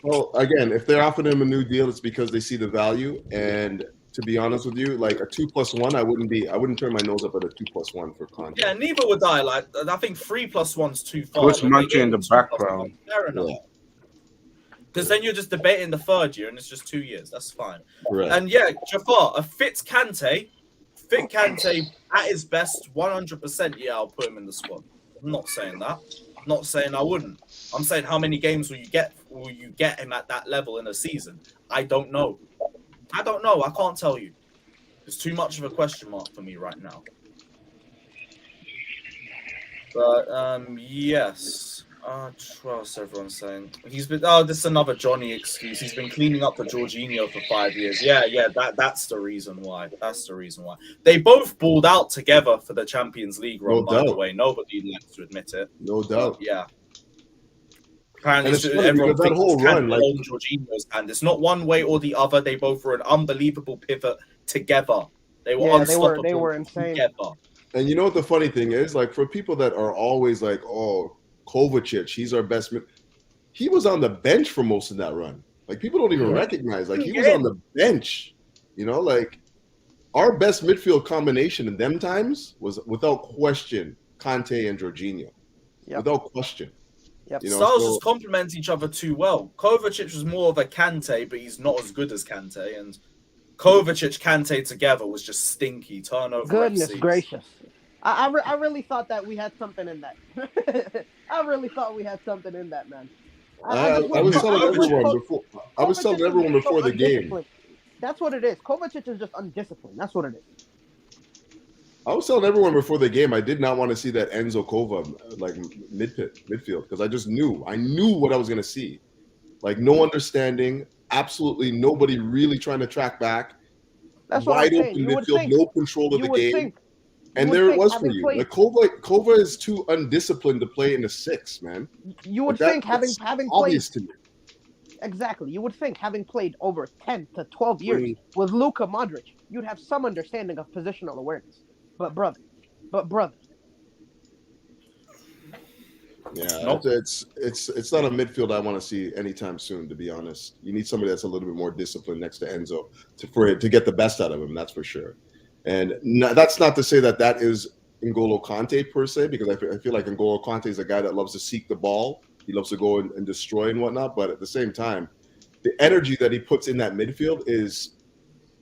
Well, again, if they're offering him a new deal, it's because they see the value. And to be honest with you, a 2+1, I wouldn't turn my nose up at a 2+1 for Kante. Yeah, neither would I. I think 3+1's too far. What's Munchie in the background? Fair enough. Because then you're just debating the 3rd year, and it's just 2 years. That's fine. Correct. And yeah, Jafar, a fit Kante at his best, 100%. Yeah, I'll put him in the squad. I'm not saying that. I'm not saying I wouldn't. I'm saying how many games will you get him at that level in a season? I don't know. I can't tell you. It's too much of a question mark for me right now. But yes. What else everyone's saying? He's been this is another Johnny excuse. He's been cleaning up for Jorginho for 5 years. Yeah, that's the reason why. They both balled out together for the Champions League run, by the way. Nobody likes to admit it. No doubt. Yeah. Apparently, And it's funny everyone because that thinks whole it's run, Kante on Jorginho's hand. It's not one way or the other. They both were an unbelievable pivot together. They were unstoppable they were insane. together. And you know what the funny thing is? For people that are always Kovacic, he's our best. He was on the bench for most of that run. People don't even recognize. He was on the bench. Our best midfield combination in them times was without question Kante and Jorginho. Yep. Without question. Yep. Styles just complement each other too well. Kovacic was more of a Kante, but he's not as good as Kante. And Kovacic, Kante together was just stinky turnover. Goodness gracious. I really thought that we had something in that. I really thought we had something in that, man. I was telling everyone before the game. That's what it is. Kovacic is just undisciplined. That's what it is. I was telling everyone before the game I did not want to see that Enzo Kova midfield because I knew what I was going to see. No understanding, absolutely nobody really trying to track back. That's what I'm Wide saying. open You would midfield, think. no control of You the would game. think. And You would there it think, was for having you. played- Like Kova is too undisciplined to play in the 6, man. You would Like think that's having played obvious to me. exactly. You would think having played over 10 to 12 years with Luka Modric, you'd have some understanding of positional awareness. But brother. Yeah, Nope. it's not a midfield I want to see anytime soon, to be honest. You need somebody that's a little bit more disciplined next to Enzo to get the best out of him, that's for sure. And that's not to say that is N'Golo Kante per se, because I feel like N'Golo Kante is a guy that loves to seek the ball. He loves to go and destroy and whatnot. But at the same time, the energy that he puts in that midfield is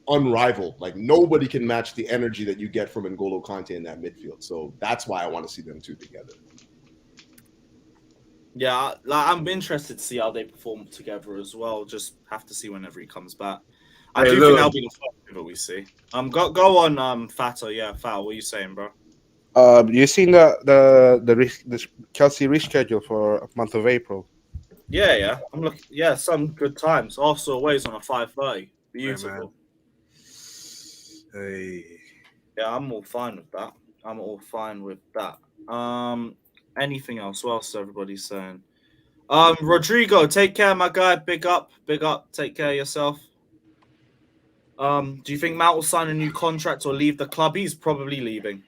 unrivaled. Like nobody can match the energy that you get from N'Golo Kante in that midfield. So that's why I want to see them two together. Yeah, like, I'm interested to see how they perform together as well. Just have to see whenever he comes back. I do think that'll be the first that we see. Go on, Fato. Yeah, Fato, what are you saying, bro? You seen the Chelsea reschedule for a month of April? Yeah. I'm looking. Yeah, some good times. Arsenal away is on a 5:30. Beautiful. Hey. Yeah, I'm all fine with that. Anything else? What else is everybody saying? Rodrigo, take care, my guy. Big up. Take care of yourself. Do you think Mount will sign a new contract or leave the club? He's probably leaving.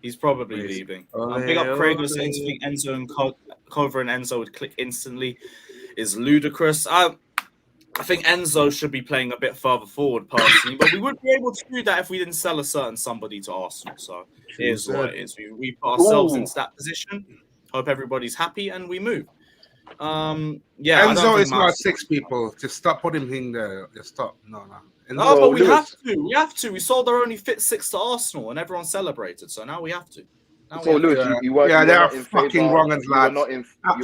Big up Craig was saying to think Enzo and Kova and Enzo would click instantly is ludicrous. I think Enzo should be playing a bit further forward personally, but we would be able to do that if we didn't sell a certain somebody to Arsenal. So here's what it is. We put ourselves into that position. Hope everybody's happy and we move. Enzo is not 6 people. Just stop putting him in there. Just stop. No. No, but we have to. We sold our only fit 6 to Arsenal and everyone celebrated. So now we have to. So Lewis, you were they're not in fucking favor. wrong and You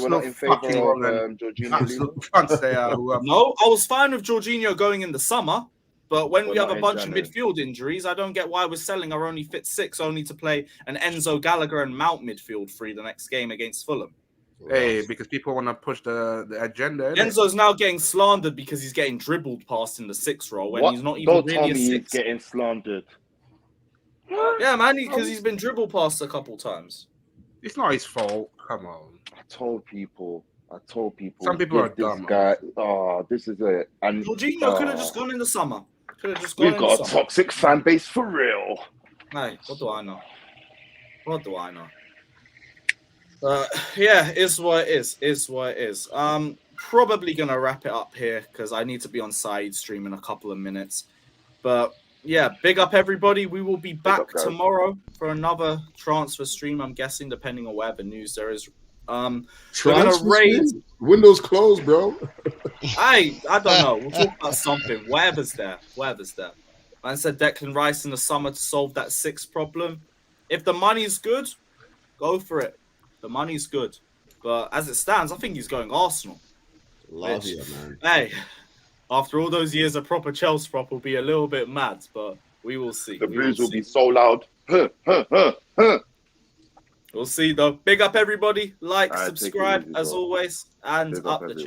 were not in favor of Jorginho leaving? No, I was fine with Jorginho going in the summer, but when we have a bunch of midfield injuries, I don't get why we're selling our only fit 6 only to play an Enzo, Gallagher, and Mount midfield 3 the next game against Fulham. Hey, because people want to push the agenda. Enzo's now getting slandered because he's getting dribbled past in the 6 role when he's not even Don't really tell a me 6. he's getting slandered. Yeah, man, because he's been dribbled past a couple times. It's not his fault. Come on. I told people. Some people are dumb. Guy, this is it. And Jorginho could have just gone in the summer. We've got a toxic fan base for real. Hey, what do I know? Yeah, is what it is. Probably gonna wrap it up here because I need to be on side stream in a couple of minutes. But yeah, big up everybody. We will be back tomorrow for another transfer stream, I'm guessing, depending on whatever news there is. We're gonna raid. Windows closed, bro. I don't know. We'll talk about something. Whatever's there. Man said Declan Rice in the summer to solve that 6 problem. If the money's good, go for it. The money's good. But as it stands, I think he's going Arsenal. Love you, man. Hey, after all those years of proper Chelsea prop will be a little bit mad, but we will see. The booze will be so loud. We'll see, though. Big up, everybody. Like, subscribe, as always, and up the Chelsea.